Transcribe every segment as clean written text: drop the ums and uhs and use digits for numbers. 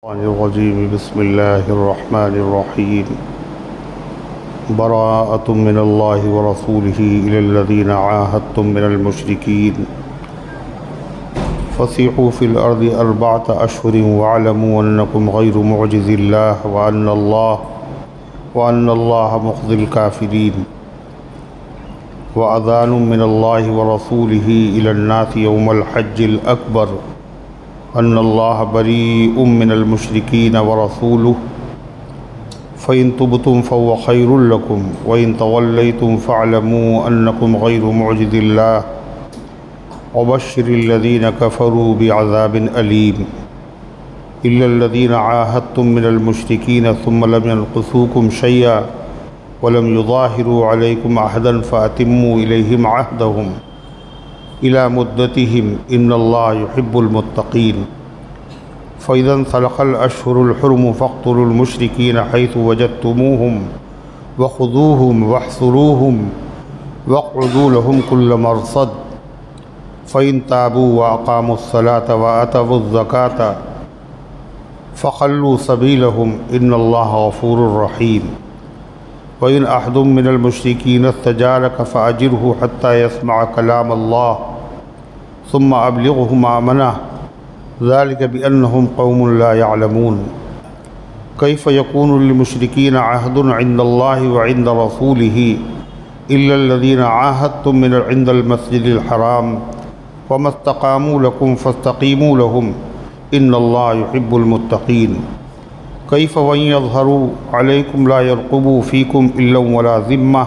الرجيم بسم الله الرحمن الرحيم براءة من الله ورسوله إلى الذين عاهدتم من المشركين فسيحوا في الأرض 4 أشهر واعلموا أنكم غير معجز الله وأن الله مخزي الكافرين وأذان من الله ورسوله إلى الناس يوم الحج الأكبر أن الله بريء من المشركين ورسوله فإن تبتم فهو خير لكم وإن توليتم فاعلموا أنكم غير معجز الله وبشر الذين كفروا بعذاب أليم إلا الذين عاهدتم من المشركين ثم لم ينقصوكم شيئا ولم يظاهروا عليكم عهدا فأتموا إليهم عهدهم إلى مدتهم إن الله يحب المتقين فإذا انسلخ الأشهر الحرم فاقتلوا المشركين حيث وجدتموهم وخذوهم واحصروهم واقعدوا لهم كل مرصد فإن تابوا وأقاموا الصلاة وآتوا الزكاة فخلوا سبيلهم إن الله غفور رحيم وإن أحد من المشركين استجارك فأجره حتى يسمع كلام الله ثم أبلغه مأمنه ذلك بأنهم قوم لا يعلمون كيف يكون للمشركين عهد عند الله وعند رسوله إلا الذين عاهدتم من عند المسجد الحرام وما استقاموا لكم فاستقيموا لهم إن الله يحب المتقين كيف وإن يظهروا عليكم لا يرقبوا فيكم إلا ولا ذمة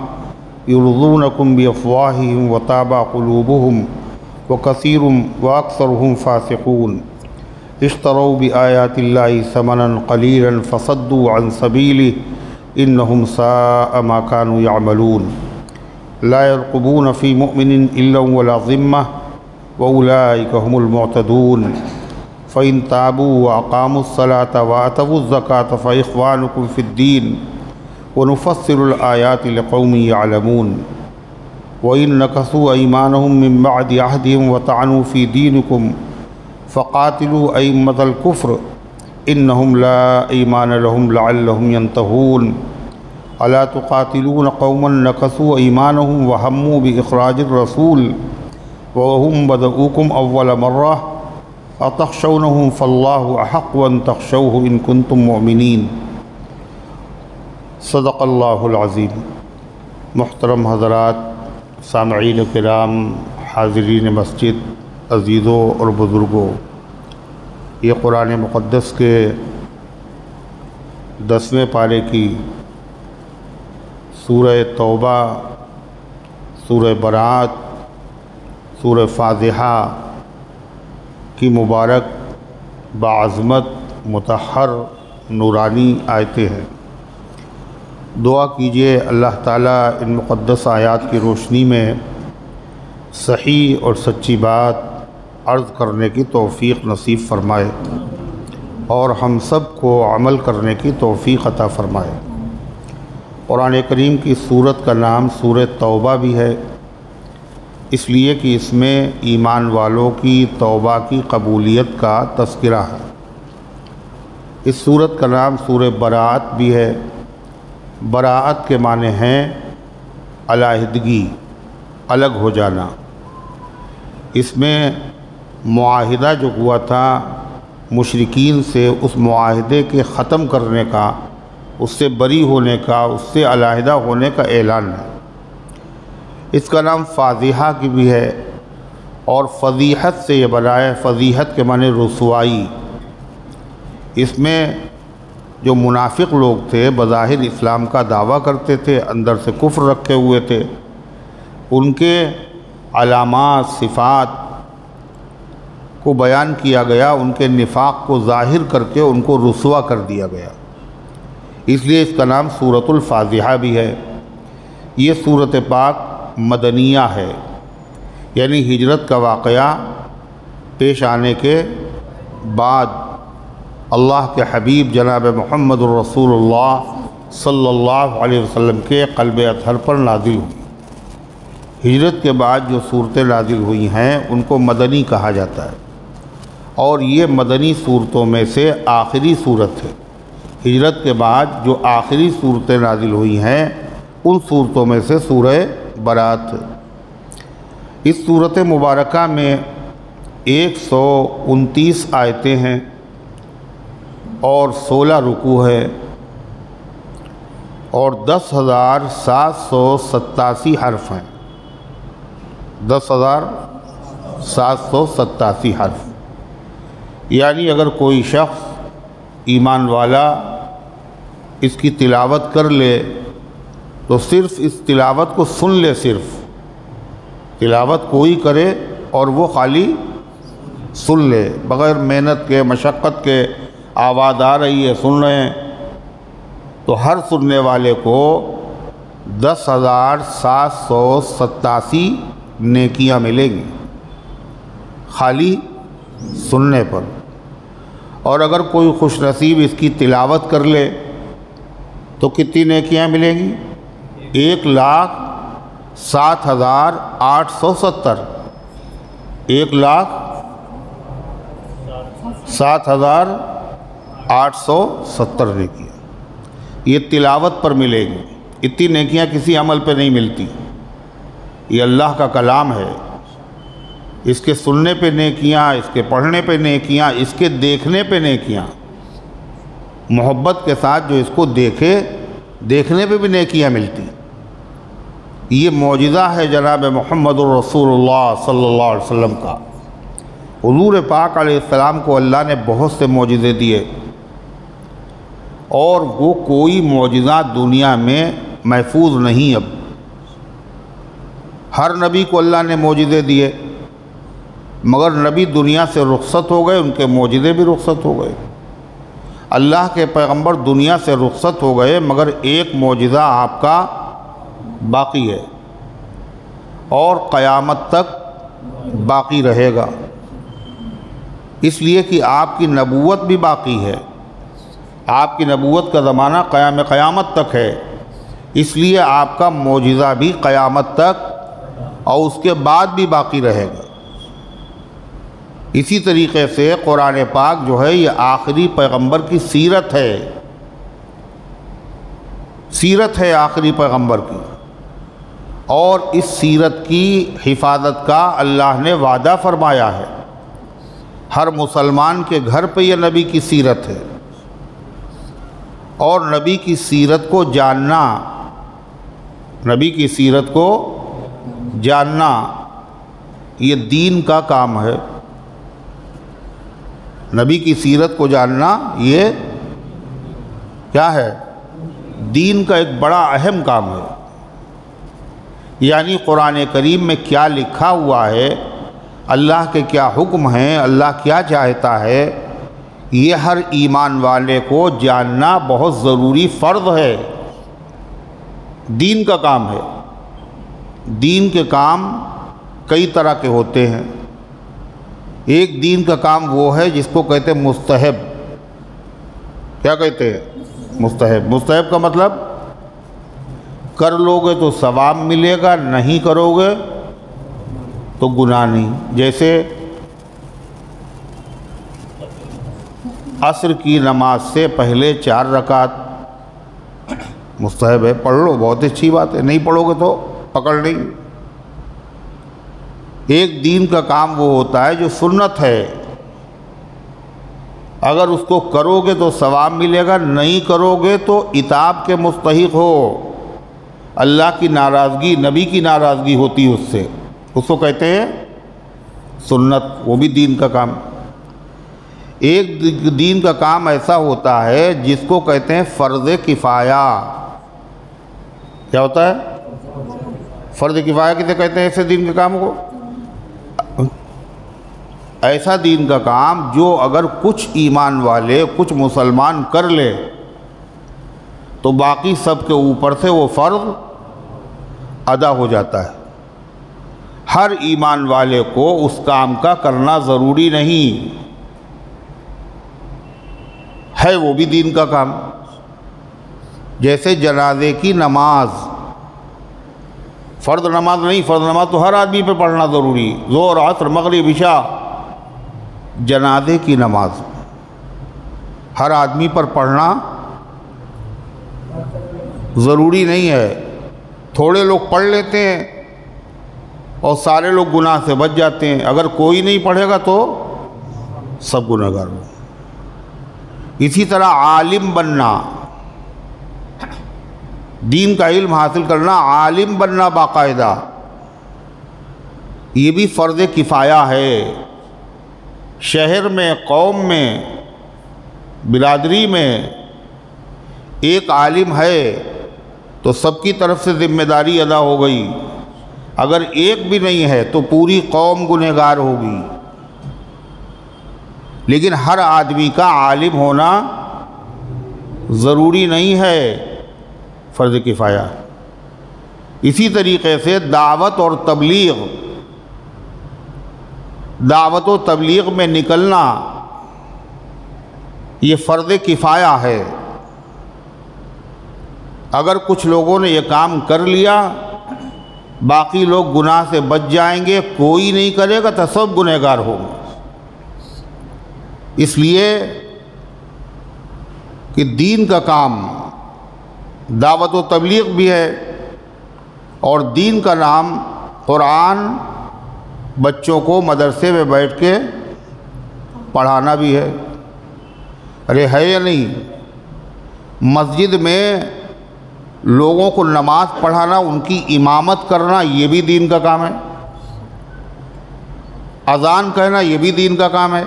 يرضونكم بأفواههم وتابى قلوبهم وكثير وأكثرهم فاسقون اشتروا بآيات الله ثمنا قليلا فصدوا عن سبيله إنهم ساء ما كانوا يعملون لا يرقبون في مؤمن إلا ولا ذمة وأولئك هم المعتدون فإن تابوا وأقاموا الصلاة وآتوا الزكاة فإخوانكم في الدين ونفصل الآيات لقوم يعلمون وإن نكثوا أيمانهم من بعد عهدهم وطعنوا في دينكم فقاتلوا أئمة الكفر إنهم لا أيمان لهم لعلهم ينتهون ألا تقاتلون قوما نكثوا أيمانهم وهموا بإخراج الرسول وهم بدؤوكم أول مرة أتخشونهم فالله أحق أن تخشوه إن كنتم مؤمنين صدق اللہ العظیم۔ محترم حضرات، سامعین کرام، حاضرین مسجد، عزیزوں اور بزرگوں، یہ قرآن مقدس کے 10ویں پارے کی سورہ توبہ، سورہ برات، سورہ فاتحہ کی مبارک بعظمت مطہر نورانی آیتیں ہیں۔ دعا کیجئے اللہ تعالیٰ ان مقدس آیات کی روشنی میں صحیح اور سچی بات عرض کرنے کی توفیق نصیب فرمائے اور ہم سب کو عمل کرنے کی توفیق عطا فرمائے۔ قرآن کریم کی سورت کا نام سورہ توبہ بھی ہے، اس لیے کہ اس میں ایمان والوں کی توبہ کی قبولیت کا تذکرہ ہے۔ اس سورت کا نام سورہ براءت بھی ہے۔ براءت کے معنی ہیں علیحدگی، الگ ہو جانا۔ اس میں معاہدہ جو ہوا تھا مشرکین سے، اس معاہدے کے ختم کرنے کا، اس سے بری ہونے کا، اس سے علیحدہ ہونے کا اعلان ہے۔ اس کا نام فاضحہ کی بھی ہے، اور فضیحت سے یہ بنا ہے۔ فضیحت کے معنی رسوائی۔ اس میں جو منافق لوگ تھے، بظاہر اسلام کا دعویٰ کرتے تھے، اندر سے کفر رکھے ہوئے تھے، ان کے علامات، صفات کو بیان کیا گیا، ان کے نفاق کو ظاہر کر کے ان کو رسوا کر دیا گیا۔ اس لیے اس کا نام سورۃ الفاضحہ بھی ہے۔ یہ سورۃ پاک مدنیہ ہے، یعنی ہجرت کا واقعہ پیش آنے کے بعد اللہ کے حبیب جناب محمد الرسول اللہ صلی اللہ علیہ وسلم کے قلب اطہر پر نازل ہوئی۔ ہجرت کے بعد جو صورتیں نازل ہوئی ہیں ان کو مدنی کہا جاتا ہے، اور یہ مدنی صورتوں میں سے آخری صورت ہے۔ ہجرت کے بعد جو آخری صورتیں نازل ہوئی ہیں ان صورتوں میں سے سورہ برات ہے۔ اس صورت مبارکہ میں 129 آیتیں ہیں اور 16 رکوع ہے اور 10,787 حرف ہیں۔ 10,787 حرف، یعنی اگر کوئی شخص ایمان والا اس کی تلاوت کر لے تو صرف اس تلاوت کو سن لے، صرف تلاوت کوئی کرے اور وہ خالی سن لے، بغیر محنت کے مشقت کے، آواز آ رہی ہے سن رہے ہیں، تو ہر سننے والے کو 10,787 نیکیاں ملیں گی خالی سننے پر۔ اور اگر کوئی خوش نصیب اس کی تلاوت کر لے تو کتنی نیکیاں ملیں گی؟ 1,07,870 1,07,870 نیکیاں یہ تلاوت پر ملے گی۔ اتنی نیکیاں کسی عمل پہ نہیں ملتی۔ یہ اللہ کا کلام ہے، اس کے سننے پہ نیکیاں، اس کے پڑھنے پہ نیکیاں، اس کے دیکھنے پہ نیکیاں، محبت کے ساتھ جو اس کو دیکھے، دیکھنے پہ بھی نیکیاں ملتی۔ یہ معجزہ ہے جناب محمد الرسول اللہ صلی اللہ علیہ وسلم کا۔ حضور پاک علیہ السلام کو اللہ نے بہت سے معجزے دیے اور وہ کوئی معجزہ دنیا میں محفوظ نہیں۔ اب ہر نبی کو اللہ نے معجزے دیے، مگر نبی دنیا سے رخصت ہو گئے، ان کے معجزے بھی رخصت ہو گئے۔ اللہ کے پیغمبر دنیا سے رخصت ہو گئے مگر ایک معجزہ آپ کا باقی ہے اور قیامت تک باقی رہے گا، اس لیے کہ آپ کی نبوت بھی باقی ہے۔ آپ کی نبوت کا زمانہ قیامت تک ہے، اس لیے آپ کا معجزہ بھی قیامت تک اور اس کے بعد بھی باقی رہے گا۔ اسی طریقے سے قرآن پاک جو ہے یہ آخری پیغمبر کی سیرت ہے، سیرت ہے آخری پیغمبر کی، اور اس سیرت کی حفاظت کا اللہ نے وعدہ فرمایا ہے۔ ہر مسلمان کے گھر پہ یہ نبی کی سیرت ہے، اور نبی کی سیرت کو جاننا، نبی کی سیرت کو جاننا یہ دین کا کام ہے۔ نبی کی سیرت کو جاننا یہ کیا ہے؟ دین کا ایک بڑا اہم کام ہے۔ یعنی قرآن کریم میں کیا لکھا ہوا ہے، اللہ کے کیا حکم ہیں، اللہ کیا چاہتا ہے، یہ ہر ایمان والے کو جاننا بہت ضروری فرض ہے۔ دین کا کام ہے۔ دین کے کام کئی طرح کے ہوتے ہیں۔ ایک دین کا کام وہ ہے جس کو کہتے ہیں مستحب۔ کیا کہتے ہیں؟ مستحب۔ مستحب کا مطلب کر لو گے تو ثواب ملے گا، نہیں کرو گے تو گناہ نہیں۔ جیسے عصر کی نماز سے پہلے 4 رکعت مستحب ہے، پڑھ لو، بہت اچھی بات ہے، نہیں پڑھو گے تو پکڑ نہیں۔ ایک دین کا کام وہ ہوتا ہے جو سنت ہے، اگر اس کو کرو گے تو ثواب ملے گا، نہیں کرو گے تو عتاب کے مستحق ہو، اللہ کی ناراضگی، نبی کی ناراضگی ہوتی ہے اس کو کہتے ہیں سنت، وہ بھی دین کا کام۔ ایک دین کا کام ایسا ہوتا ہے جس کو کہتے ہیں فرض کفایہ۔ کیا ہوتا ہے؟ فرض کفایہ کسے کہتے ہیں؟ ایسے دین کے کام کو، ایسا دین کا کام جو اگر کچھ ایمان والے، کچھ مسلمان کر لے تو باقی سب کے اوپر سے وہ فرض ادا ہو جاتا ہے۔ ہر ایمان والے کو اس کام کا کرنا ضروری نہیں ہے، وہ بھی دین کا کام۔ جیسے جنازے کی نماز فرض نماز نہیں، فرض نماز تو ہر آدمی پہ پڑھنا ضروری، ظہر عصر مغرب عشاء جنازے کی نماز ہر آدمی پر پڑھنا ضروری نہیں ہے. تھوڑے لوگ پڑھ لیتے ہیں اور سارے لوگ گناہ سے بچ جاتے ہیں. اگر کوئی نہیں پڑھے گا تو سب گناہ گار ہوں. اسی طرح عالم بننا، دین کا علم حاصل کرنا، عالم بننا باقاعدہ، یہ بھی فرض کفایہ ہے. شہر میں، قوم میں، برادری میں ایک عالم ہے تو سب کی طرف سے ذمہ داری ادا ہو گئی. اگر ایک بھی نہیں ہے تو پوری قوم گنہگار ہوگی. لیکن ہر آدمی کا عالم ہونا ضروری نہیں ہے، فرض کفایہ. اسی طریقے سے دعوت و تبلیغ میں نکلنا یہ فرض کفایہ ہے. اگر کچھ لوگوں نے یہ کام کر لیا باقی لوگ گناہ سے بچ جائیں گے، کوئی نہیں کرے گا تو سب گنہگار ہوں گے. اس لیے کہ دین کا کام دعوت و تبلیغ بھی ہے اور دین کا نام قرآن بچوں کو مدرسے میں بیٹھ کے پڑھانا بھی ہے. ارے ہے یا نہیں؟ مسجد میں لوگوں کو نماز پڑھانا، ان کی امامت کرنا، یہ بھی دین کا کام ہے. اذان کہنا یہ بھی دین کا کام ہے.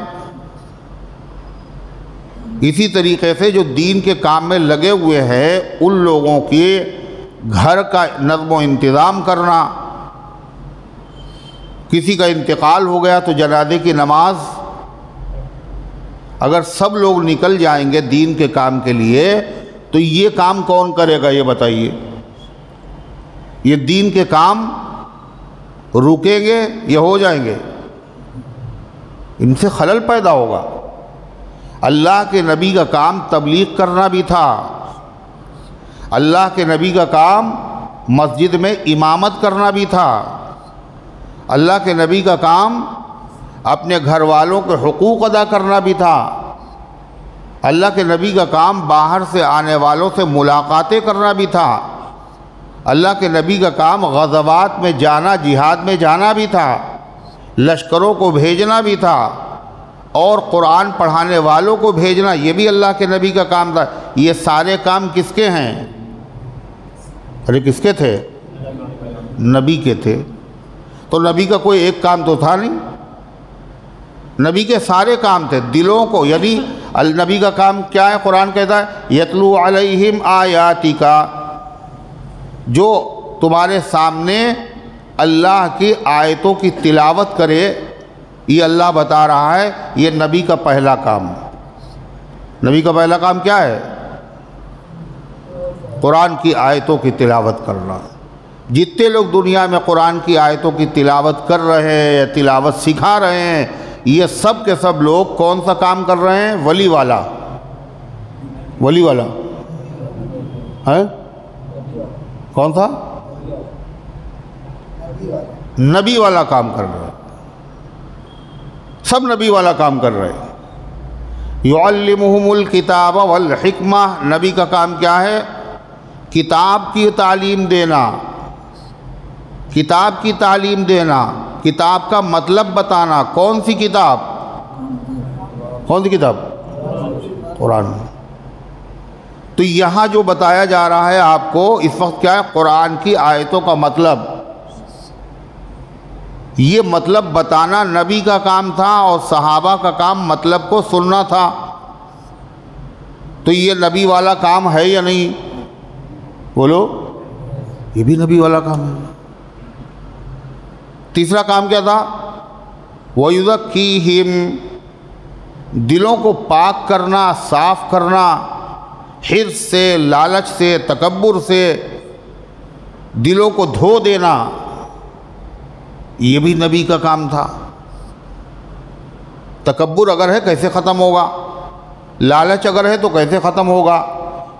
اسی طریقے سے جو دین کے کام میں لگے ہوئے ہیں ان لوگوں کے گھر کا نظم و انتظام کرنا، کسی کا انتقال ہو گیا تو جنازے کی نماز، اگر سب لوگ نکل جائیں گے دین کے کام کے لیے تو یہ کام کون کرے گا؟ یہ بتائیے. یہ دین کے کام رکیں گے یا ہو جائیں گے؟ ان سے خلل پیدا ہوگا. اللہ کے نبی کا کام تبلیغ کرنا بھی تھا. اللہ کے نبی کا کام مسجد میں امامت کرنا بھی تھا. اللہ کے نبی کا کام اپنے گھر والوں کے حقوق ادا کرنا بھی تھا. اللہ کے نبی کا کام باہر سے آنے والوں سے ملاقاتیں کرنا بھی تھا. اللہ کے نبی کا کام غزوات میں جانا، جہاد میں جانا بھی تھا، لشکروں کو بھیجنا بھی تھا، اور قرآن پڑھانے والوں کو بھیجنا یہ بھی اللہ کے نبی کا کام تھا. یہ سارے کام کس کے ہیں؟ ارے کس کے تھے؟ نبی کے تھے. تو نبی کا کوئی ایک کام تو تھا نہیں، نبی کے سارے کام تھے. دلوں کو، یعنی النبی کا کام کیا ہے؟ قرآن کہتا ہے یتلو علیہم آیاتی کا، جو تمہارے سامنے اللہ کی آیتوں کی تلاوت کرے. یہ اللہ بتا رہا ہے یہ نبی کا پہلا کام. نبی کا پہلا کام کیا ہے؟ قرآن کی آیتوں کی تلاوت کرنا. جتنے لوگ دنیا میں قرآن کی آیتوں کی تلاوت کر رہے ہیں یا تلاوت سکھا رہے ہیں، یہ سب کے سب لوگ کون سا کام کر رہے ہیں؟ ولی والا. ولی والا ہے کون سا؟ نبی والا کام کر رہے ہیں. سب نبی والا کام کر رہے ہیں. یعلمہم الکتاب والحکمہ، نبی کا کام کیا ہے؟ کتاب کی تعلیم دینا. کتاب کی تعلیم دینا، کتاب کا مطلب بتانا. کون سی کتاب؟ کون سی کتاب؟ قرآن. تو یہاں جو بتایا جا رہا ہے آپ کو اس وقت کیا ہے؟ قرآن کی آیتوں کا مطلب. یہ مطلب بتانا نبی کا کام تھا اور صحابہ کا کام مطلب کو سننا تھا. تو یہ نبی والا کام ہے یا نہیں؟ بولو، یہ بھی نبی والا کام ہے. تیسرا کام کیا تھا؟ وَيُزَكِّيهِمْ، دلوں کو پاک کرنا، صاف کرنا، حرص سے، لالچ سے، تکبر سے دلوں کو دھو دینا. یہ بھی نبی کا کام تھا. تکبر اگر ہے کیسے ختم ہوگا؟ لالچ اگر ہے تو کیسے ختم ہوگا؟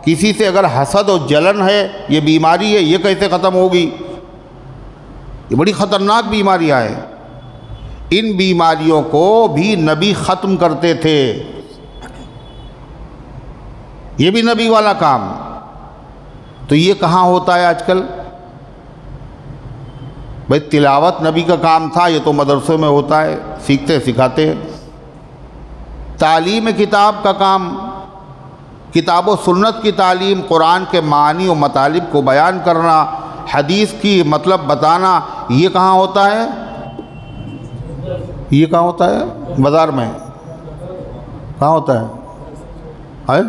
کسی سے اگر حسد و جلن ہے، یہ بیماری ہے، یہ کیسے ختم ہوگی؟ یہ بڑی خطرناک بیماریاں ہیں. ان بیماریوں کو بھی نبی ختم کرتے تھے۔ یہ بھی نبی والا کام۔ تو یہ کہاں ہوتا ہے آج کل؟ بھئی تلاوت نبی کا کام تھا، یہ تو مدرسوں میں ہوتا ہے، سیکھتے سکھاتے ہیں۔ تعلیم کتاب کا کام، کتاب و سنت کی تعلیم، قرآن کے معانی و مطالب کو بیان کرنا، حدیث کی مطلب بتانا، یہ کہاں ہوتا ہے؟ یہ کہاں ہوتا ہے؟ بازار میں کہاں ہوتا ہے؟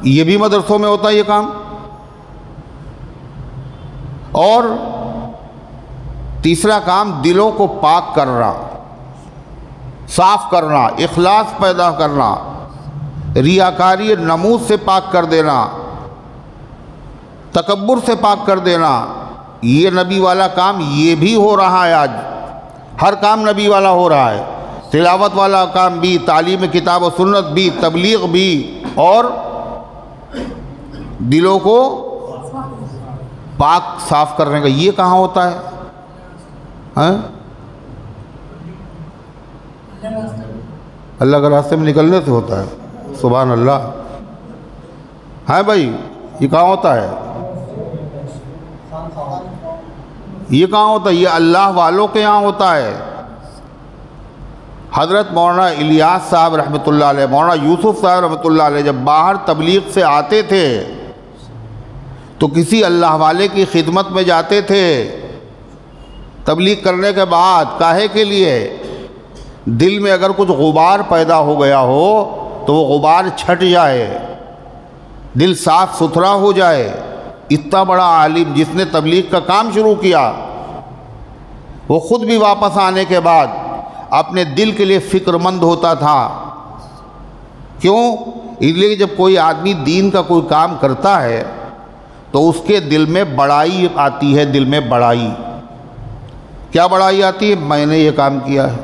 یہ بھی مدرسوں میں ہوتا ہے یہ کام۔ اور تیسرا کام دلوں کو پاک کرنا، صاف کرنا، اخلاص پیدا کرنا، ریاکاری نموذ سے پاک کر دینا، تکبر سے پاک کر دینا، یہ نبی والا کام یہ بھی ہو رہا ہے آج۔ ہر کام نبی والا ہو رہا ہے، تلاوت والا کام بھی، تعلیم کتاب و سنت بھی، تبلیغ بھی، اور دلوں کو پاک صاف کرنے کا یہ کہاں ہوتا ہے؟ اللہ کے راستے میں نکلنے سے ہوتا ہے۔ سبحان اللہ۔ ہے بھائی، یہ کہاں ہوتا ہے؟ یہ کہاں ہوتا ہے؟ یہ اللہ والوں کے یہاں ہوتا ہے۔ حضرت مولانا الیاس صاحب رحمۃ اللہ علیہ، مولانا یوسف صاحب رحمۃ اللہ علیہ جب باہر تبلیغ سے آتے تھے تو کسی اللہ والے کی خدمت میں جاتے تھے تبلیغ کرنے کے بعد، کاہے کے لیے؟ دل میں اگر کچھ غبار پیدا ہو گیا ہو تو وہ غبار چھٹ جائے، دل صاف ستھرا ہو جائے۔ اتنا بڑا عالم جس نے تبلیغ کا کام شروع کیا، وہ خود بھی واپس آنے کے بعد اپنے دل کے لیے فکر مند ہوتا تھا۔ کیوں؟ اس لیے کہ جب کوئی آدمی دین کا کوئی کام کرتا ہے تو اس کے دل میں بڑائی آتی ہے، دل میں بڑائی۔ کیا بڑائی آتی ہے؟ میں نے یہ کام کیا ہے،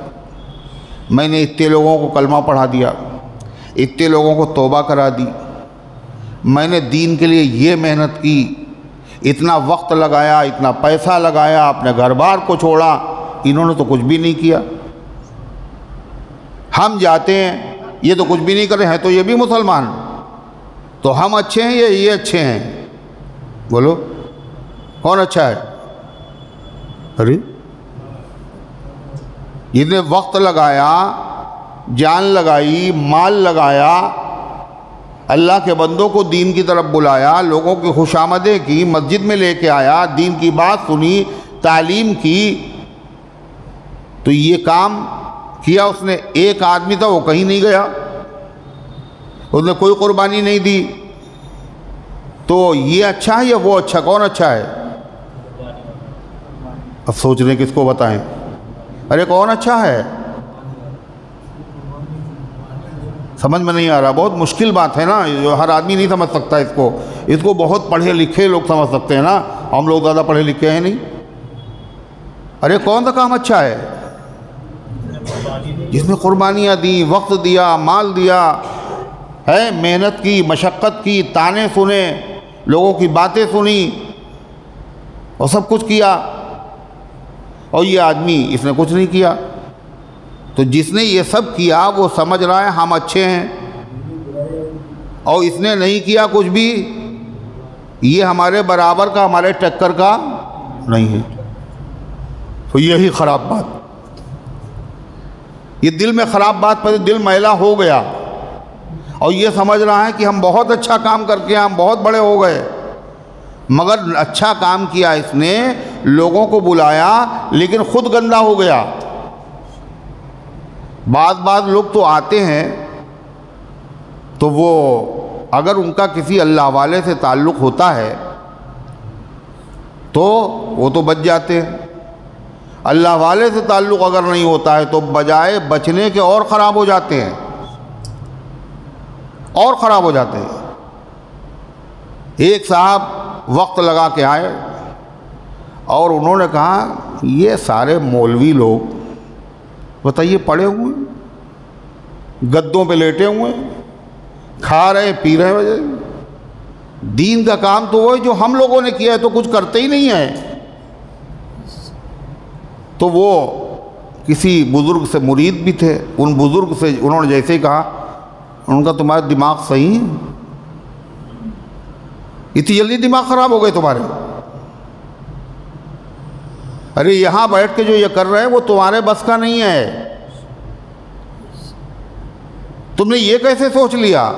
میں نے اتنے لوگوں کو کلمہ پڑھا دیا، اتنے لوگوں کو توبہ کرا دی، میں نے دین کے لیے یہ محنت کی، اتنا وقت لگایا، اتنا پیسہ لگایا، اپنے گھر بار کو چھوڑا، انہوں نے تو کچھ بھی نہیں کیا۔ ہم جاتے ہیں، یہ تو کچھ بھی نہیں کر رہے ہیں، تو یہ بھی مسلمان، تو ہم اچھے ہیں یا یہ اچھے ہیں؟ بولو کون اچھا ہے؟ ارے جتنے وقت لگایا، جان لگائی، مال لگایا، اللہ کے بندوں کو دین کی طرف بلایا، لوگوں کی خوشامدیں کی، مسجد میں لے کے آیا، دین کی بات سنی، تعلیم کی، تو یہ کام کیا اس نے۔ ایک آدمی تھا، وہ کہیں نہیں گیا، اس نے کوئی قربانی نہیں دی، تو یہ اچھا ہے یا وہ اچھا؟ کون اچھا ہے؟ اب سوچ رہے کس کو بتائیں؟ ارے کون اچھا ہے؟ سمجھ میں نہیں آ رہا، بہت مشکل بات ہے نا، جو ہر آدمی نہیں سمجھ سکتا اس کو بہت پڑھے لکھے لوگ سمجھ سکتے ہیں نا، ہم لوگ زیادہ پڑھے لکھے ہیں نہیں۔ ارے کون سا کام اچھا ہے؟ جس میں قربانیاں دیں، وقت دیا، مال دیا ہے، محنت کی، مشقت کی، تانے سنے، لوگوں کی باتیں سنی اور سب کچھ کیا، اور یہ آدمی اس نے کچھ نہیں کیا۔ تو جس نے یہ سب کیا وہ سمجھ رہا ہے ہم اچھے ہیں، اور اس نے نہیں کیا کچھ بھی، یہ ہمارے برابر کا، ہمارے ٹکر کا نہیں ہے۔ تو یہی خراب بات، یہ دل میں خراب بات پر دل میلا ہو گیا، اور یہ سمجھ رہا ہے کہ ہم بہت اچھا کام کر کے ہم بہت بڑے ہو گئے، مگر اچھا کام کیا اس نے، لوگوں کو بلایا، لیکن خود گندا ہو گیا۔ بعض لوگ تو آتے ہیں تو وہ اگر ان کا کسی اللہ والے سے تعلق ہوتا ہے تو وہ تو بچ جاتے ہیں، اللہ والے سے تعلق اگر نہیں ہوتا ہے تو بجائے بچنے کے اور خراب ہو جاتے ہیں، اور خراب ہو جاتے ہیں۔ ایک صاحب وقت لگا کے آئے اور انہوں نے کہا یہ سارے مولوی لوگ بتائیے پڑے ہوئے ہیں، گدوں پہ لیٹے ہوئے ہیں، کھا رہے پی رہے وجہ، دین کا کام تو وہ جو ہم لوگوں نے کیا ہے تو کچھ کرتے ہی نہیں ہیں۔ تو وہ کسی بزرگ سے مرید بھی تھے، ان بزرگ سے انہوں نے جیسے ہی کہا، ان کا تمہارا دماغ صحیح ہے؟ اتنی جلدی دماغ خراب ہو گئے تمہارے؟ ارے یہاں بیٹھ کے جو یہ کر رہے ہیں وہ تمہارے بس کا نہیں ہے، تم نے یہ کیسے سوچ لیا؟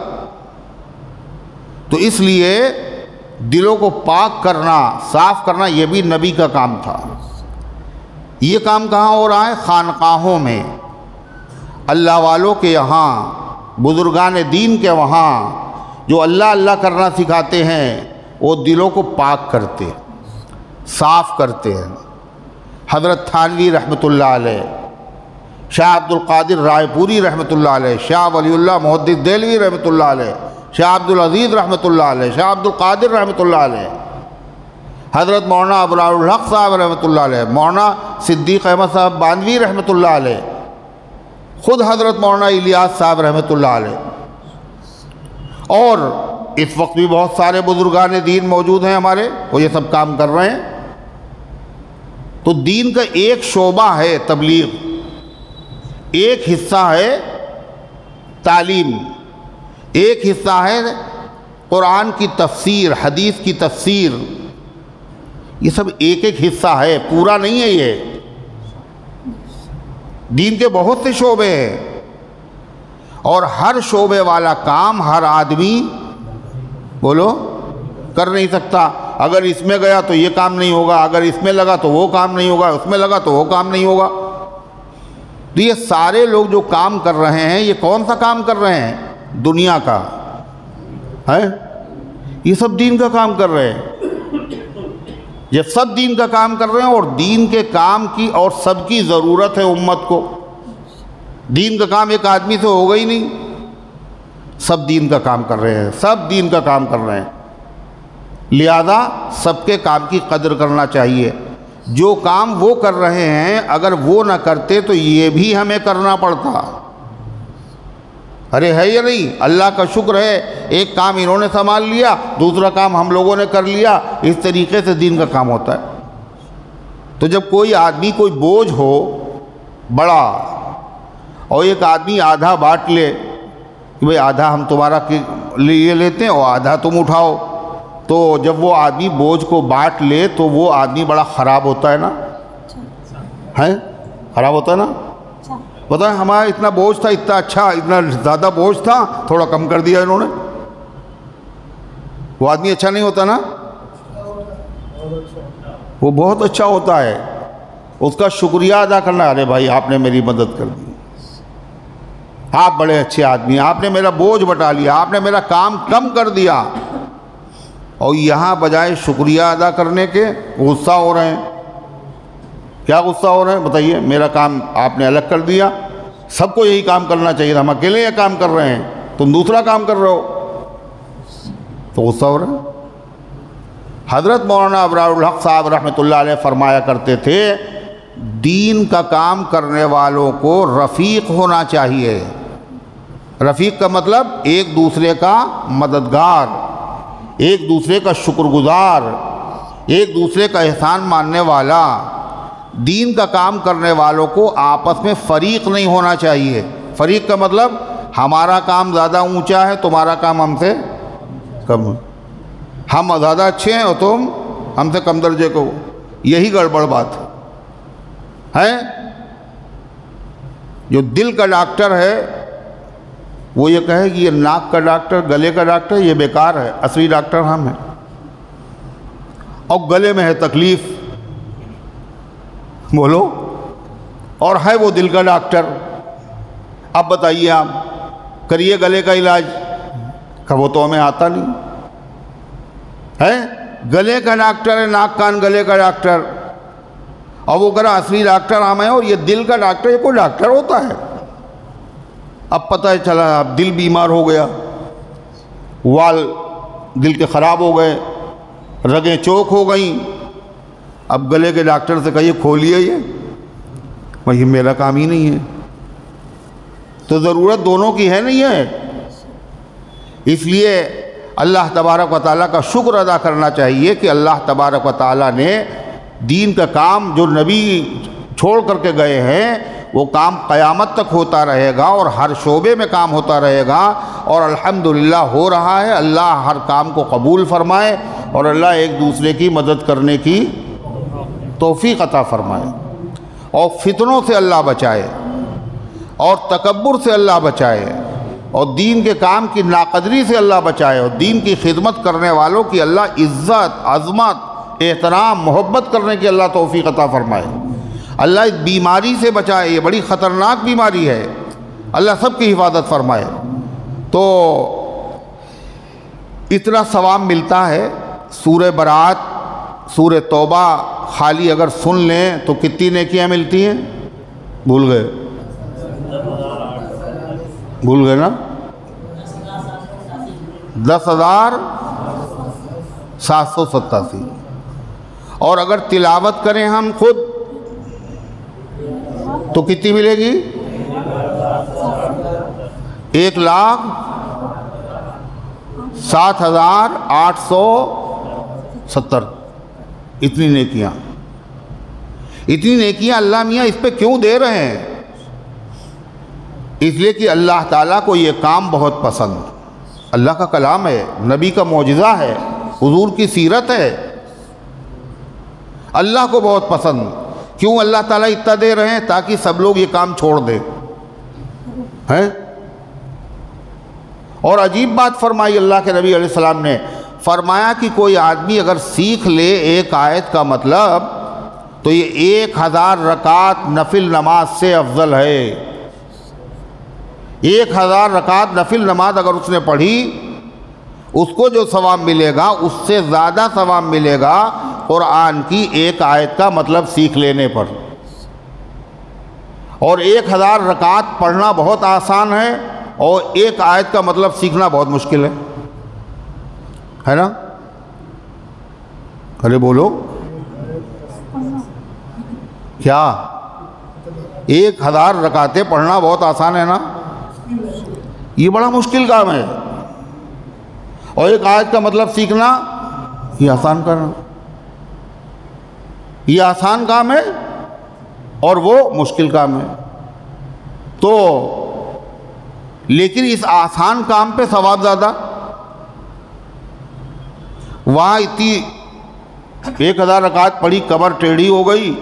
تو اس لیے دلوں کو پاک کرنا، صاف کرنا، یہ بھی نبی کا کام تھا۔ یہ کام کہاں ہو رہا ہے؟ خانقاہوں میں، اللہ والوں کے یہاں، بزرگان دین کے وہاں، جو اللہ اللہ کرنا سکھاتے ہیں، وہ دلوں کو پاک کرتے، صاف کرتے ہیں۔ حضرت تھانوی رحمۃ اللہ علیہ، شاہ عبد القادر رائے پوری رحمۃ اللہ علیہ، شاہ ولی اللہ محدث دہلوی رحمۃ اللہ علیہ، شاہ عبد العزیز رحمۃ اللہ علیہ، شاہ عبد القادر رحمۃ اللہ علیہ، حضرت مولانا ابرار الحق صاحب رحمۃ اللہ علیہ، مولانا صدیق احمد صاحب باندھوی رحمۃ اللہ علیہ، خود حضرت مولانا الیاس صاحب رحمۃ اللہ علیہ، اور اس وقت بھی بہت سارے بزرگان دین موجود ہیں ہمارے، وہ یہ سب کام کر رہے ہیں۔ تو دین کا ایک شعبہ ہے تبلیغ، ایک حصہ ہے تعلیم، ایک حصہ ہے قرآن کی تفسیر، حدیث کی تفسیر، یہ سب ایک ایک حصہ ہے، پورا نہیں ہے یہ۔ دین کے بہت سے شعبے ہیں، اور ہر شعبے والا کام ہر آدمی بولو کر نہیں سکتا۔ اگر اس میں گیا تو یہ کام نہیں ہوگا، اگر اس میں لگا تو وہ کام نہیں ہوگا، اس میں لگا تو وہ کام نہیں ہوگا۔ تو یہ سارے لوگ جو کام کر رہے ہیں، یہ کون سا کام کر رہے ہیں؟ دنیا کا ہے، یہ سب دین کا کام کر رہے ہیں، یہ سب دین کا کام کر رہے ہیں، اور دین کے کام کی اور سب کی ضرورت ہے امت کو۔ دین کا کام ایک آدمی سے ہوگا ہی نہیں، سب دین کا کام کر رہے ہیں، سب دین کا کام کر رہے ہیں، لہذا سب کے کام کی قدر کرنا چاہیے۔ جو کام وہ کر رہے ہیں اگر وہ نہ کرتے تو یہ بھی ہمیں کرنا پڑتا۔ ارے ہے یا نہیں؟ اللہ کا شکر ہے ایک کام انہوں نے سنبھال لیا، دوسرا کام ہم لوگوں نے کر لیا، اس طریقے سے دین کا کام ہوتا ہے۔ تو جب کوئی آدمی کوئی بوجھ ہو بڑا اور ایک آدمی آدھا بانٹ لے کہ بھئی آدھا ہم تمہارا لیے لیتے ہیں اور آدھا تم اٹھاؤ، تو جب وہ آدمی بوجھ کو بانٹ لے تو وہ آدمی بڑا خراب ہوتا ہے نا، ہے خراب ہوتا ہے نا۔ پتہ ہے ہمارا اتنا بوجھ تھا، اتنا اچھا، اتنا زیادہ بوجھ تھا، تھوڑا کم کر دیا انہوں نے، وہ آدمی اچھا نہیں ہوتا نا، وہ بہت اچھا ہوتا ہے، اس کا شکریہ ادا کرنا، ارے بھائی آپ نے میری مدد کر دی، آپ بڑے اچھے آدمی، آپ نے میرا بوجھ بٹا لیا، آپ نے میرا کام کم کر دیا۔ اور یہاں بجائے شکریہ ادا کرنے کے غصہ ہو رہے ہیں۔ کیا غصہ ہو رہے ہیں بتائیے؟ میرا کام آپ نے الگ کر دیا، سب کو یہی کام کرنا چاہیے تھا، ہم اکیلے یہ کام کر رہے ہیں، تم دوسرا کام کر رہے ہو، تو غصہ ہو رہا ہے۔ حضرت مولانا ابرار الحق صاحب رحمۃ اللہ علیہ فرمایا کرتے تھے، دین کا کام کرنے والوں کو رفیق ہونا چاہیے۔ رفیق کا مطلب ایک دوسرے کا مددگار، ایک دوسرے کا شکر گزار، ایک دوسرے کا احسان ماننے والا۔ دین کا کام کرنے والوں کو آپس میں فریق نہیں ہونا چاہیے۔ فریق کا مطلب ہمارا کام زیادہ اونچا ہے، تمہارا کام ہم سے کم، ہم زیادہ اچھے ہیں اور تم ہم سے کم درجے کو، یہی گڑبڑ بات ہے۔ جو دل کا ڈاکٹر ہے وہ یہ کہے کہ یہ ناک کا ڈاکٹر، گلے کا ڈاکٹر یہ بیکار ہے، اصلی ڈاکٹر ہم ہیں، اور گلے میں ہے تکلیف، بولو، اور ہے وہ دل کا ڈاکٹر۔ اب بتائیے آپ کریے گلے کا علاج، کہ وہ تو ہمیں آتا نہیں ہے، گلے کا ڈاکٹر ہے، ناک کان گلے کا ڈاکٹر، اور وہ کرا اصلی ڈاکٹر ہم ہیں، اور یہ دل کا ڈاکٹر، یہ کوئی ڈاکٹر ہوتا ہے؟ اب پتہ چلا اب دل بیمار ہو گیا، وال دل کے خراب ہو گئے، رگیں چوک ہو گئیں، اب گلے کے ڈاکٹر سے کہیے کھولیے یہ میرا کام ہی نہیں ہے۔ تو ضرورت دونوں کی ہے نہیں ہے، اس لیے اللہ تبارک و تعالیٰ کا شکر ادا کرنا چاہیے کہ اللہ تبارک و تعالیٰ نے دین کا کام جو نبی چھوڑ کر کے گئے ہیں وہ کام قیامت تک ہوتا رہے گا اور ہر شعبے میں کام ہوتا رہے گا، اور الحمدللہ ہو رہا ہے۔ اللہ ہر کام کو قبول فرمائے اور اللہ ایک دوسرے کی مدد کرنے کی توفیق عطا فرمائے، اور فتنوں سے اللہ بچائے، اور تکبر سے اللہ بچائے، اور دین کے کام کی ناقدری سے اللہ بچائے، اور دین کی خدمت کرنے والوں کی اللہ عزت، عظمت، احترام، محبت کرنے کی اللہ توفیق عطا فرمائے۔ اللہ اس بیماری سے بچائے، یہ بڑی خطرناک بیماری ہے، اللہ سب کی حفاظت فرمائے۔ تو اتنا ثواب ملتا ہے۔ سورہ برات، سورہ توبہ خالی اگر سن لیں تو کتنی نیکیاں ملتی ہیں؟ بھول گئے نا؟ 10,787۔ اور اگر تلاوت کریں ہم خود تو کتنی ملے گی؟ 1,07,870۔ اتنی نیکیاں اللہ میاں اس پہ کیوں دے رہے ہیں؟ اس لیے کہ اللہ تعالیٰ کو یہ کام بہت پسند، اللہ کا کلام ہے، نبی کا معجزہ ہے، حضور کی سیرت ہے، اللہ کو بہت پسند۔ کیوں اللہ تعالیٰ اتنا دے رہے ہیں؟ تاکہ سب لوگ یہ کام چھوڑ دیں ہیں۔ اور عجیب بات فرمائی اللہ کے نبی علیہ السلام نے، فرمایا کہ کوئی آدمی اگر سیکھ لے ایک آیت کا مطلب تو یہ 1,000 رکعت نفل نماز سے افضل ہے۔ 1,000 رکعت نفل نماز اگر اس نے پڑھی، اس کو جو ثواب ملے گا اس سے زیادہ ثواب ملے گا قرآن کی ایک آیت کا مطلب سیکھ لینے پر۔ اور 1,000 رکعت پڑھنا بہت آسان ہے، اور ایک آیت کا مطلب سیکھنا بہت مشکل ہے نا؟ ارے بولو کیا؟ 1,000 رکعتیں پڑھنا بہت آسان ہے نا؟ یہ بڑا مشکل کام ہے، اور ایک آیت کا مطلب سیکھنا یہ آسان کرنا، یہ آسان کام ہے اور وہ مشکل کام ہے۔ تو لیکن اس آسان کام پہ ثواب زیادہ، وہاں اتنی 1,000 رکعت پڑھی، کمر ٹیڑھی ہو گئی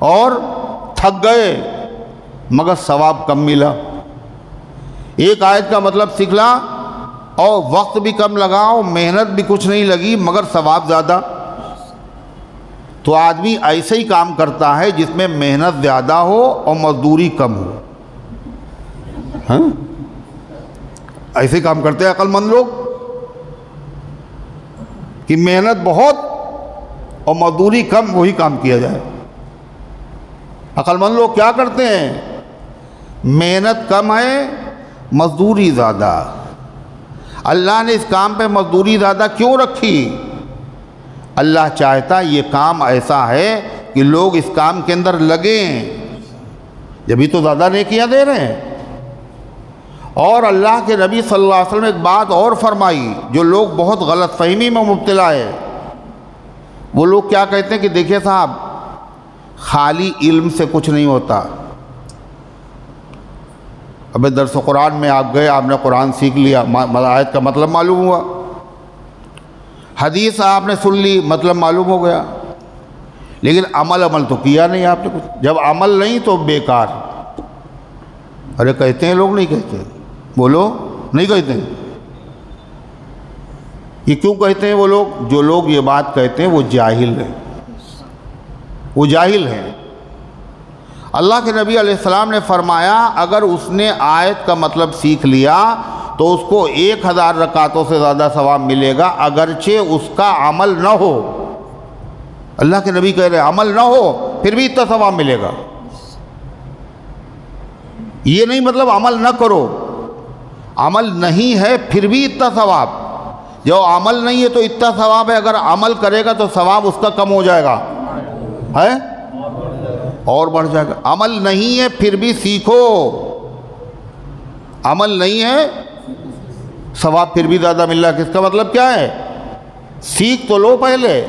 اور تھک گئے مگر ثواب کم ملا۔ ایک آیت کا مطلب سیکھلا اور وقت بھی کم لگا اور محنت بھی کچھ نہیں لگی مگر ثواب زیادہ۔ تو آدمی ایسے ہی کام کرتا ہے جس میں محنت زیادہ ہو اور مزدوری کم ہو، ہاں؟ ایسے ہی کام کرتے ہیں عقل مند لوگ کہ محنت بہت اور مزدوری کم، وہی کام کیا جائے۔ عقل مند لوگ کیا کرتے ہیں؟ محنت کم ہے، مزدوری زیادہ۔ اللہ نے اس کام پہ مزدوری زیادہ کیوں رکھی؟ اللہ چاہتا یہ کام ایسا ہے کہ لوگ اس کام کے اندر لگیں، جبھی تو زیادہ نیکیاں دے رہے ہیں۔ اور اللہ کے نبی صلی اللہ علیہ وسلم نے ایک بات اور فرمائی جو لوگ بہت غلط فہمی میں مبتلا ہے۔ وہ لوگ کیا کہتے ہیں کہ دیکھیے صاحب، خالی علم سے کچھ نہیں ہوتا۔ ابھی درس قرآن میں آپ گئے، آپ نے قرآن سیکھ لیا، آیت کا مطلب معلوم ہوا، حدیث آپ نے سن لی، مطلب معلوم ہو گیا، لیکن عمل تو کیا نہیں آپ نے کچھ۔ جب عمل نہیں تو بیکار۔ ارے کہتے ہیں لوگ، نہیں کہتے؟ بولو، نہیں کہتے ہیں؟ یہ کیوں کہتے ہیں وہ لوگ؟ جو لوگ یہ بات کہتے ہیں وہ جاہل ہیں، وہ جاہل ہیں۔ اللہ کے نبی علیہ السلام نے فرمایا اگر اس نے آیت کا مطلب سیکھ لیا تو اس کو 1,000 رکعتوں سے زیادہ ثواب ملے گا، اگرچہ اس کا عمل نہ ہو۔ اللہ کے نبی کہہ رہے عمل نہ ہو پھر بھی اتنا ثواب ملے گا۔ یہ نہیں مطلب عمل نہ کرو، عمل نہیں ہے پھر بھی اتنا ثواب۔ جو عمل نہیں ہے تو اتنا ثواب ہے، اگر عمل کرے گا تو ثواب اس کا کم ہو جائے گا، ہے اور بڑھ جائے گا۔ عمل نہیں ہے پھر بھی سیکھو، عمل نہیں ہے ثواب پھر بھی زیادہ مل رہا ہے۔ اس کا مطلب کیا ہے؟ سیکھ تو لو پہلے۔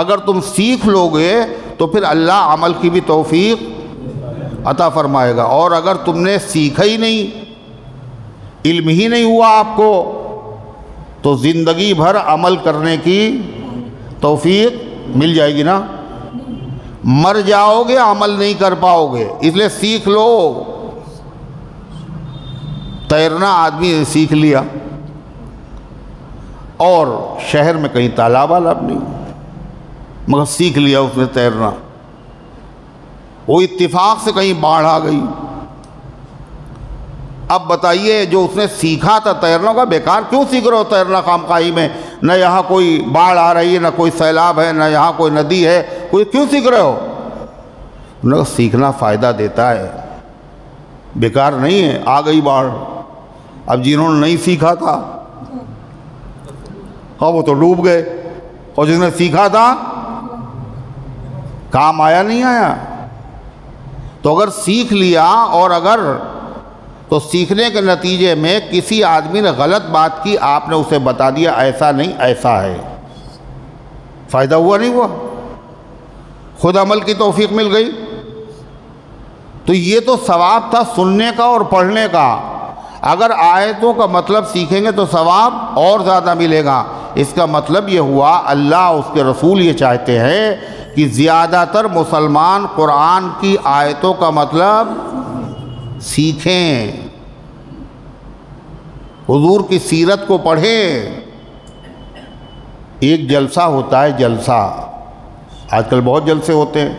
اگر تم سیکھ لو گے تو پھر اللہ عمل کی بھی توفیق عطا فرمائے گا. اور اگر تم نے سیکھا ہی نہیں، علم ہی نہیں ہوا آپ کو، تو زندگی بھر عمل کرنے کی توفیق مل جائے گی نا؟ مر جاؤ گے، عمل نہیں کر پاؤ گے. اس لیے سیکھ لو. تیرنا آدمی نے سیکھ لیا اور شہر میں کہیں تالاب والاب نہیں، مگر سیکھ لیا اس نے تیرنا. وہ اتفاق سے کہیں باڑھ آ گئی. اب بتائیے جو اس نے سیکھا تھا تیرنا کا، بیکار کیوں سیکھ رہے ہو تیرنا خامخواہی میں؟ نہ یہاں کوئی باڑھ آ رہی ہے، نہ کوئی سیلاب ہے، نہ یہاں کوئی ندی ہے، کوئی کیوں سیکھ رہے ہو؟ نہ سیکھنا فائدہ دیتا ہے، بیکار نہیں ہے. آ گئی باڑھ، اب جنہوں نے نہیں سیکھا تھا ہاں وہ تو ڈوب گئے، اور جس نے سیکھا تھا کام آیا نہیں آیا. تو اگر سیکھ لیا، اور اگر تو سیکھنے کے نتیجے میں کسی آدمی نے غلط بات کی، آپ نے اسے بتا دیا ایسا نہیں ایسا ہے، فائدہ ہوا نہیں ہوا؟ خود عمل کی توفیق مل گئی. تو یہ تو ثواب تھا سننے کا اور پڑھنے کا. اگر آیتوں کا مطلب سیکھیں گے تو ثواب اور زیادہ ملے گا. اس کا مطلب یہ ہوا اللہ اس کے رسول یہ چاہتے ہیں کہ زیادہ تر مسلمان قرآن کی آیتوں کا مطلب سیکھیں، حضور کی سیرت کو پڑھیں. ایک جلسہ ہوتا ہے، جلسہ آج کل بہت جلسے ہوتے ہیں،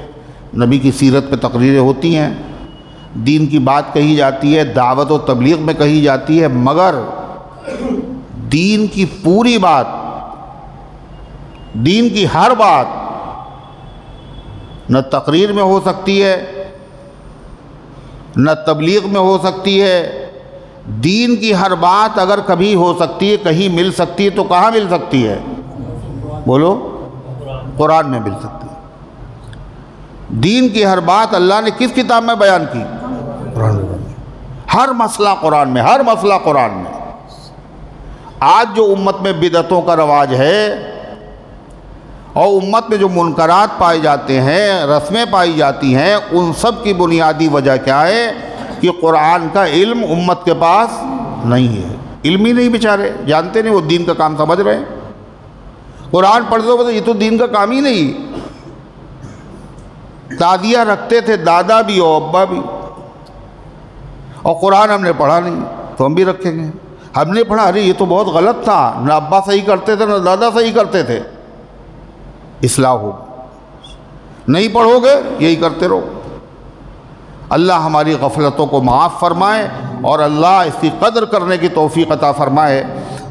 نبی کی سیرت پہ تقریریں ہوتی ہیں، دین کی بات کہی جاتی ہے، دعوت و تبلیغ میں کہی جاتی ہے، مگر دین کی پوری بات، دین کی ہر بات نہ تقریر میں ہو سکتی ہے، نہ تبلیغ میں ہو سکتی ہے. دین کی ہر بات اگر کبھی ہو سکتی ہے، کہیں مل سکتی ہے، تو کہاں مل سکتی ہے؟ بولو. قرآن میں مل سکتی ہے. دین کی ہر بات اللہ نے کس کتاب میں بیان کی؟ قرآن میں. ہر مسئلہ قرآن میں، ہر مسئلہ قرآن میں. آج جو امت میں بدعتوں کا رواج ہے اور امت میں جو منکرات پائے جاتے ہیں، رسمیں پائی جاتی ہیں، ان سب کی بنیادی وجہ کیا ہے؟ کہ قرآن کا علم امت کے پاس نہیں ہے. علم ہی نہیں، بیچارے جانتے نہیں، وہ دین کا کام سمجھ رہے ہیں. قرآن پڑھ دو تو یہ تو دین کا کام ہی نہیں. دادیاں رکھتے تھے، دادا بھی اور ابا بھی، اور قرآن ہم نے پڑھا نہیں تو ہم بھی رکھیں گے. ہم نے پڑھا، ارے یہ تو بہت غلط تھا، نہ ابا صحیح کرتے تھے نہ دادا صحیح کرتے تھے، اصلاح ہو. نہیں پڑھو گے یہی کرتے رہو. اللہ ہماری غفلتوں کو معاف فرمائے اور اللہ اس کی قدر کرنے کی توفیق عطا فرمائے.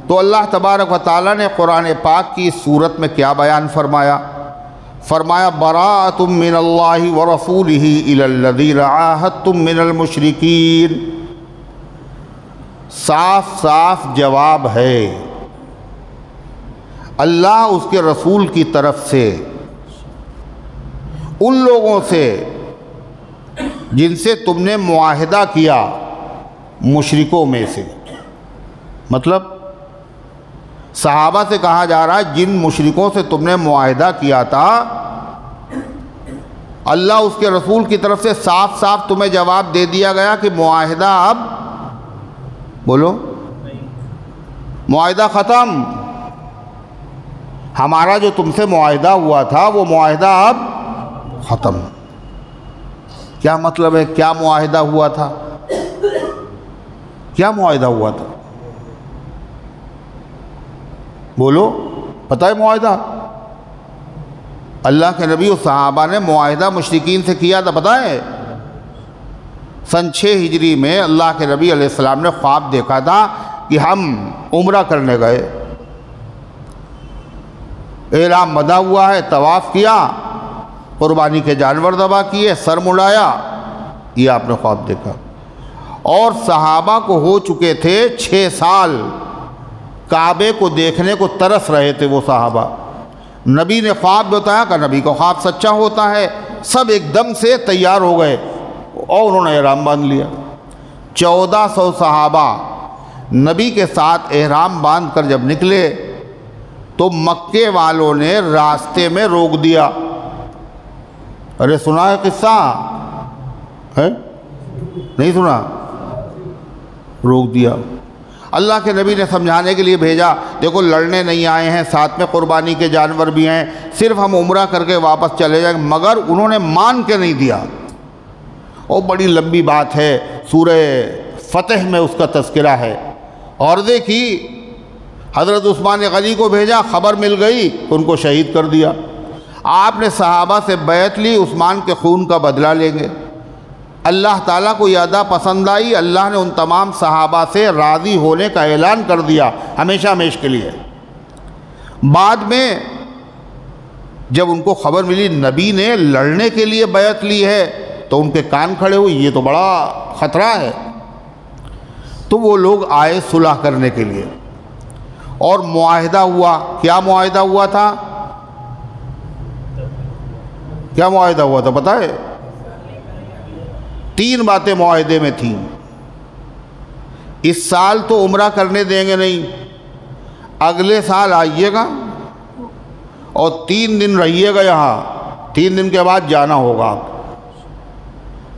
تو اللہ تبارک و تعالیٰ نے قرآن پاک کی صورت میں کیا بیان فرمایا؟ فرمایا براءۃ من اللہ ورسولہ الی الذین عاہدتم من المشرکین. صاف صاف جواب ہے اللہ اس کے رسول کی طرف سے ان لوگوں سے جن سے تم نے معاہدہ کیا، مشرکوں میں سے. مطلب صحابہ سے کہا جا رہا ہے جن مشرکوں سے تم نے معاہدہ کیا تھا، اللہ اس کے رسول کی طرف سے صاف صاف تمہیں جواب دے دیا گیا کہ معاہدہ اب، بولو، معاہدہ ختم. ہمارا جو تم سے معاہدہ ہوا تھا وہ معاہدہ اب ختم. کیا مطلب ہے؟ کیا معاہدہ ہوا تھا؟ کیا معاہدہ ہوا تھا؟ بولو، پتہ ہے معاہدہ؟ اللہ کے نبی و صحابہ نے معاہدہ مشرکین سے کیا تھا، پتہ ہے؟ سن 6 ہجری میں اللہ کے نبی علیہ السلام نے خواب دیکھا تھا کہ ہم عمرہ کرنے گئے، احرام بندھا ہوا ہے، طواف کیا، قربانی کے جانور ذبح کیے، سر مڑایا. یہ آپ نے خواب دیکھا. اور صحابہ کو ہو چکے تھے 6 سال کعبے کو دیکھنے کو ترس رہے تھے وہ صحابہ. نبی نے خواب بتایا کہ نبی کا خواب سچا ہوتا ہے. سب ایک دم سے تیار ہو گئے اور انہوں نے احرام باندھ لیا. 1400 صحابہ نبی کے ساتھ احرام باندھ کر جب نکلے تو مکے والوں نے راستے میں روک دیا. ارے سنا ہے قصہ ہے؟ نہیں سنا؟ روک دیا۔ اللہ کے نبی نے سمجھانے کے لیے بھیجا، دیکھو لڑنے نہیں آئے ہیں، ساتھ میں قربانی کے جانور بھی ہیں، صرف ہم عمرہ کر کے واپس چلے جائیں، مگر انہوں نے مان کے نہیں دیا۔ اور بڑی لمبی بات ہے، سورہ فتح میں اس کا تذکرہ ہے۔ عرضے کی، حضرت عثمان غنی کو بھیجا، خبر مل گئی، ان کو شہید کر دیا۔ آپ نے صحابہ سے بیعت لی، عثمان کے خون کا بدلہ لیں گے۔ اللہ تعالیٰ کو یہ ادا پسند آئی، اللہ نے ان تمام صحابہ سے راضی ہونے کا اعلان کر دیا ہمیشہ ہمیشہ کے لیے۔ بعد میں جب ان کو خبر ملی نبی نے لڑنے کے لیے بیعت لی ہے تو ان کے کان کھڑے ہوئے، یہ تو بڑا خطرہ ہے۔ تو وہ لوگ آئے صلح کرنے کے لیے اور معاہدہ ہوا۔ کیا معاہدہ ہوا تھا؟ کیا معاہدہ ہوا تھا پتہ ہے؟ 3 باتیں معاہدے میں تھیں۔ اس سال تو عمرہ کرنے دیں گے نہیں، اگلے سال آئیے گا اور 3 دن رہیے گا یہاں، 3 دن کے بعد جانا ہوگا۔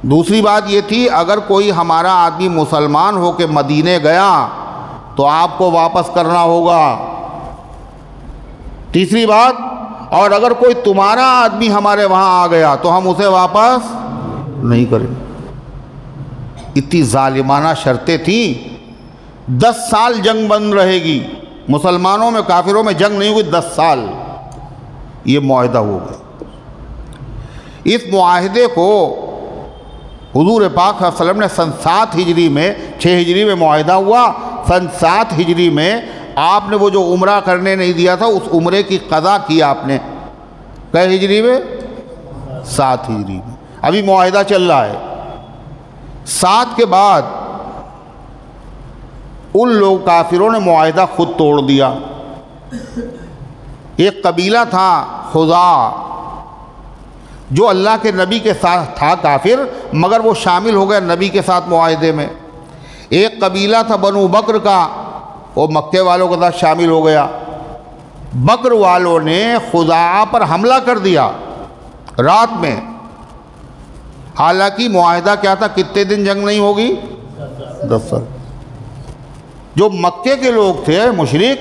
دوسری بات یہ تھی، اگر کوئی ہمارا آدمی مسلمان ہو کے مدینے گیا تو آپ کو واپس کرنا ہوگا۔ تیسری بات، اور اگر کوئی تمہارا آدمی ہمارے وہاں آ گیا تو ہم اسے واپس نہیں کریں۔ اتنی ظالمانہ شرطیں تھیں۔ 10 سال جنگ بند رہے گی، مسلمانوں میں کافروں میں جنگ نہیں ہوئی 10 سال، یہ معاہدہ ہو گیا۔ اس معاہدے کو حضور پاک صلی اللہ علیہ وسلم نے سن 7 ہجری میں، 6 ہجری میں معاہدہ ہوا، سن 7 ہجری میں آپ نے وہ جو عمرہ کرنے نہیں دیا تھا اس عمرے کی قضا کی آپ نے۔ کئے ہجری میں؟ 7 ہجری میں۔ ابھی معاہدہ چل رہا ہے۔ 7 کے بعد ان لوگ کافروں نے معاہدہ خود توڑ دیا۔ ایک قبیلہ تھا خزاع، جو اللہ کے نبی کے ساتھ تھا کافر، مگر وہ شامل ہو گیا نبی کے ساتھ معاہدے میں۔ ایک قبیلہ تھا بنو بکر کا، وہ مکے والوں کے ساتھ شامل ہو گیا۔ بکر والوں نے خزاع پر حملہ کر دیا رات میں۔ حالانکہ معاہدہ کیا تھا؟ کتنے دن جنگ نہیں ہوگی؟ 10 سال۔ جو مکے کے لوگ تھے مشرک،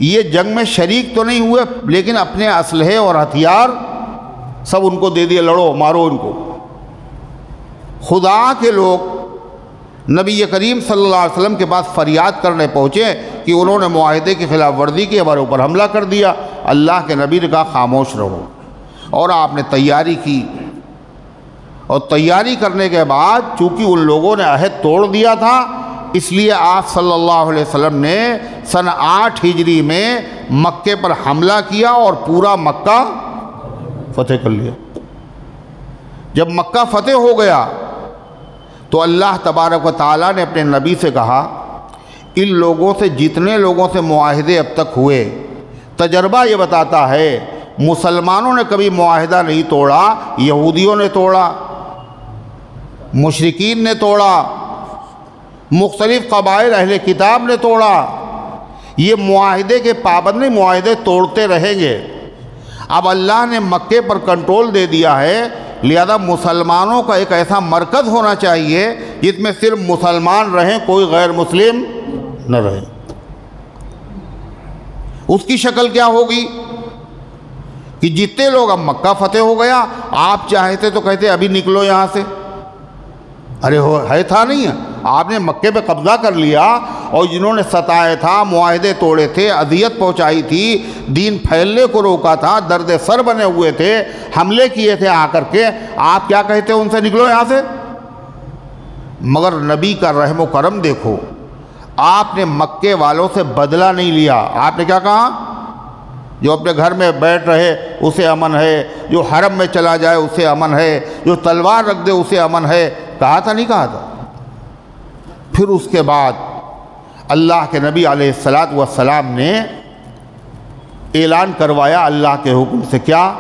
یہ جنگ میں شریک تو نہیں ہوئے، لیکن اپنے اسلحے اور ہتھیار سب ان کو دے دیے، لڑو مارو ان کو۔ خدا کے لوگ نبی کریم صلی اللہ علیہ وسلم کے پاس فریاد کرنے پہنچے کہ انہوں نے معاہدے کی خلاف ورزی کی، ہمارے اوپر حملہ کر دیا۔ اللہ کے نبی نے کہا خاموش رہو، اور آپ نے تیاری کی، اور تیاری کرنے کے بعد چونکہ ان لوگوں نے عہد توڑ دیا تھا، اس لیے آپ صلی اللہ علیہ وسلم نے سن 8 ہجری میں مکے پر حملہ کیا اور پورا مکہ فتح کر لیا۔ جب مکہ فتح ہو گیا تو اللہ تبارک و تعالیٰ نے اپنے نبی سے کہا، ان لوگوں سے جتنے لوگوں سے معاہدے اب تک ہوئے، تجربہ یہ بتاتا ہے مسلمانوں نے کبھی معاہدہ نہیں توڑا، یہودیوں نے توڑا، مشرکین نے توڑا، مختلف قبائل اہل کتاب نے توڑا۔ یہ معاہدے کے پابند نہیں، معاہدے توڑتے رہیں گے۔ اب اللہ نے مکے پر کنٹرول دے دیا ہے، لہذا مسلمانوں کا ایک ایسا مرکز ہونا چاہیے جس میں صرف مسلمان رہیں، کوئی غیر مسلم نہ رہے۔ اس کی شکل کیا ہوگی کہ جتنے لوگ، اب مکہ فتح ہو گیا، آپ چاہتے تو کہتے ابھی نکلو یہاں سے، ارے ہے تھا نہیں ہے، آپ نے مکے پہ قبضہ کر لیا، اور جنہوں نے ستایا تھا، معاہدے توڑے تھے، اذیت پہنچائی تھی، دین پھیلنے کو روکا تھا، درد سر بنے ہوئے تھے، حملے کیے تھے آ کر کے، آپ کیا کہتے ان سے نکلو یہاں سے؟ مگر نبی کا رحم و کرم دیکھو، آپ نے مکے والوں سے بدلہ نہیں لیا۔ آپ نے کیا کہا؟ جو اپنے گھر میں بیٹھ رہے اسے امن ہے، جو حرم میں چلا جائے اسے امن ہے، جو تلوار رکھ دے اسے امن ہے، کہا تھا نہیں کہا تھا؟ پھر اس کے بعد اللہ کے نبی علیہ السلام نے اعلان کروایا اللہ کے حکم سے، کیا؟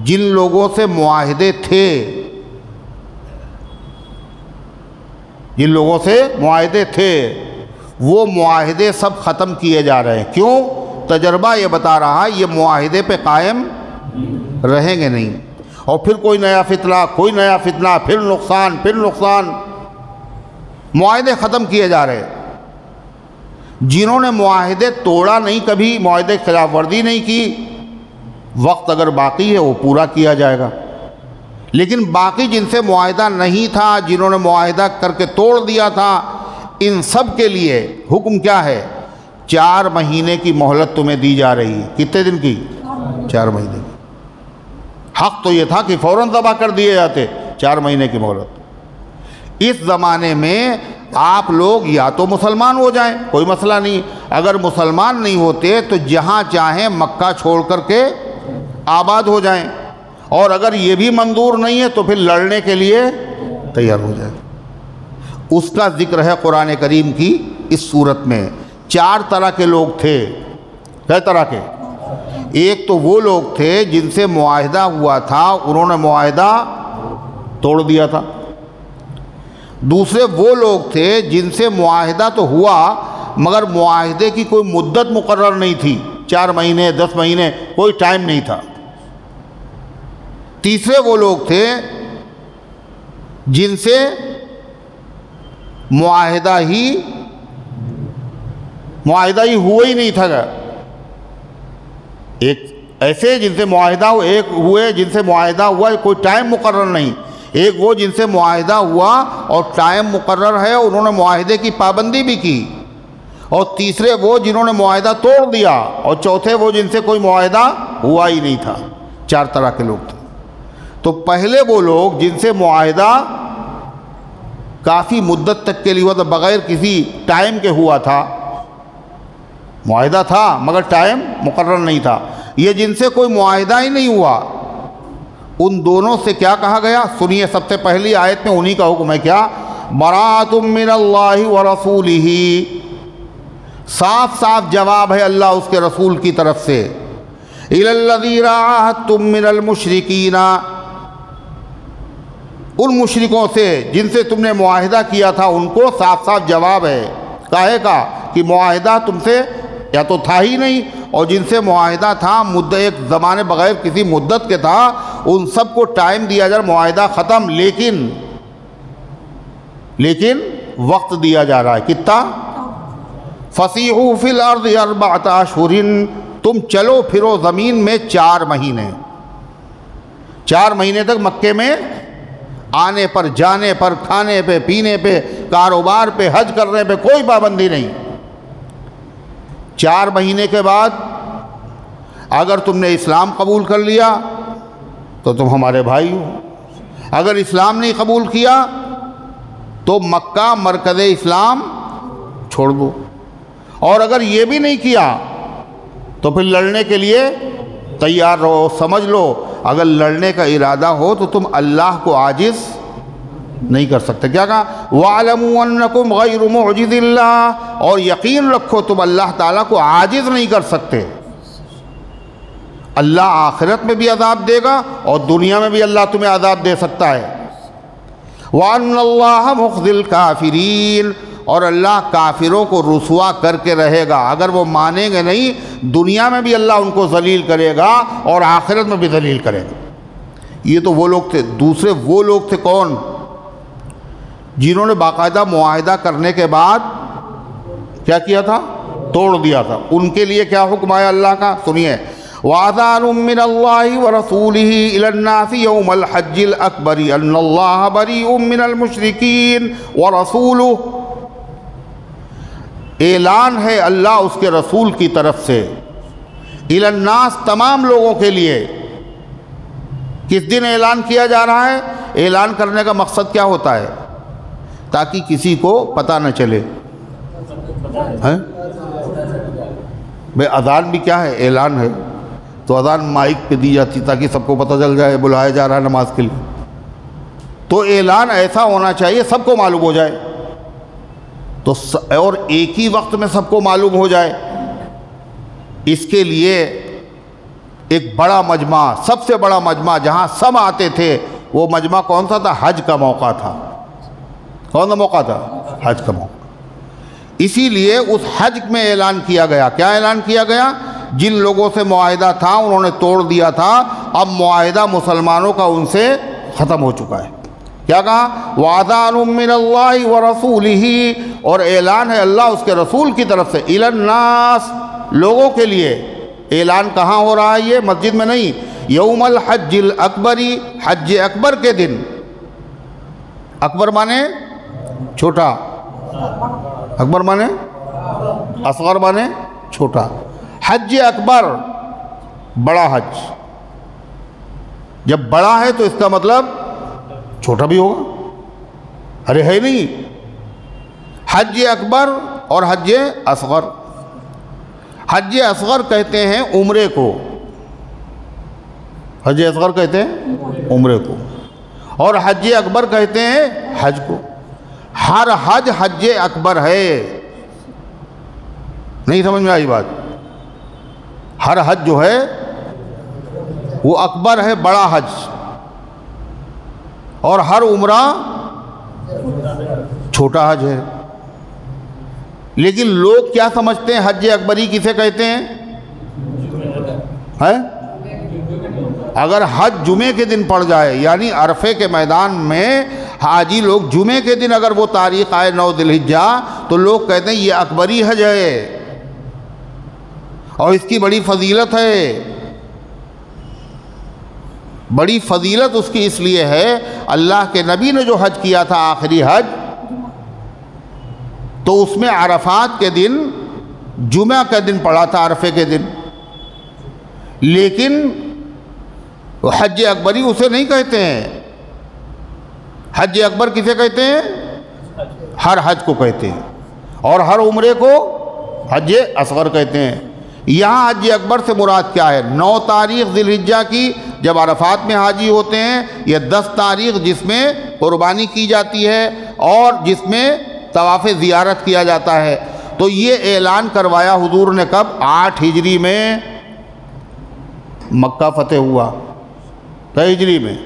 جن لوگوں سے معاہدے تھے، جن لوگوں سے معاہدے تھے، وہ معاہدے سب ختم کیے جا رہے ہیں۔ کیوں؟ تجربہ یہ بتا رہا ہے یہ معاہدے پہ قائم رہیں گے نہیں، اور پھر کوئی نیا فتنہ، پھر نقصان، معاہدے ختم کیے جا رہے۔ جنہوں نے معاہدے توڑا نہیں، کبھی معاہدے کی خلاف ورزی نہیں کی، وقت اگر باقی ہے وہ پورا کیا جائے گا۔ لیکن باقی جن سے معاہدہ نہیں تھا، جنہوں نے معاہدہ کر کے توڑ دیا تھا، ان سب کے لیے حکم کیا ہے؟ 4 مہینے کی مہلت تمہیں دی جا رہی ہے۔ کتنے دن کی؟ 4 مہینے کی۔ حق تو یہ تھا کہ فوراً ذبح کر دیے جاتے، 4 مہینے کی مہلت۔ اس زمانے میں آپ لوگ یا تو مسلمان ہو جائیں، کوئی مسئلہ نہیں، اگر مسلمان نہیں ہوتے تو جہاں چاہیں مکہ چھوڑ کر کے آباد ہو جائیں، اور اگر یہ بھی منظور نہیں ہے تو پھر لڑنے کے لیے تیار ہو جائیں۔ اس کا ذکر ہے قرآن کریم کی اس صورت میں۔ 4 طرح کے لوگ تھے۔ کئی طرح کے؟ ایک تو وہ لوگ تھے جن سے معاہدہ ہوا تھا، انہوں نے معاہدہ توڑ دیا تھا۔ دوسرے وہ لوگ تھے جن سے معاہدہ تو ہوا مگر معاہدے کی کوئی مدت مقرر نہیں تھی، 4 مہینے 10 مہینے کوئی ٹائم نہیں تھا۔ تیسرے وہ لوگ تھے جن سے معاہدہ ہی ہوا ہی نہیں تھا۔ ایک ایسے جن سے معاہدہ ہوا، ایک ہوئے جن سے معاہدہ ہوا کوئی ٹائم مقرر نہیں، ایک وہ جن سے معاہدہ ہوا اور ٹائم مقرر ہے، انہوں نے معاہدے کی پابندی بھی کی، اور تیسرے وہ جنہوں نے معاہدہ توڑ دیا، اور چوتھے وہ جن سے کوئی معاہدہ ہوا ہی نہیں تھا۔ 4 طرح کے لوگ تھے۔ تو پہلے وہ لوگ جن سے معاہدہ کافی مدت تک کے لیے ہوا تھا، بغیر کسی ٹائم کے ہوا تھا، معاہدہ تھا مگر ٹائم مقرر نہیں تھا، یہ جن سے کوئی معاہدہ ہی نہیں ہوا، ان دونوں سے کیا کہا گیا؟ سنیے، سب سے پہلی آیت میں انہی کا حکم ہے کیا؟ براۃ من اللہ ورسولہ، صاف صاف جواب ہے اللہ اس کے رسول کی طرف سے۔ الی الذین عاہدتم من المشرکین، ان مشرکوں سے جن سے تم نے معاہدہ کیا تھا، ان کو صاف صاف جواب ہے کاہے کا؟ کہ معاہدہ تم سے یا تو تھا ہی نہیں، اور جن سے معاہدہ تھا ایک زمانے بغیر کسی مدت کے تھا، ان سب کو ٹائم دیا جا رہا، معاہدہ ختم، لیکن وقت دیا جا رہا ہے کتنا؟ فَسِیحُوا فِی الْأَرْضِ 4 أَشْهُرٍ، تم چلو پھرو زمین میں 4 مہینے، 4 مہینے تک مکے میں آنے پر، جانے پر، کھانے پہ، پینے پہ، کاروبار پہ، حج کرنے پہ کوئی پابندی نہیں۔ 4 مہینے کے بعد اگر تم نے اسلام قبول کر لیا تو تم ہمارے بھائی ہو، اگر اسلام نہیں قبول کیا تو مکہ مرکز اسلام چھوڑ دو، اور اگر یہ بھی نہیں کیا تو پھر لڑنے کے لیے تیار رہو۔ سمجھ لو، اگر لڑنے کا ارادہ ہو تو تم اللہ کو عاجز نہیں کر سکتے۔ کیا کہا؟ وَاعْلَمُوا أَنَّكُمْ غَيْرُ مُعْجِزِ اللَّهِ، اور یقین رکھو تم اللہ تعالیٰ کو عاجز نہیں کر سکتے۔ اللہ آخرت میں بھی عذاب دے گا اور دنیا میں بھی اللہ تمہیں عذاب دے سکتا ہے۔ وَأَنَّ اللَّهَ مُخْزِي الْكَافِرِينَ، اور اللہ کافروں کو رسوا کر کے رہے گا، اگر وہ مانیں گے نہیں، دنیا میں بھی اللہ ان کو ذلیل کرے گا اور آخرت میں بھی ذلیل کرے گا۔ یہ تو وہ لوگ تھے۔ دوسرے وہ لوگ تھے کون؟ جنہوں نے باقاعدہ معاہدہ کرنے کے بعد کیا کیا تھا؟ توڑ دیا تھا۔ ان کے لیے کیا حکم آیا اللہ کا؟ سنیے، وَأَذَانٌ مِّنَ اللَّهِ وَرَسُولِهِ إِلَى النَّاسِ يَوْمَ الْحَجِّ الْأَكْبَرِ أَنَّ اللَّهَ بَرِيءٌ مِّنَ الْمُشْرِكِينَ وَرَسُولُهُ، اعلان ہے اللہ اس کے رسول کی طرف سے، إِلَى النَّاسِ، تمام لوگوں کے لیے۔ کس دن اعلان کیا جا رہا ہے؟ اعلان کرنے کا مقصد کیا ہوتا ہے؟ تاکہ کسی کو پتہ نہ چلے۔ بھئی اذان بھی کیا ہے؟ اعلان ہے، تو اذان مائک پہ دی جاتی تاکہ سب کو پتہ چل جائے بلایا جا رہا ہے نماز کے لیے۔ تو اعلان ایسا ہونا چاہیے سب کو معلوم ہو جائے، تو اور ایک ہی وقت میں سب کو معلوم ہو جائے۔ اس کے لیے ایک بڑا مجمع، سب سے بڑا مجمع جہاں سب آتے تھے، وہ مجمع کون سا تھا؟ حج کا موقع تھا۔ کون سا موقع تھا؟ حج کا موقع۔ اسی لیے اس حج میں اعلان کیا گیا۔ کیا اعلان کیا گیا؟ جن لوگوں سے معاہدہ تھا انہوں نے توڑ دیا تھا، اب معاہدہ مسلمانوں کا ان سے ختم ہو چکا ہے۔ کیا کہا؟ وَأَذَانٌ مِّنَ اللَّهِ وَرَسُولِهِ، اور اعلان ہے اللہ اس کے رسول کی طرف سے، إِلَى النَّاسِ، لوگوں کے لیے۔ اعلان کہاں ہو رہا ہے؟ یہ مسجد میں نہیں، یوم الحج الاکبر، حج اکبر کے دن۔ اکبر مانے چھوٹا، اکبر مانے اصغر مانے چھوٹا، حج اکبر بڑا حج۔ جب بڑا ہے تو اس کا مطلب چھوٹا بھی ہوگا، ارے ہے نہیں، حج اکبر اور حج اصغر۔ حج اصغر کہتے ہیں عمرے کو، حج اصغر کہتے ہیں عمرے کو، اور حج اکبر کہتے ہیں حج کو۔ ہر حج حج اکبر ہے، نہیں سمجھ میں آئی بات؟ ہر حج جو ہے وہ اکبر ہے، بڑا حج، اور ہر عمرہ چھوٹا حج ہے۔ لیکن لوگ کیا سمجھتے ہیں حج اکبری کسے کہتے ہیں؟ اگر حج جمعے کے دن پڑ جائے، یعنی عرفے کے میدان میں حاجی لوگ جمعے کے دن اگر وہ تاریخ آئے 9 ذی الحجہ، تو لوگ کہتے ہیں یہ اکبری حج ہے اور اس کی بڑی فضیلت ہے۔ بڑی فضیلت اس کی اس لیے ہے، اللہ کے نبی نے جو حج کیا تھا آخری حج، تو اس میں عرفات کے دن جمعہ کا دن پڑا تھا، عرفے کے دن، لیکن حج اکبری اسے نہیں کہتے ہیں۔ حج اکبر کسے کہتے ہیں؟ ہر حج کو کہتے ہیں، اور ہر عمرے کو حج اصغر کہتے ہیں۔ یہاں حج اکبر سے مراد کیا ہے؟ 9 تاریخ ذی الحجہ کی جب عرفات میں حاجی ہوتے ہیں، یا 10 تاریخ جس میں قربانی کی جاتی ہے اور جس میں طواف زیارت کیا جاتا ہے۔ تو یہ اعلان کروایا حضور نے کب؟ 8 ہجری میں مکہ فتح ہوا، کئی ہجری میں؟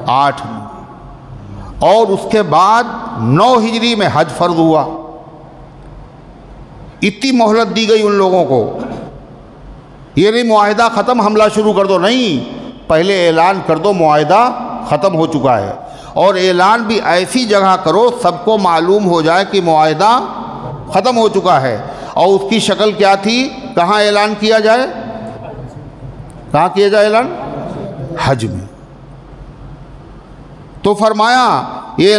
8 میں، اور اس کے بعد 9 ہجری میں حج فرض ہوا۔ اتنی مہلت دی گئی ان لوگوں کو، یہ نہیں معاہدہ ختم حملہ شروع کر دو، نہیں، پہلے اعلان کر دو معاہدہ ختم ہو چکا ہے، اور اعلان بھی ایسی جگہ کرو سب کو معلوم ہو جائے کہ معاہدہ ختم ہو چکا ہے۔ اور اس کی شکل کیا تھی؟ کہاں اعلان کیا جائے؟ کہاں کیا جائے اعلان؟ حج میں۔ تو فرمایا یہ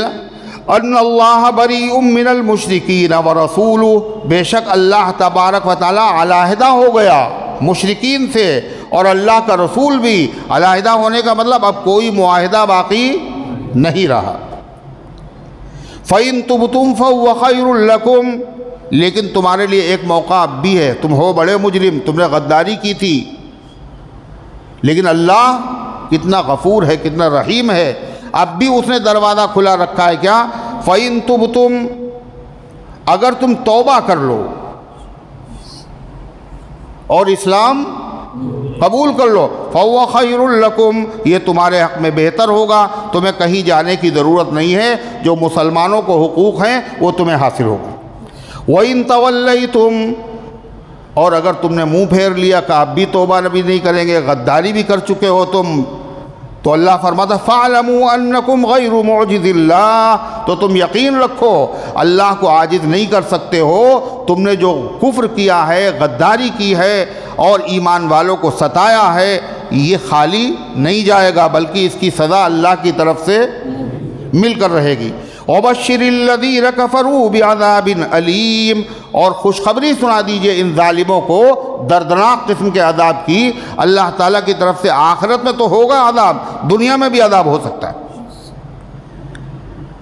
ان اللہ بریء من المشرکین ورسولہ، بے شک اللہ تبارک و تعالی علیحدہ ہو گیا مشرکین سے، اور اللہ کا رسول بھی علیحدہ ہونے کا مطلب اب کوئی معاہدہ باقی نہیں رہا۔ فَإِن تُبْتُمْ فَهُوَ خَيْرٌ لَكُمْ، لیکن تمہارے لیے ایک موقع اب بھی ہے، تم ہو بڑے مجرم، تم نے غداری کی تھی، لیکن اللہ کتنا غفور ہے، کتنا رحیم ہے، اب بھی اس نے دروازہ کھلا رکھا ہے۔ کیا؟ فَإِن تُبْتُمْ، اگر تم توبہ کر لو اور اسلام قبول کر لو، فَهُوَ خَيْرٌ لَكُمْ، یہ تمہارے حق میں بہتر ہوگا، تمہیں کہیں جانے کی ضرورت نہیں ہے، جو مسلمانوں کو حقوق ہیں وہ تمہیں حاصل ہوگا۔ وَإِن تَوَلَّيْتُمْ، اور اگر تم نے منہ پھیر لیا کہ اب بھی توبہ نبی نہیں کریں گے، غداری بھی کر چکے ہو تم، تو اللہ فرماتا فَاعْلَمُوا أَنَّكُمْ غَيْرُ مُعْجِزِ اللَّهِ، تو تم یقین رکھو اللہ کو عاجز نہیں کر سکتے ہو، تم نے جو کفر کیا ہے، غداری کی ہے اور ایمان والوں کو ستایا ہے، یہ خالی نہیں جائے گا، بلکہ اس کی سزا اللہ کی طرف سے مل کر رہے گی۔ وَبَشِّرِ الَّذِينَ كَفَرُوا بِعَذَابٍ أَلِيمٍ، اور خوشخبری سنا دیجئے ان ظالموں کو دردناک قسم کے عذاب کی، اللہ تعالیٰ کی طرف سے۔ آخرت میں تو ہوگا عذاب، دنیا میں بھی عذاب ہو سکتا ہے۔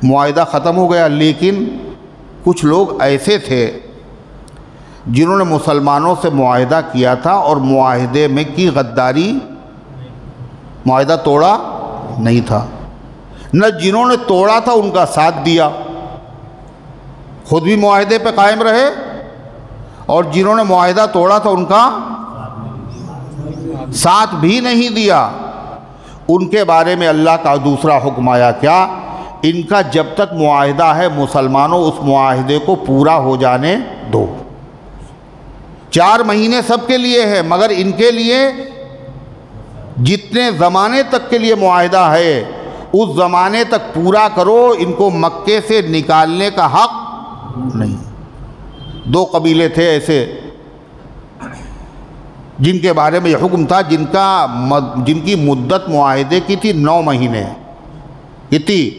معاہدہ ختم ہو گیا، لیکن کچھ لوگ ایسے تھے جنہوں نے مسلمانوں سے معاہدہ کیا تھا اور معاہدے میں کی غداری، معاہدہ توڑا نہیں تھا، نہ جنہوں نے توڑا تھا ان کا ساتھ دیا، خود بھی معاہدے پہ قائم رہے، اور جنہوں نے معاہدہ توڑا تھا ان کا ساتھ بھی نہیں دیا۔ ان کے بارے میں اللہ کا دوسرا حکم آیا، کیا؟ ان کا جب تک معاہدہ ہے مسلمانوں اس معاہدے کو پورا ہو جانے دو۔ 4 مہینے سب کے لیے ہے، مگر ان کے لیے جتنے زمانے تک کے لیے معاہدہ ہے اس زمانے تک پورا کرو، ان کو مکے سے نکالنے کا حق نہیں۔ دو قبیلے تھے ایسے جن کے بارے میں یہ حکم تھا، جن کی مدت معاہدے کی تھی 9 مہینے۔ کتنی؟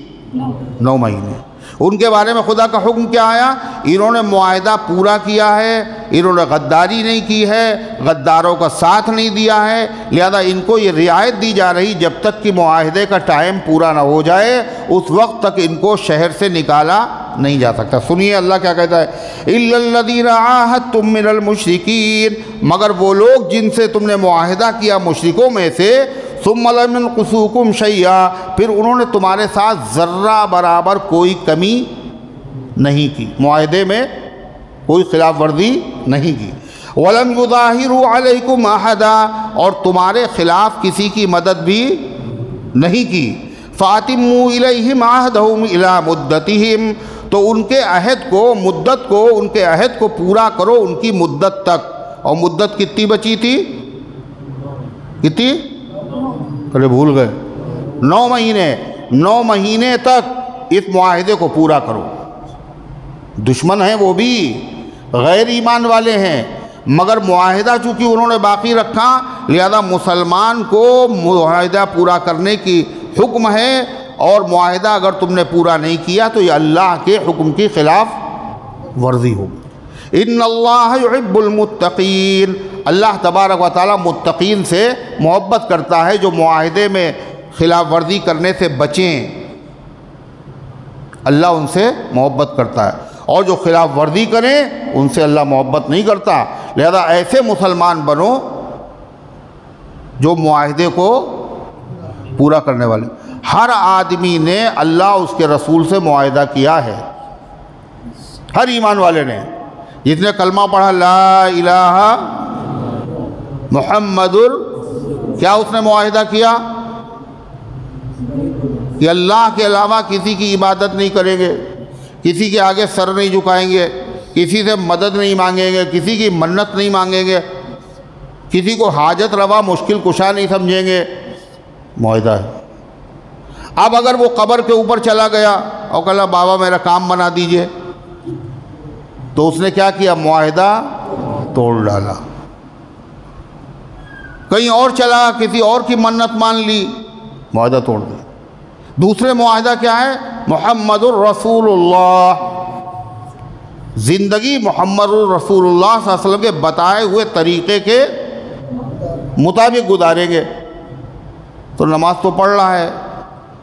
9 مہینے۔ ان کے بارے میں خدا کا حکم کیا آیا؟ انہوں نے معاہدہ پورا کیا ہے، انہوں نے غداری نہیں کی ہے، غداروں کا ساتھ نہیں دیا ہے، لہذا ان کو یہ رعایت دی جا رہی جب تک کہ معاہدے کا ٹائم پورا نہ ہو جائے اس وقت تک ان کو شہر سے نکالا نہیں جا سکتا۔ سنیے اللہ کیا کہتا ہے، إِلَّا الَّذِينَ عَاهَدتُّم مِّنَ الْمُشْرِكِينَ، مگر وہ لوگ جن سے تم نے معاہدہ کیا مشرکوں میں سے، ثُمَّ لَمْ يَنْقُصُوكُمْ شَيْئًا، پھر انہوں نے تمہارے ساتھ ذرہ برابر کوئی کمی نہیں کی، معاہدے میں کوئی خلاف ورزی نہیں کی، وَلَمْ يُظَاهِرُوا عَلَيْكُمْ أَحَدًا، اور تمہارے خلاف کسی کی مدد بھی نہیں کی، فَأَتِمُّوا إِلَيْهِمْ عَهْدَهُمْ إِلَى مُدَّتِهِمْ، تو ان کے عہد کو، مدت کو، ان کے عہد کو پورا کرو ان کی مدت تک۔ اور مدت کتنی بچی تھی؟ کتنی؟ ارے بھول گئے، 9 مہینے۔ 9 مہینے تک اس معاہدے کو پورا کرو۔ دشمن ہیں وہ بھی، غیر ایمان والے ہیں، مگر معاہدہ چونکہ انہوں نے باقی رکھا لہذا مسلمان کو معاہدہ پورا کرنے کی حکم ہے، اور معاہدہ اگر تم نے پورا نہیں کیا تو یہ اللہ کے حکم کی خلاف ورزی ہوگی۔ ان اللہ یحب المتقین، اللہ تبارک و تعالیٰ متقین سے محبت کرتا ہے جو معاہدے میں خلاف ورزی کرنے سے بچیں، اللہ ان سے محبت کرتا ہے، اور جو خلاف ورزی کریں ان سے اللہ محبت نہیں کرتا۔ لہذا ایسے مسلمان بنو جو معاہدے کو پورا کرنے والے۔ ہر آدمی نے اللہ اس کے رسول سے معاہدہ کیا ہے، ہر ایمان والے نے، جس نے کلمہ پڑھا لا الہ محمد کیا اس نے معاہدہ کیا کہ اللہ کے علاوہ کسی کی عبادت نہیں کریں گے، کسی کے آگے سر نہیں جھکائیں گے، کسی سے مدد نہیں مانگیں گے، کسی کی منت نہیں مانگیں گے، کسی کو حاجت روا مشکل کشا نہیں سمجھیں گے، معاہدہ ہے۔ اب اگر وہ قبر کے اوپر چلا گیا اور کہا بابا میرا کام بنا دیجئے، تو اس نے کیا کیا؟ معاہدہ توڑ ڈالا۔ کہیں اور چلا، کسی اور کی منت مان لی، معاہدہ توڑ دیا۔ دوسرے معاہدہ کیا ہے؟ محمد الرسول اللہ، زندگی محمد الرسول اللہ صلی اللہ علیہ وسلم کے بتائے ہوئے طریقے کے مطابق گزاریں گے۔ تو نماز تو پڑھ رہا ہے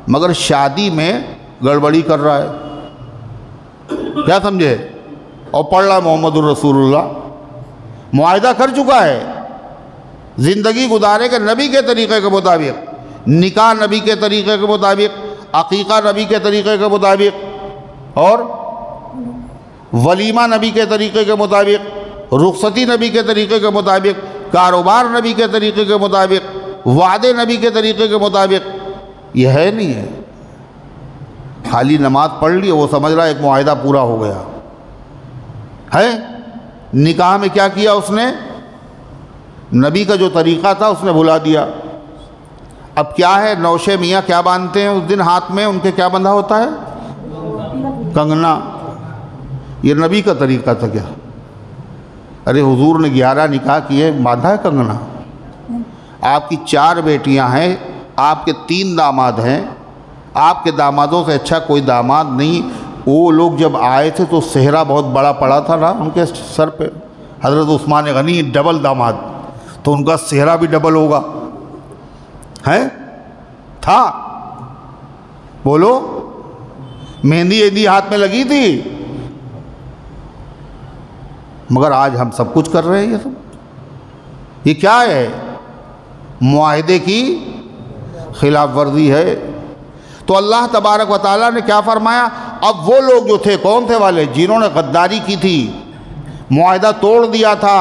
مگر شادی میں گڑبڑی کر رہا ہے، کیا سمجھے؟ اور پڑھ رہا ہے محمد الرسول اللہ، معاہدہ کر چکا ہے، زندگی گزارے کہ نبی کے طریقے کے مطابق، نکاح نبی کے طریقے کے مطابق، عقیقہ نبی کے طریقے کے مطابق، اور ولیمہ نبی کے طریقے کے مطابق، رخصتی نبی کے طریقے کے مطابق، کاروبار نبی کے طریقے کے مطابق، وعدے نبی کے طریقے کے مطابق۔ یہ ہے نہیں ہے، خالی نماز پڑھ لی وہ سمجھ رہا ہے ایک معاہدہ پورا ہو گیا ہے۔ نکاح میں کیا کیا اس نے؟ نبی کا جو طریقہ تھا اس نے بھلا دیا۔ اب کیا ہے، نوشے میاں کیا باندھتے ہیں اس دن ہاتھ میں؟ ان کے کیا بندھا ہوتا ہے؟ کنگنا۔ یہ نبی کا طریقہ تھا کیا؟ ارے حضور نے 11 نکاح کیے، باندھا ہے کنگنا؟ آپ کی 4 بیٹیاں ہیں، آپ کے 3 داماد ہیں، آپ کے دامادوں سے اچھا کوئی داماد نہیں۔ وہ لوگ جب آئے تھے تو صحرا بہت بڑا پڑا تھا نا ان کے سر پہ، حضرت عثمان غنی ڈبل داماد، تو ان کا صحرا بھی ڈبل ہوگا، ہے تھا؟ بولو، مہندی ہاتھ میں لگی تھی، مگر آج ہم سب کچھ کر رہے ہیں۔ یہ سب یہ کیا ہے؟ معاہدے کی خلاف ورزی ہے۔ تو اللہ تبارک و تعالیٰ نے کیا فرمایا؟ اب وہ لوگ جو تھے، کون تھے والے؟ جنہوں نے غداری کی تھی، معاہدہ توڑ دیا تھا،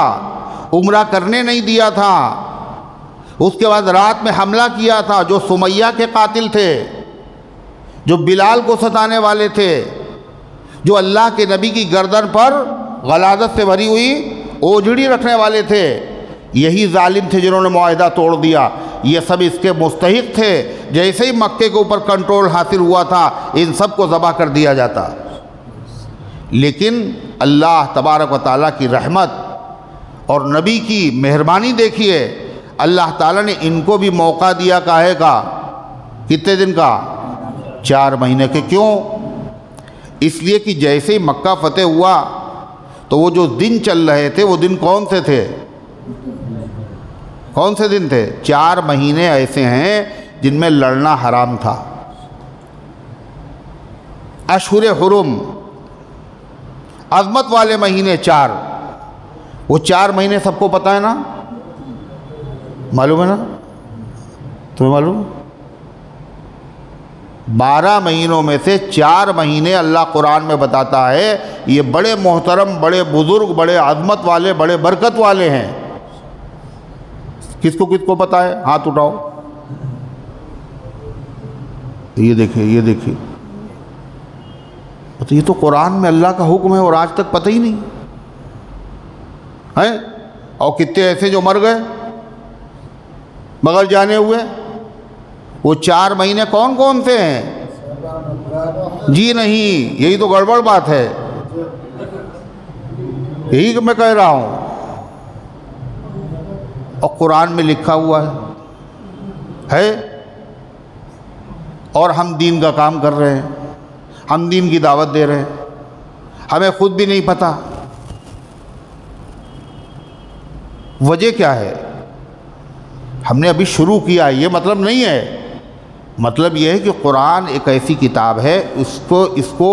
عمرہ کرنے نہیں دیا تھا، اس کے بعد رات میں حملہ کیا تھا، جو سمیہ کے قاتل تھے، جو بلال کو ستانے والے تھے، جو اللہ کے نبی کی گردن پر غلاظت سے بھری ہوئی اوجھڑی رکھنے والے تھے، یہی ظالم تھے جنہوں نے معاہدہ توڑ دیا، یہ سب اس کے مستحق تھے۔ جیسے ہی مکے کے اوپر کنٹرول حاصل ہوا تھا ان سب کو ذبح کر دیا جاتا، لیکن اللہ تبارک و تعالیٰ کی رحمت اور نبی کی مہربانی دیکھیے، اللہ تعالیٰ نے ان کو بھی موقع دیا کاہے کا، کتنے دن کا؟ 4 مہینے کے۔ کیوں؟ اس لیے کہ جیسے ہی مکہ فتح ہوا تو وہ جو دن چل رہے تھے وہ دن کون سے تھے؟ کون سے دن تھے؟ 4 مہینے ایسے ہیں جن میں لڑنا حرام تھا، اشہر حرم، عظمت والے مہینے 4۔ وہ 4 مہینے سب کو پتہ ہے نا؟ معلوم ہے نا؟ تمہیں معلوم؟ 12 مہینوں میں سے 4 مہینے اللہ قرآن میں بتاتا ہے یہ بڑے محترم، بڑے بزرگ، بڑے عظمت والے، بڑے برکت والے ہیں۔ کس کو پتہ ہے؟ ہاتھ اٹھاؤ۔ یہ دیکھیں، یہ دیکھیں، تو یہ تو قرآن میں اللہ کا حکم ہے اور آج تک پتہ ہی نہیں ہے۔ اور کتنے ایسے جو مر گئے مگر جانے ہوئے۔ وہ 4 مہینے کون کون سے ہیں؟ جی نہیں، یہی تو گڑبڑ بات ہے، یہی کہ میں کہہ رہا ہوں، اور قرآن میں لکھا ہوا ہے اور ہم دین کا کام کر رہے ہیں، ہم دین کی دعوت دے رہے ہیں، ہمیں خود بھی نہیں پتہ وجہ کیا ہے۔ ہم نے ابھی شروع کیا، یہ مطلب نہیں ہے، مطلب یہ ہے کہ قرآن ایک ایسی کتاب ہے، اس کو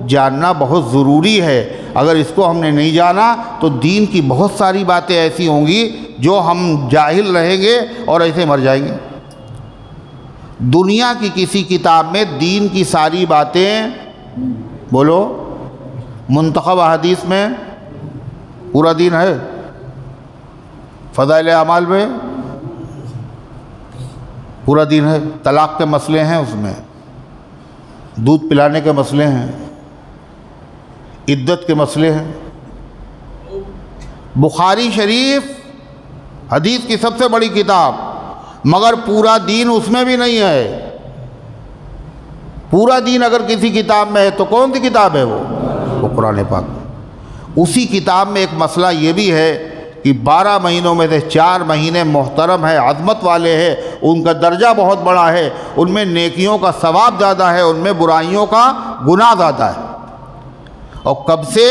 جاننا بہت ضروری ہے۔ اگر اس کو ہم نے نہیں جانا تو دین کی بہت ساری باتیں ایسی ہوں گی جو ہم جاہل رہیں گے اور ایسے مر جائیں گے۔ دنیا کی کسی کتاب میں دین کی ساری باتیں، بولو، منتخب احادیث میں پورا دین ہے، فضائل اعمال میں پورا دین ہے، طلاق کے مسئلے ہیں اس میں، دودھ پلانے کے مسئلے ہیں، عدت کے مسئلے ہیں۔ بخاری شریف حدیث کی سب سے بڑی کتاب، مگر پورا دین اس میں بھی نہیں ہے۔ پورا دین اگر کسی کتاب میں ہے تو کون سی کتاب ہے وہ قرآن پاک۔ اسی کتاب میں ایک مسئلہ یہ بھی ہے کہ 12 مہینوں میں سے 4 مہینے محترم ہے، عظمت والے ہیں، ان کا درجہ بہت بڑا ہے، ان میں نیکیوں کا ثواب زیادہ ہے، ان میں برائیوں کا گناہ زیادہ ہے۔ اور کب سے؟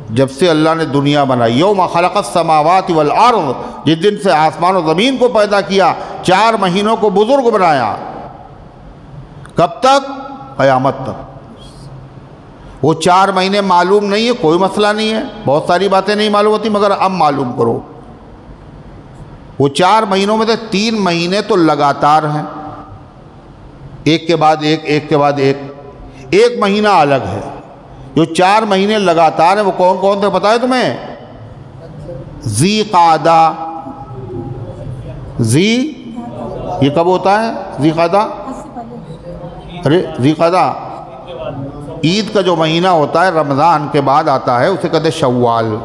جب سے اللہ نے دنیا بنائی، یوم خلق السماوات والارض، جس دن سے آسمان و زمین کو پیدا کیا، 4 مہینوں کو بزرگ بنایا۔ کب تک؟ قیامت تک۔ وہ 4 مہینے معلوم نہیں ہے، کوئی مسئلہ نہیں ہے، بہت ساری باتیں نہیں معلوم ہوتی، مگر اب معلوم کرو۔ وہ 4 مہینوں میں سے 3 مہینے تو لگاتار ہیں، ایک کے بعد ایک، ایک کے بعد ایک، ایک مہینہ الگ ہے۔ جو 4 مہینے لگاتار ہیں وہ کون کون تھے پتہ ہے تمہیں؟ ذی قعدہ، ذی، یہ کب ہوتا ہے ذی قعدہ؟ ارے ذی قعدہ عید کا جو مہینہ ہوتا ہے رمضان کے بعد آتا ہے، اسے کہتے ہیں شوال۔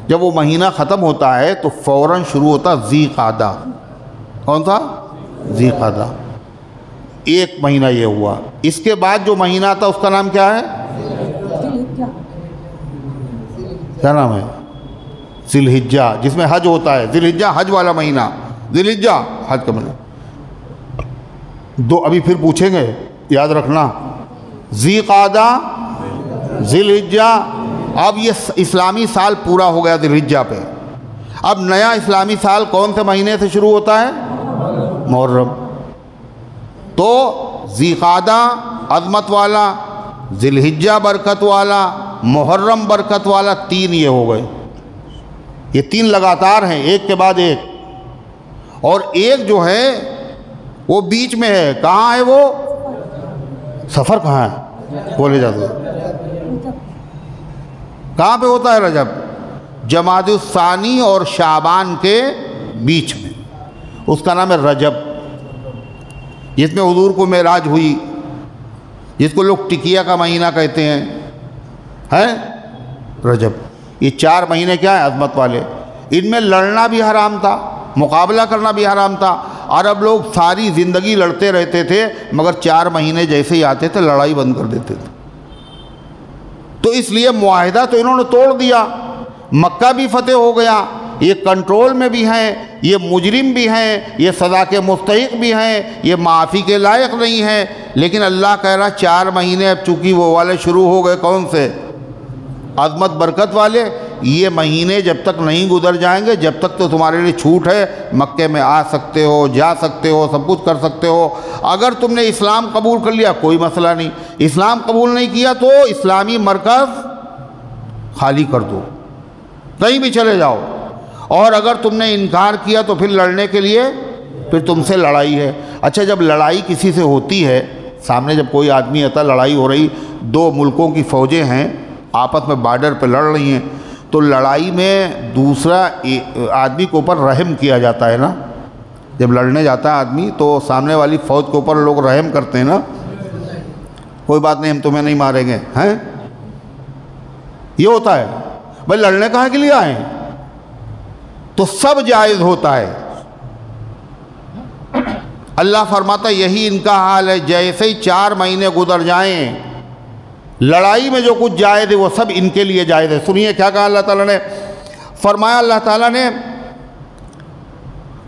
جب وہ مہینہ ختم ہوتا ہے تو فوراً شروع ہوتا ذی قعدہ۔ کون تھا؟ ذی قعدہ۔ ایک مہینہ یہ ہوا۔ اس کے بعد جو مہینہ آتا اس کا نام کیا ہے؟ کیا نام ہے؟ ذی الحجہ، جس میں حج ہوتا ہے۔ ذی الحجہ حج والا مہینہ، ذی الحجہ حج کا مہینہ۔ ابھی پھر پوچھیں گے، یاد رکھنا، ذی قعدہ، ذی الحجہ۔ اب یہ اسلامی سال پورا ہو گیا ذی الحجہ پہ، اب نیا اسلامی سال کون سے مہینے سے شروع ہوتا ہے؟ محرم۔ تو ذی قعدہ عظمت والا، ذی الحجہ برکت والا، محرم برکت والا، 3 یہ ہو گئے۔ یہ 3 لگاتار ہیں، ایک کے بعد ایک۔ اور ایک جو ہے وہ بیچ میں ہے، کہاں ہے وہ؟ سفر کہاں ہے؟ بولے جاتے کہاں پہ ہوتا ہے؟ رجب، جمادی الثانی اور شعبان کے بیچ میں، اس کا نام ہے رجب، جس میں حضور کو معراج ہوئی، جس کو لوگ ٹکیہ کا مہینہ کہتے ہیں، ہے رجب۔ یہ 4 مہینے کیا ہیں؟ عظمت والے۔ ان میں لڑنا بھی حرام تھا، مقابلہ کرنا بھی حرام تھا۔ عرب لوگ ساری زندگی لڑتے رہتے تھے، مگر 4 مہینے جیسے ہی آتے تھے لڑائی بند کر دیتے تھے۔ تو اس لیے معاہدہ تو انہوں نے توڑ دیا، مکہ بھی فتح ہو گیا، یہ کنٹرول میں بھی ہیں، یہ مجرم بھی ہیں، یہ سزا کے مستحق بھی ہیں، یہ معافی کے لائق نہیں ہیں، لیکن اللہ کہہ رہا 4 مہینے اب چونکہ وہ والے شروع ہو گئے، کون سے؟ عظمت برکت والے۔ یہ مہینے جب تک نہیں گزر جائیں گے، جب تک تو تمہارے لیے چھوٹ ہے، مکے میں آ سکتے ہو، جا سکتے ہو، سب کچھ کر سکتے ہو۔ اگر تم نے اسلام قبول کر لیا کوئی مسئلہ نہیں، اسلام قبول نہیں کیا تو اسلامی مرکز خالی کر دو، کہیں بھی چلے جاؤ۔ اور اگر تم نے انکار کیا تو پھر لڑنے کے لیے پھر تم سے لڑائی ہے۔ اچھا، جب لڑائی کسی سے ہوتی ہے، سامنے جب کوئی آدمی آتا، لڑائی ہو رہی، 2 ملکوں کی فوجیں ہیں آپس میں بارڈر پہ لڑ رہی ہیں، تو لڑائی میں دوسرا آدمی کے اوپر رحم کیا جاتا ہے نا۔ جب لڑنے جاتا ہے آدمی تو سامنے والی فوج کے اوپر لوگ رحم کرتے ہیں نا، کوئی بات نہیں، ہم تمہیں نہیں ماریں گے، ہیں؟ یہ ہوتا ہے بھائی، لڑنے کہاں کے لیے آئے ہیں؟ تو سب جائز ہوتا ہے۔ اللہ فرماتا ہے یہی ان کا حال ہے، جیسے ہی 4 مہینے گزر جائیں، لڑائی میں جو کچھ جائز ہے وہ سب ان کے لیے جائز ہے۔ سنیے کیا کہا اللہ تعالیٰ نے، فرمایا اللہ تعالیٰ نے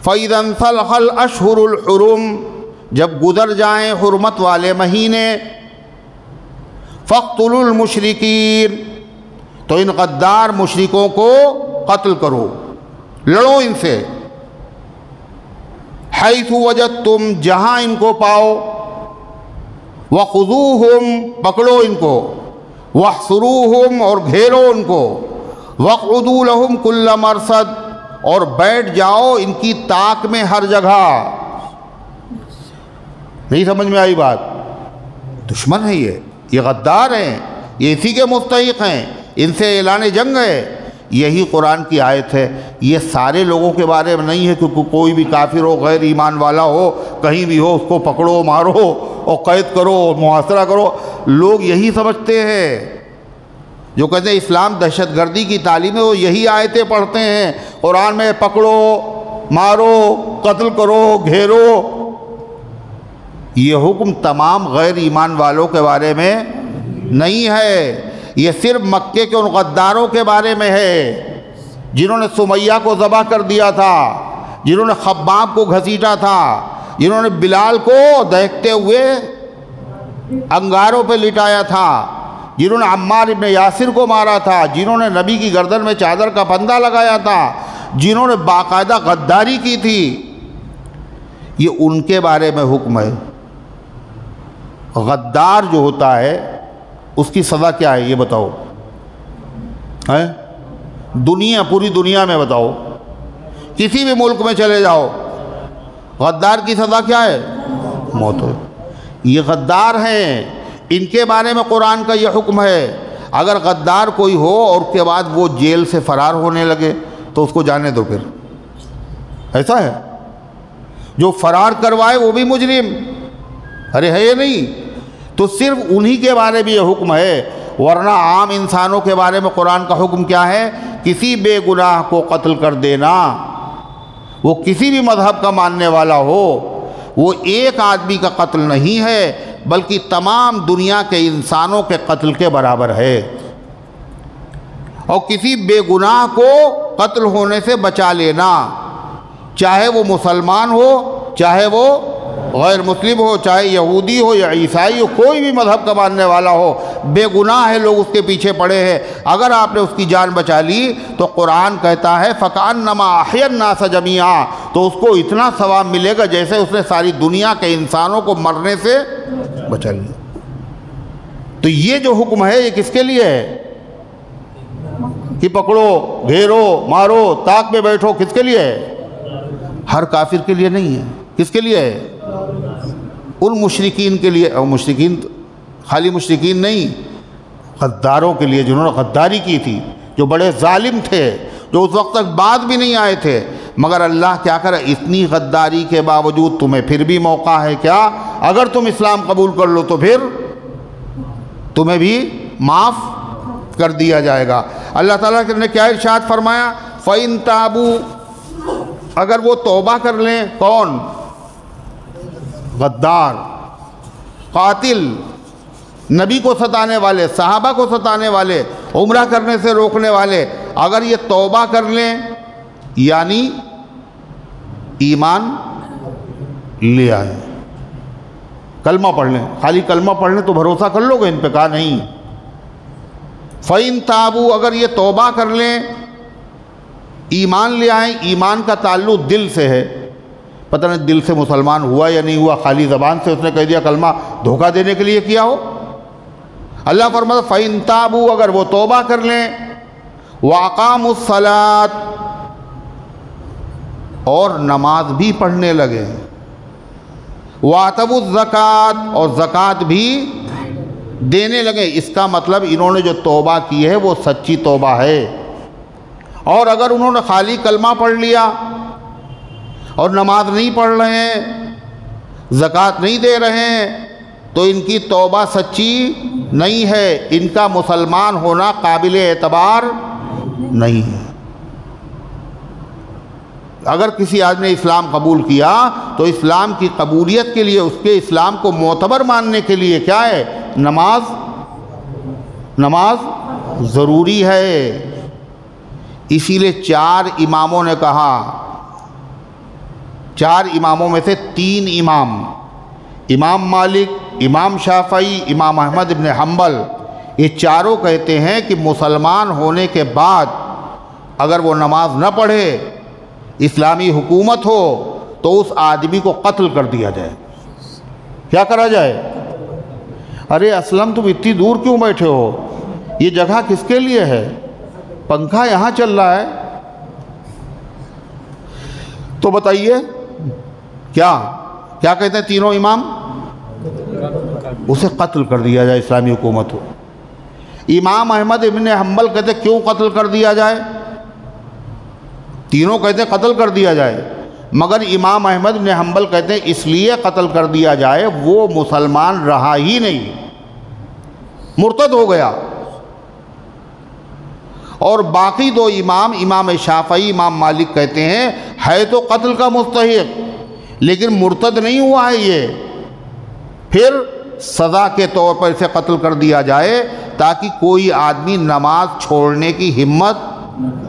فَإِذَا انْسَلَخَ الْأَشْهُرُ الْحُرُمُ، جب گزر جائیں حرمت والے مہینے، فَاقْتُلُوا الْمُشْرِكِينَ، تو ان غدار مشرکوں کو قتل کرو، لڑو ان سے، حیث وجدتم، جہاں ان کو پاؤ، وَخُذُوهُمْ، پکڑو ان کو، وَاحْصُرُوهُمْ، اور گھیرو ان کو، وَاقْعُدُوا لَهُمْ كُلَّ مَرْصَدٍ، اور بیٹھ جاؤ ان کی طاق میں ہر جگہ۔ نہیں سمجھ میں آئی بات؟ دشمن ہے یہ غدار ہیں، یہ اسی کے مستحق ہیں، ان سے اعلان جنگ ہے۔ یہی قرآن کی آیت ہے، یہ سارے لوگوں کے بارے میں نہیں ہے کہ کوئی بھی کافر ہو، غیر ایمان والا ہو، کہیں بھی ہو، اس کو پکڑو، مارو اور قید کرو، محاصرہ کرو۔ لوگ یہی سمجھتے ہیں، جو کہتے ہیں اسلام دہشت گردی کی تعلیم ہے، وہ یہی آیتیں پڑھتے ہیں قرآن میں، پکڑو، مارو، قتل کرو، گھیرو۔ یہ حکم تمام غیر ایمان والوں کے بارے میں نہیں ہے، یہ صرف مکے کے ان غداروں کے بارے میں ہے جنہوں نے سمیہ کو ذبح کر دیا تھا، جنہوں نے خباب کو گھسیٹا تھا، جنہوں نے بلال کو دیکھتے ہوئے انگاروں پہ لٹایا تھا، جنہوں نے عمار ابن یاسر کو مارا تھا، جنہوں نے نبی کی گردن میں چادر کا پھندا لگایا تھا، جنہوں نے باقاعدہ غداری کی تھی، یہ ان کے بارے میں حکم ہے۔ غدار جو ہوتا ہے اس کی سزا کیا ہے یہ بتاؤ، دنیا، پوری دنیا میں بتاؤ، کسی بھی ملک میں چلے جاؤ، غدار کی سزا کیا ہے؟ موت ہے۔ یہ غدار ہیں، ان کے بارے میں قرآن کا یہ حکم ہے۔ اگر غدار کوئی ہو اور اس کے بعد وہ جیل سے فرار ہونے لگے تو اس کو جانے دو، پھر ایسا ہے؟ جو فرار کروائے وہ بھی مجرم، ارے ہے یہ نہیں؟ تو صرف انہی کے بارے میں یہ حکم ہے، ورنہ عام انسانوں کے بارے میں قرآن کا حکم کیا ہے؟ کسی بے گناہ کو قتل کر دینا، وہ کسی بھی مذہب کا ماننے والا ہو، وہ ایک آدمی کا قتل نہیں ہے بلکہ تمام دنیا کے انسانوں کے قتل کے برابر ہے۔ اور کسی بے گناہ کو قتل ہونے سے بچا لینا، چاہے وہ مسلمان ہو، چاہے وہ غیر مسلم ہو، چاہے یہودی ہو یا عیسائی ہو، کوئی بھی مذہب کا ماننے والا ہو، بے گناہ ہے، لوگ اس کے پیچھے پڑے ہیں، اگر آپ نے اس کی جان بچا لی تو قرآن کہتا ہے فَكَأَنَّمَا أَحْيَا النَّاسَ جَمِيعًا، تو اس کو اتنا ثواب ملے گا جیسے اس نے ساری دنیا کے انسانوں کو مرنے سے بچا لیا۔ تو یہ جو حکم ہے یہ کس کے لیے ہے؟ کہ پکڑو، گھیرو، مارو، طاق میں بیٹھو، کس کے لیے ہے؟ ہر کافر کے لیے نہیں ہے، کس کے لیے ہے؟ ان مشرکین کے لیے، اور مشرکین خالی مشرکین نہیں، غداروں کے لیے، جنہوں نے غداری کی تھی، جو بڑے ظالم تھے، جو اس وقت تک بعد بھی نہیں آئے تھے، مگر اللہ کیا کرے، اتنی غداری کے باوجود تمہیں پھر بھی موقع ہے کیا؟ اگر تم اسلام قبول کر لو تو پھر تمہیں بھی معاف کر دیا جائے گا۔ اللہ تعالیٰ نے کیا ارشاد فرمایا؟ فَإِن تَابُوا اگر وہ توبہ کر لیں، کون؟ غدار، قاتل، نبی کو ستانے والے، صحابہ کو ستانے والے، عمرہ کرنے سے روکنے والے، اگر یہ توبہ کر لیں یعنی ایمان لے آئیں، کلمہ پڑھ لیں، خالی کلمہ پڑھ لیں تو بھروسہ کر لو گے ان پہ؟ کہا نہیں۔ فَإِن تَابُوا اگر یہ توبہ کر لیں، ایمان لے آئیں، ایمان کا تعلق دل سے ہے، پتہ نہیں دل سے مسلمان ہوا یا نہیں ہوا، خالی زبان سے اس نے کہہ دیا کلمہ، دھوکہ دینے کے لیے کیا ہو۔ اللہ فرماتا فَإِن تَابُوا اگر وہ توبہ کر لیں، وَأَقَامُوا الصَّلَاةَ اور نماز بھی پڑھنے لگے، وَآتَوُا الزَّكَاةَ اور زکوٰۃ بھی دینے لگے، اس کا مطلب انہوں نے جو توبہ کی ہے وہ سچی توبہ ہے۔ اور اگر انہوں نے خالی کلمہ پڑھ لیا اور نماز نہیں پڑھ رہے ہیں، زکوٰۃ نہیں دے رہے ہیں، تو ان کی توبہ سچی نہیں ہے، ان کا مسلمان ہونا قابل اعتبار نہیں ہے۔ اگر کسی آدمی نے اسلام قبول کیا تو اسلام کی قبولیت کے لیے، اس کے اسلام کو معتبر ماننے کے لیے کیا ہے؟ نماز ضروری ہے۔ اسی لیے 4 اماموں نے کہا، 4 اماموں میں سے 3 امام مالک، امام شافعی، امام احمد ابن حنبل، یہ چاروں کہتے ہیں کہ مسلمان ہونے کے بعد اگر وہ نماز نہ پڑھے، اسلامی حکومت ہو، تو اس آدمی کو قتل کر دیا جائے۔ کیا کرا جائے؟ ارے اسلم تم اتنی دور کیوں بیٹھے ہو؟ یہ جگہ کس کے لیے ہے؟ پنکھا یہاں چل رہا ہے، تو بتائیے کیا کہتے ہیں تینوں امام؟ اسے قتل کر دیا جائے، اسلامی حکومت ہو۔ امام احمد ابن حنبل کہتے ہیں کیوں قتل کر دیا جائے؟ تینوں کہتے ہیں قتل کر دیا جائے، مگر امام احمد ابن حنبل کہتے ہیں اس لیے قتل کر دیا جائے وہ مسلمان رہا ہی نہیں، مرتد ہو گیا۔ اور باقی 2 امام شافعی، امام مالک کہتے ہیں ہے تو قتل کا مستحق لیکن مرتد نہیں ہوا ہے، یہ پھر سزا کے طور پر اسے قتل کر دیا جائے تاکہ کوئی آدمی نماز چھوڑنے کی ہمت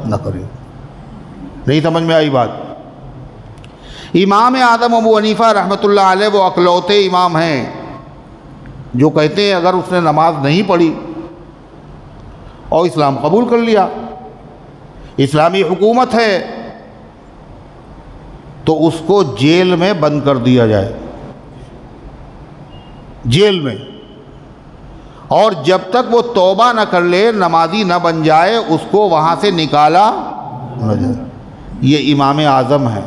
نہ کرے۔ نہیں سمجھ میں آئی بات؟ امام اعظم ابو حنیفہ رحمۃ اللہ علیہ وہ اکلوتے امام ہیں جو کہتے ہیں اگر اس نے نماز نہیں پڑھی اور اسلام قبول کر لیا، اسلامی حکومت ہے، تو اس کو جیل میں بند کر دیا جائے، جیل میں، اور جب تک وہ توبہ نہ کر لے، نمازی نہ بن جائے، اس کو وہاں سے نکالا نہ جائے۔ یہ امام اعظم ہے۔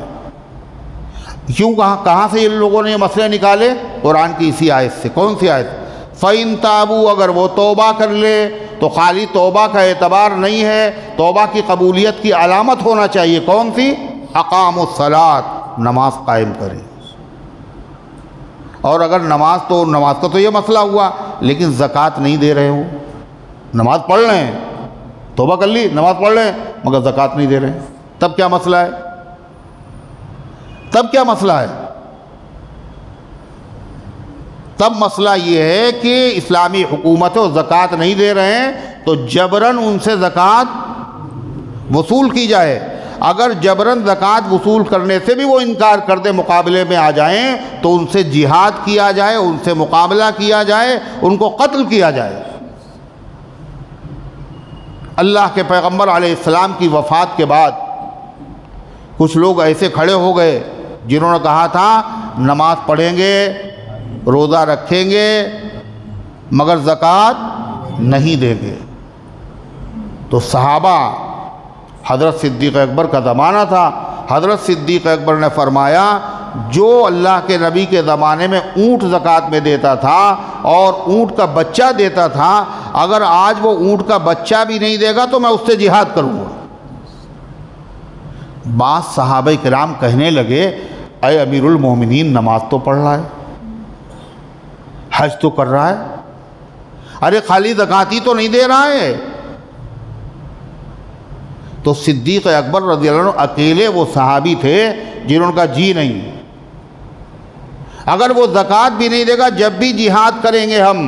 کیوں؟ کہاں سے ان لوگوں نے یہ مسئلے نکالے؟ قرآن کی اسی آیت سے۔ کون سی آیت؟ فَإِن تَابُوا اگر وہ توبہ کر لے، تو خالی توبہ کا اعتبار نہیں ہے، توبہ کی قبولیت کی علامت ہونا چاہیے۔ کون سی؟ اقاموا الصلاۃ، نماز قائم کرے۔ اور اگر نماز کا تو یہ مسئلہ ہوا، لیکن زکوٰۃ نہیں دے رہے ہو، نماز پڑھ رہے ہیں، توبہ کر لی، نماز پڑھ رہے ہیں، مگر زکوٰۃ نہیں دے رہے ہیں، تب کیا مسئلہ ہے؟ تب مسئلہ یہ ہے کہ اسلامی حکومت ہے، زکوٰۃ نہیں دے رہے ہیں، تو جبراً ان سے زکوٰۃ وصول کی جائے۔ اگر جبراً زکوٰۃ وصول کرنے سے بھی وہ انکار کر دے، مقابلے میں آ جائیں، تو ان سے جہاد کیا جائے، ان سے مقابلہ کیا جائے، ان کو قتل کیا جائے۔ اللہ کے پیغمبر علیہ السلام کی وفات کے بعد کچھ لوگ ایسے کھڑے ہو گئے جنہوں نے کہا تھا نماز پڑھیں گے، روزہ رکھیں گے، مگر زکوٰۃ نہیں دیں گے۔ تو صحابہ، حضرت صدیق اکبر کا زمانہ تھا، حضرت صدیق اکبر نے فرمایا جو اللہ کے نبی کے زمانے میں اونٹ زکوٰۃ میں دیتا تھا اور اونٹ کا بچہ دیتا تھا، اگر آج وہ اونٹ کا بچہ بھی نہیں دے گا تو میں اس سے جہاد کروں گا۔ بعض صحابہ کرام کہنے لگے اے امیر المومنین، نماز تو پڑھ رہا ہے، حج تو کر رہا ہے، ارے خالی زکوٰۃ ہی تو نہیں دے رہا ہے، تو صدیق اکبر رضی اللہ عنہ اکیلے وہ صحابی تھے جنہوں کا جی نہیں، اگر وہ زکوٰۃ بھی نہیں دے گا جب بھی جہاد کریں گے ہم،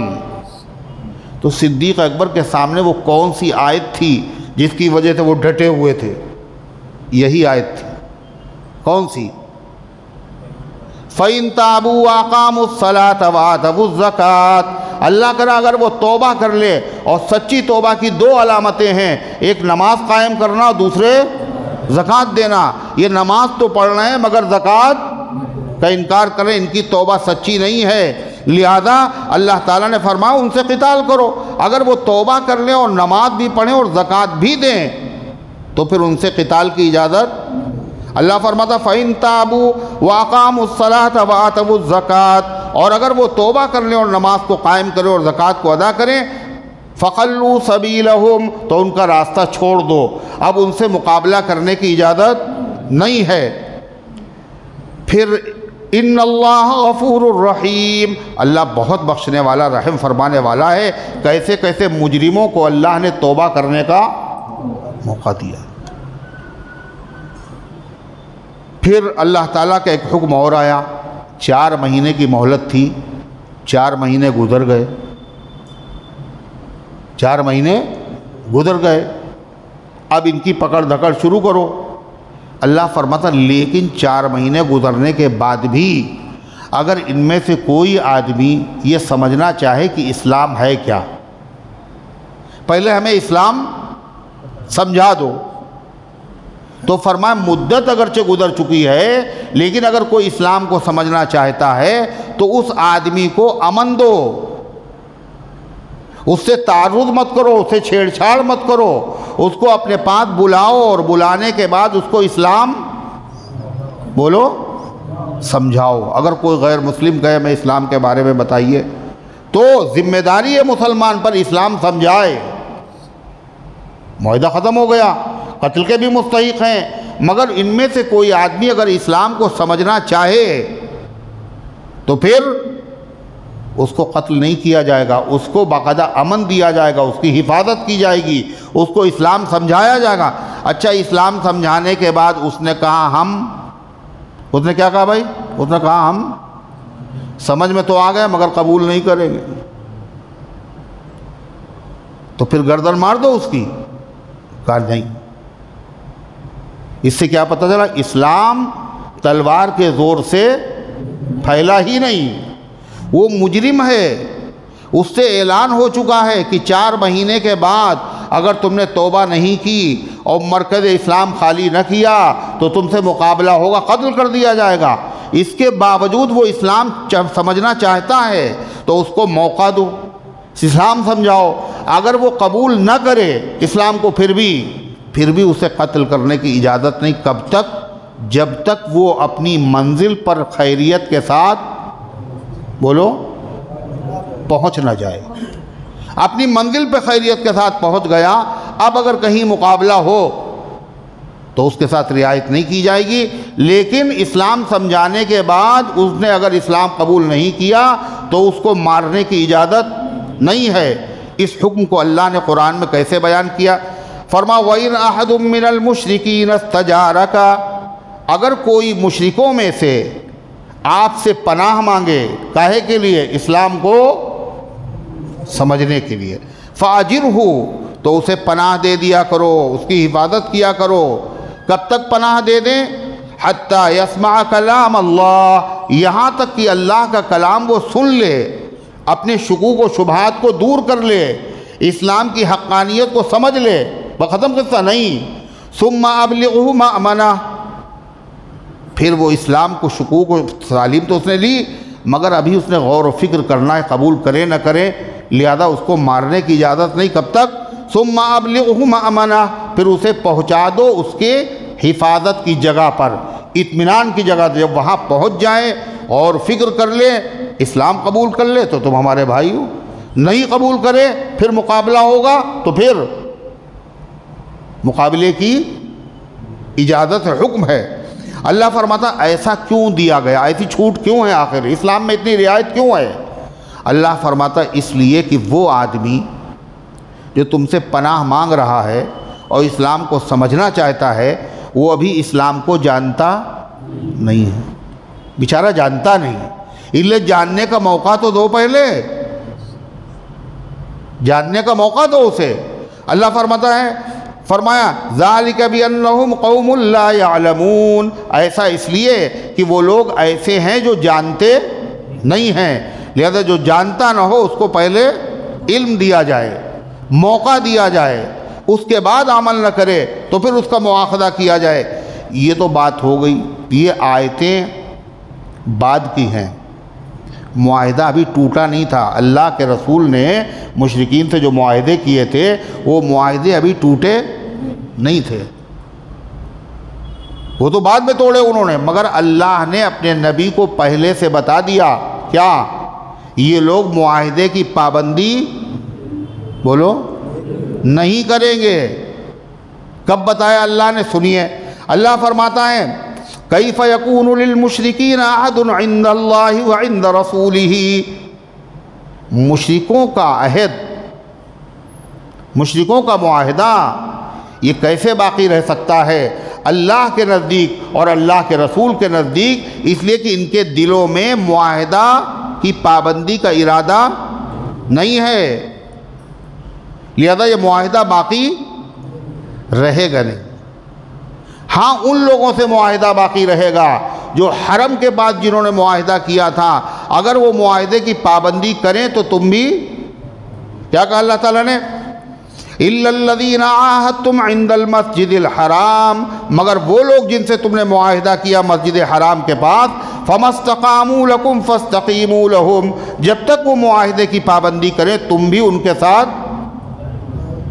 تو صدیق اکبر کے سامنے وہ کون سی آیت تھی جس کی وجہ سے وہ ڈٹے ہوئے تھے؟ یہی آیت تھی، کون سی؟ فَإِن تَابُوا وَأَقَامُوا الصَّلَاةَ وَآتَوُا الزَّكَاةَ، اللہ کرا اگر وہ توبہ کر لے، اور سچی توبہ کی دو علامتیں ہیں، ایک نماز قائم کرنا اور دوسرے زکوٰۃ دینا۔ یہ نماز تو پڑھنا ہے مگر زکوٰۃ کا انکار کریں، ان کی توبہ سچی نہیں ہے، لہذا اللہ تعالیٰ نے فرمایا ان سے قتال کرو۔ اگر وہ توبہ کر لیں اور نماز بھی پڑھیں اور زکوٰۃ بھی دیں تو پھر ان سے قتال کی اجازت۔ اللہ فرماتا فَإِن تَابُوا وَأَقَامُوا الصَّلَاةَ وَآتَوُا الزَّكَاةَ، اور اگر وہ توبہ کر لیں اور نماز کو قائم کریں اور زکوٰۃ کو ادا کریں، فَخَلُّوا سَبِيلَهُمْ، تو ان کا راستہ چھوڑ دو، اب ان سے مقابلہ کرنے کی اجازت نہیں ہے۔ پھر ان اللہ غفور الرحیم، اللہ بہت بخشنے والا رحم فرمانے والا ہے۔ کیسے کیسے مجرموں کو اللہ نے توبہ کرنے کا موقع دیا۔ پھر اللہ تعالیٰ کا ایک حکم اور آیا، 4 مہینے کی مہلت تھی، 4 مہینے گزر گئے، 4 مہینے گزر گئے، اب ان کی پکڑ دھکڑ شروع کرو۔ اللہ فرماتا لیکن 4 مہینے گزرنے کے بعد بھی اگر ان میں سے کوئی آدمی یہ سمجھنا چاہے کہ اسلام ہے کیا، پہلے ہمیں اسلام سمجھا دو، تو فرمایا مدت اگرچہ گزر چکی ہے لیکن اگر کوئی اسلام کو سمجھنا چاہتا ہے تو اس آدمی کو امن دو، اس سے تعرض مت کرو، اس سے چھیڑ چھاڑ مت کرو، اس کو اپنے پاس بلاؤ اور بلانے کے بعد اس کو اسلام بولو سمجھاؤ۔ اگر کوئی غیر مسلم کہے میں اسلام کے بارے میں بتائیے تو ذمہ داری ہے مسلمان پر اسلام سمجھائے۔ معاہدہ ختم ہو گیا، قتل کے بھی مستحق ہیں، مگر ان میں سے کوئی آدمی اگر اسلام کو سمجھنا چاہے تو پھر اس کو قتل نہیں کیا جائے گا، اس کو باقاعدہ امن دیا جائے گا، اس کی حفاظت کی جائے گی، اس کو اسلام سمجھایا جائے گا۔ اچھا اسلام سمجھانے کے بعد اس نے کہا اس نے کیا کہا بھائی؟ اس نے کہا ہم سمجھ میں تو آ گئے مگر قبول نہیں کریں گے، تو پھر گردن مار دو اس کی۔ کہا نہیں۔ اس سے کیا پتہ چلا؟ اسلام تلوار کے زور سے پھیلا ہی نہیں، وہ مجرم ہے، اس سے اعلان ہو چکا ہے کہ 4 مہینے کے بعد اگر تم نے توبہ نہیں کی اور مرکز اسلام خالی نہ کیا تو تم سے مقابلہ ہوگا، قتل کر دیا جائے گا۔ اس کے باوجود وہ اسلام سمجھنا چاہتا ہے تو اس کو موقع دو، اسلام سمجھاؤ۔ اگر وہ قبول نہ کرے اسلام کو پھر بھی اسے قتل کرنے کی اجازت نہیں۔ کب تک؟ جب تک وہ اپنی منزل پر خیریت کے ساتھ بولو پہنچ نہ جائے، اپنی منزل پہ خیریت کے ساتھ پہنچ گیا، اب اگر کہیں مقابلہ ہو تو اس کے ساتھ رعایت نہیں کی جائے گی، لیکن اسلام سمجھانے کے بعد اس نے اگر اسلام قبول نہیں کیا تو اس کو مارنے کی اجازت نہیں ہے۔ اس حکم کو اللہ نے قرآن میں کیسے بیان کیا؟ فرمایا وَإِنْ أَحَدٌ مِّنَ الْمُشْرِكِينَ اسْتَجَارَكَ، اگر کوئی مشرکوں میں سے آپ سے پناہ مانگے، کاہے کے لیے؟ اسلام کو سمجھنے کے لیے، فَأَجِرْهُ، تو اسے پناہ دے دیا کرو، اس کی حفاظت کیا کرو۔ کب تک پناہ دے دیں؟ حَتَّى يَسْمَعَ كَلَامَ اللَّهِ، یہاں تک کہ اللہ کا کلام وہ سن لے، اپنے شکوک و شبہات کو دور کر لے، اسلام کی حقانیت کو سمجھ لے۔ بختم قصہ نہیں۔ ثُمَّ أَبْلِغْهُ مَأْمَنَهُ، پھر وہ اسلام کو شکوک و تعلیم تو اس نے لی مگر ابھی اس نے غور و فکر کرنا ہے، قبول کرے نہ کرے، لہذا اس کو مارنے کی اجازت نہیں۔ کب تک؟ ثُمَّ أَبْلِغْهُ مَأْمَنَهُ، پھر اسے پہنچا دو اس کے حفاظت کی جگہ پر، اطمینان کی جگہ، جب وہاں پہنچ جائے اور فکر کر لے، اسلام قبول کر لے تو تم ہمارے بھائی ہو، نہیں قبول کرے پھر مقابلہ ہوگا تو پھر مقابلے کی اجازت ہے، حکم ہے۔ اللہ فرماتا ایسا کیوں دیا گیا، ایسی چھوٹ کیوں ہے، آخر اسلام میں اتنی رعایت کیوں ہے؟ اللہ فرماتا اس لیے کہ وہ آدمی جو تم سے پناہ مانگ رہا ہے اور اسلام کو سمجھنا چاہتا ہے وہ ابھی اسلام کو جانتا نہیں ہے، بیچارہ جانتا نہیں، اس لیے جاننے کا موقع تو دو، پہلے جاننے کا موقع دو اسے۔ اللہ فرمایا ذالک بانہم قوم لا یعلمون، ایسا اس لیے کہ وہ لوگ ایسے ہیں جو جانتے نہیں ہیں، لہذا جو جانتا نہ ہو اس کو پہلے علم دیا جائے، موقع دیا جائے، اس کے بعد عمل نہ کرے تو پھر اس کا مواخذہ کیا جائے۔ یہ تو بات ہو گئی، یہ آیتیں بعد کی ہیں، معاہدہ ابھی ٹوٹا نہیں تھا۔ اللہ کے رسول نے مشرکین سے جو معاہدے کیے تھے وہ معاہدے ابھی ٹوٹے نہیں تھے، وہ تو بعد میں توڑے انہوں نے، مگر اللہ نے اپنے نبی کو پہلے سے بتا دیا کیا؟ یہ لوگ معاہدے کی پابندی بولو نہیں کریں گے۔ کب بتایا اللہ نے؟ سنیے، اللہ فرماتا ہے کیف یکون للمشرکین عہد عند اللہ وعند رسولہ، مشرکوں کا عہد، مشرکوں کا معاہدہ یہ کیسے باقی رہ سکتا ہے اللہ کے نزدیک اور اللہ کے رسول کے نزدیک؟ اس لیے کہ ان کے دلوں میں معاہدہ کی پابندی کا ارادہ نہیں ہے، لہذا یہ معاہدہ باقی رہے گا نہیں۔ ہاں ان لوگوں سے معاہدہ باقی رہے گا جو حرم کے بعد جنہوں نے معاہدہ کیا تھا، اگر وہ معاہدے کی پابندی کریں تو تم بھی کیا کہا اللہ تعالیٰ نے؟ اِلَّا الَّذِينَ عَاهَدتُّمْ عِنْدَ الْمَسْجِدِ الْحَرَامِ، مگر وہ لوگ جن سے تم نے معاہدہ کیا مسجد حرام کے پاس، فَمَا اسْتَقَامُوا لَكُمْ فَاسْتَقِيمُوا لَهُمْ، جب تک وہ معاہدے کی پابندی کریں تم بھی ان کے ساتھ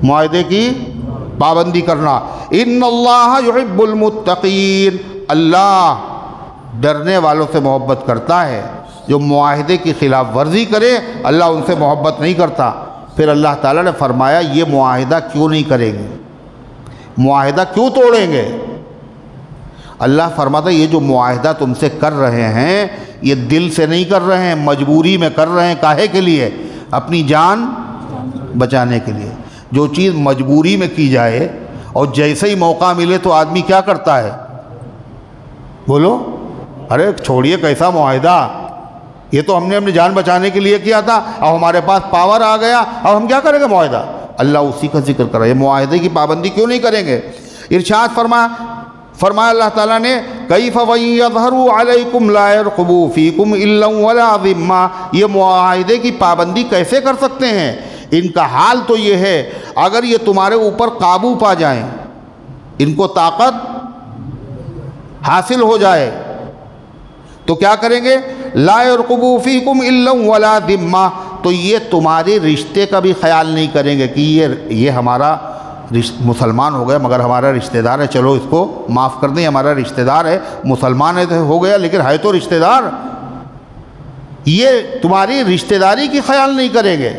معاہدے کی پابندی کرنا۔ ان اللہ یحب المتقین، اللہ ڈرنے والوں سے محبت کرتا ہے، جو معاہدے کی خلاف ورزی کرے اللہ ان سے محبت نہیں کرتا۔ پھر اللہ تعالیٰ نے فرمایا یہ معاہدہ کیوں نہیں کریں گے، معاہدہ کیوں توڑیں گے؟ اللہ فرماتا یہ جو معاہدہ تم سے کر رہے ہیں یہ دل سے نہیں کر رہے ہیں، مجبوری میں کر رہے ہیں۔ کاہے کے لیے؟ اپنی جان بچانے کے لیے۔ جو چیز مجبوری میں کی جائے اور جیسے ہی موقع ملے تو آدمی کیا کرتا ہے؟ بولو، ارے چھوڑیے کیسا معاہدہ، یہ تو ہم نے اپنی جان بچانے کے لیے کیا تھا، اب ہمارے پاس پاور آ گیا، اب ہم کیا کریں گے معاہدہ؟ اللہ اسی کا ذکر کر رہا ہے، معاہدے کی پابندی کیوں نہیں کریں گے؟ ارشاد فرمایا اللہ تعالیٰ نے کیف وَإِن يَظْهَرُوا عَلَيْكُمْ لَا يَرْقُبُوا فِيكُمْ إِلًّا وَلَا ذِمَّةً، یہ معاہدے کی پابندی کیسے کر سکتے ہیں؟ ان کا حال تو یہ ہے اگر یہ تمہارے اوپر قابو پا جائیں، ان کو طاقت حاصل ہو جائے تو کیا کریں گے؟ لا يرقبوا فيكم الا ولا ذمہ، تو یہ تمہارے رشتے کا بھی خیال نہیں کریں گے کہ یہ ہمارا مسلمان ہو گیا مگر ہمارا رشتہ دار ہے، چلو اس کو معاف کر دیں، ہمارا رشتہ دار ہے، مسلمان ہے تو ہو گیا لیکن ہے تو رشتہ دار، یہ تمہاری رشتہ داری کی خیال نہیں کریں گے۔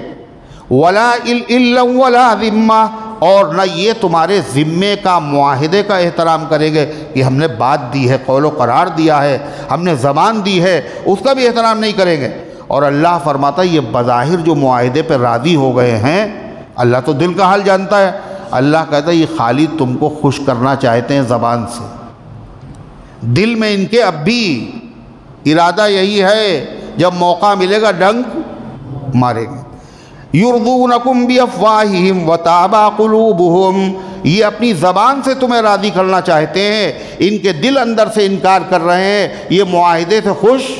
ولا الا ولا ذمہ، اور نہ یہ تمہارے ذمے کا معاہدے کا احترام کریں گے کہ ہم نے بات دی ہے، قول و قرار دیا ہے، ہم نے زبان دی ہے، اس کا بھی احترام نہیں کریں گے۔ اور اللہ فرماتا ہے یہ بظاہر جو معاہدے پہ راضی ہو گئے ہیں، اللہ تو دل کا حال جانتا ہے، اللہ کہتا ہے یہ خالی تم کو خوش کرنا چاہتے ہیں زبان سے، دل میں ان کے اب بھی ارادہ یہی ہے، جب موقع ملے گا ڈنک مارے گے۔ یرضونکم بافواہہم وتابى قلوبہم، یہ اپنی زبان سے تمہیں راضی کرنا چاہتے ہیں، ان کے دل اندر سے انکار کر رہے ہیں، یہ معاہدے سے خوش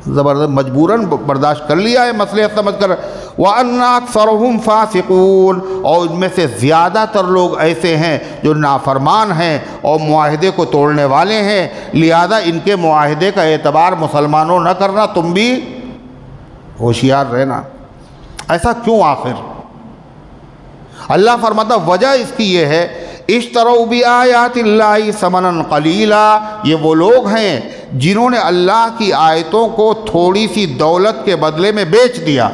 زبردست مجبوراً برداشت کر لیا ہے مصلحت سمجھ کر۔ وَأَنَّ أَكْثَرَهُمْ فَاسِقُونَ، اور ان میں سے زیادہ تر لوگ ایسے ہیں جو نافرمان ہیں اور معاہدے کو توڑنے والے ہیں، لہذا ان کے معاہدے کا اعتبار مسلمانوں نہ کرنا، تم بھی ہوشیار رہنا۔ ایسا کیوں آخر؟ اللہ فرماتا وجہ اس کی یہ ہے اشتروا بآیات اللہ ثمنا قلیلا، یہ وہ لوگ ہیں جنہوں نے اللہ کی آیتوں کو تھوڑی سی دولت کے بدلے میں بیچ دیا،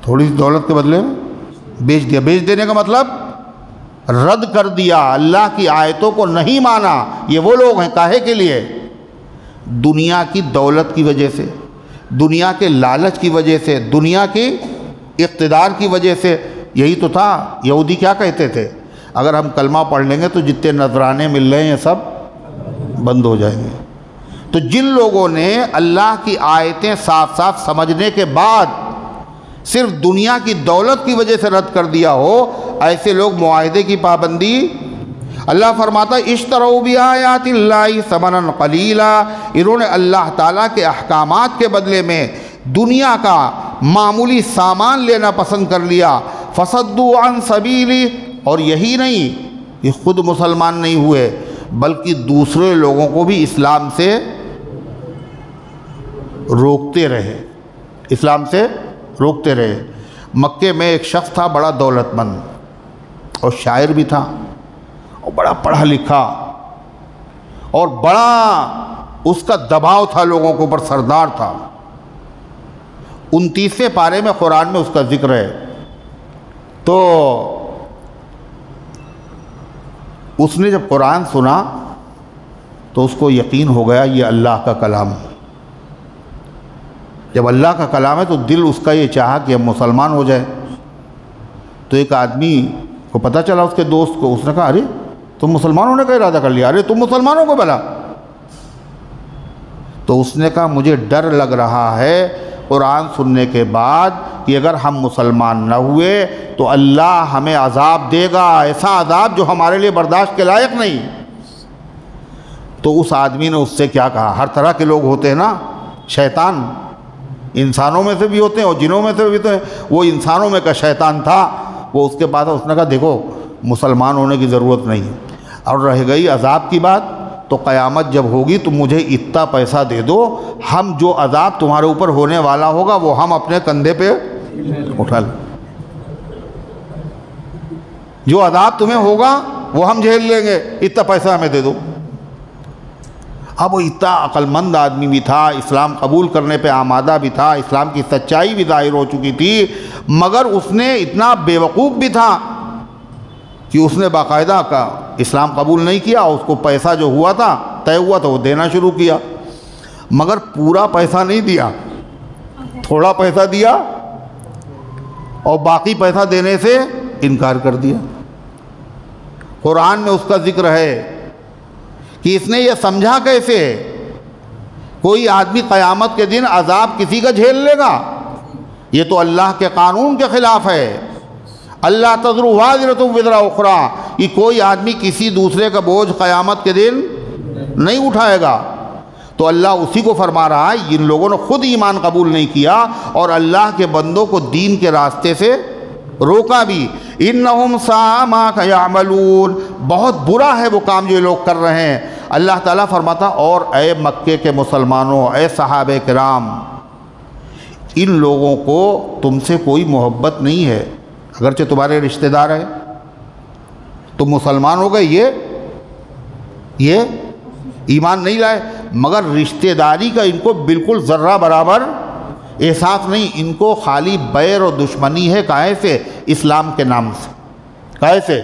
تھوڑی سی دولت کے بدلے میں بیچ دیا۔ بیچ دینے کا مطلب رد کر دیا، اللہ کی آیتوں کو نہیں مانا۔ یہ وہ لوگ ہیں کاہے کے لیے؟ دنیا کی دولت کی وجہ سے، دنیا کے لالچ کی وجہ سے، دنیا کی اقتدار کی وجہ سے۔ یہی تو تھا. یہودی کیا کہتے تھے؟ اگر ہم کلمہ پڑھ لیں گے تو جتنے نذرانے مل رہے ہیں یہ سب بند ہو جائیں گے. تو جن لوگوں نے اللہ کی آیتیں صاف صاف سمجھنے کے بعد صرف دنیا کی دولت کی وجہ سے رد کر دیا ہو، ایسے لوگ معاہدے کی پابندی. اللہ فرماتا ہے اشتروا بآیات اللہ ثمنا قلیلا، انہوں نے اللہ تعالیٰ کے احکامات کے بدلے میں دنیا کا معمولی سامان لینا پسند کر لیا. فصدوا عن سبیلی، اور یہی نہیں یہ خود مسلمان نہیں ہوئے بلکہ دوسرے لوگوں کو بھی اسلام سے روکتے رہے، اسلام سے روکتے رہے. مکے میں ایک شخص تھا بڑا دولت مند اور شاعر بھی تھا اور بڑا پڑھا لکھا اور بڑا اس کا دباؤ تھا لوگوں کے اوپر، سردار تھا. 29ویں پارے میں قرآن میں اس کا ذکر ہے. تو اس نے جب قرآن سنا تو اس کو یقین ہو گیا یہ اللہ کا کلام ہے. جب اللہ کا کلام ہے تو دل اس کا یہ چاہا کہ ہم مسلمان ہو جائے. تو ایک آدمی کو پتہ چلا اس کے دوست کو، اس نے کہا ارے تم مسلمان ہونے کا ارادہ کر لیا، ارے تم مسلمانوں کو بلا. تو اس نے کہا مجھے ڈر لگ رہا ہے قرآن سننے کے بعد کہ اگر ہم مسلمان نہ ہوئے تو اللہ ہمیں عذاب دے گا، ایسا عذاب جو ہمارے لیے برداشت کے لائق نہیں. تو اس آدمی نے اس سے کیا کہا؟ ہر طرح کے لوگ ہوتے ہیں نا، شیطان انسانوں میں سے بھی ہوتے ہیں اور جنوں میں سے بھی ہوتے ہیں. وہ انسانوں میں کا شیطان تھا. وہ اس کے بعد اس نے کہا دیکھو مسلمان ہونے کی ضرورت نہیں ہے، اور رہ گئی عذاب کی بات تو قیامت جب ہوگی تو مجھے اتنا پیسہ دے دو، ہم جو عذاب تمہارے اوپر ہونے والا ہوگا وہ ہم اپنے کندھے پہ اٹھا لیں، جو عذاب تمہیں ہوگا وہ ہم جھیل لیں گے، اتنا پیسہ ہمیں دے دو. اب وہ اتنا عقل مند آدمی بھی تھا، اسلام قبول کرنے پہ آمادہ بھی تھا، اسلام کی سچائی بھی ظاہر ہو چکی تھی، مگر اس نے اتنا بیوقوف بھی تھا کہ اس نے باقاعدہ کا اسلام قبول نہیں کیا. اس کو پیسہ جو ہوا تھا طے ہوا تھا وہ دینا شروع کیا، مگر پورا پیسہ نہیں دیا، تھوڑا پیسہ دیا اور باقی پیسہ دینے سے انکار کر دیا. قرآن میں اس کا ذکر ہے کہ اس نے یہ سمجھا کیسے کوئی آدمی قیامت کے دن عذاب کسی کا جھیل لے گا؟ یہ تو اللہ کے قانون کے خلاف ہے. اللہ تزر وازرۃ وزر اخری، کہ کوئی آدمی کسی دوسرے کا بوجھ قیامت کے دن نہیں اٹھائے گا. تو اللہ اسی کو فرما رہا ہے جن لوگوں نے خود ایمان قبول نہیں کیا اور اللہ کے بندوں کو دین کے راستے سے روکا بھی. انہم ساء ما یعملون، بہت برا ہے وہ کام جو یہ لوگ کر رہے ہیں. اللہ تعالیٰ فرماتا اور اے مکے کے مسلمانوں، اے صحابہ کرام، ان لوگوں کو تم سے کوئی محبت نہیں ہے، اگرچہ تمہارے رشتہ دار ہیں، تم مسلمان ہو گئے، یہ ایمان نہیں لائے، مگر رشتہ داری کا ان کو بالکل ذرہ برابر احساس نہیں. ان کو خالی بیر اور دشمنی ہے. کائے سے؟ اسلام کے نام سے. کائے سے؟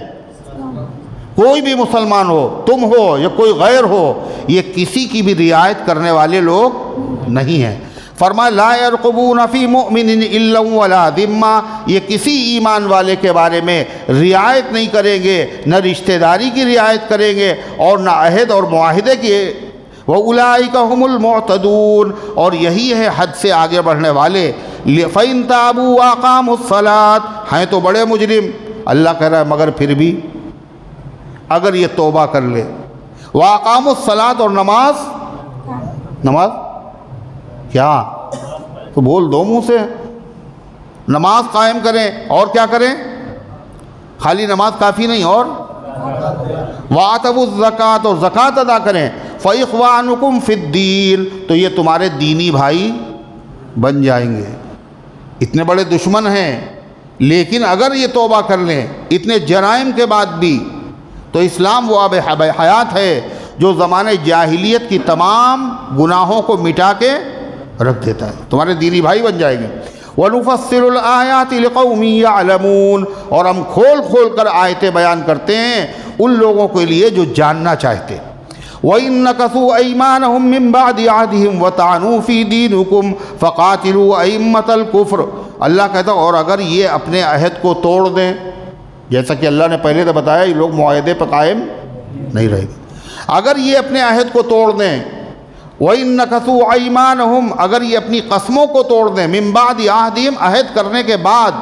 کوئی بھی مسلمان ہو، تم ہو یا کوئی غیر ہو، یہ کسی کی بھی رعایت کرنے والے لوگ نہیں ہیں. فرمایا لا يرقبون فی مؤمن الا ولا ذمہ، یہ کسی ایمان والے کے بارے میں رعایت نہیں کریں گے، نہ رشتہ داری کی رعایت کریں گے اور نہ عہد اور معاہدے کی. وَأُولَٰئِكَ هُمُ الْمُعْتَدُونَ، اور یہی ہے حد سے آگے بڑھنے والے. فَإِن تَابُوا وَأَقَامُوا الصَّلَاةَ، ہیں تو بڑے مجرم. اللہ کہہ رہا ہے مگر پھر بھی اگر یہ توبہ کر لے. وَأَقَامُوا الصَّلَاةَ، اور نماز کیا تو بول دو منہ سے، نماز قائم کریں. اور کیا کریں؟ خالی نماز کافی نہیں، اور وَآتَوُا الزَّكَاةَ، اور زکوٰۃ ادا کریں. فَإِخْوَانُكُمْ فِي الدِّينِ، تو یہ تمہارے دینی بھائی بن جائیں گے. اتنے بڑے دشمن ہیں لیکن اگر یہ توبہ کر لیں اتنے جرائم کے بعد بھی، تو اسلام وہ آب حیات ہے جو زمانے جاہلیت کی تمام گناہوں کو مٹا کے رکھ دیتا ہے. تمہارے دینی بھائی بن جائیں گے. وَنُفَصِّلُ الْآيَاتِ لِقَوْمٍ يَعْلَمُونَ، اور ہم کھول کھول کر آیتیں بیان کرتے ہیں ان لوگوں کے لیے جو جاننا چاہتے. وَإِن نَكَثُوا أَيْمَانَهُم مِّن بَعْدِ عَهْدِهِمْ وَطَعَنُوا فِي دِينِكُمْ فَقَاتِلُوا أَئِمَّةَ الْكُفْرِ اللہ کہتا اور اگر یہ اپنے عہد کو توڑ دیں، جیسا کہ اللہ نے پہلے تو بتایا یہ لوگ معاہدے پر قائم نہیں رہے گے، اگر یہ اپنے عہد کو توڑ دیں، وَإِن نَكَثُوا أَيْمَانَهُمْ، اگر یہ اپنی قسموں کو توڑ دیں، مِن بَعْدِ عَهْدِهِمْ، عہد کرنے کے بعد،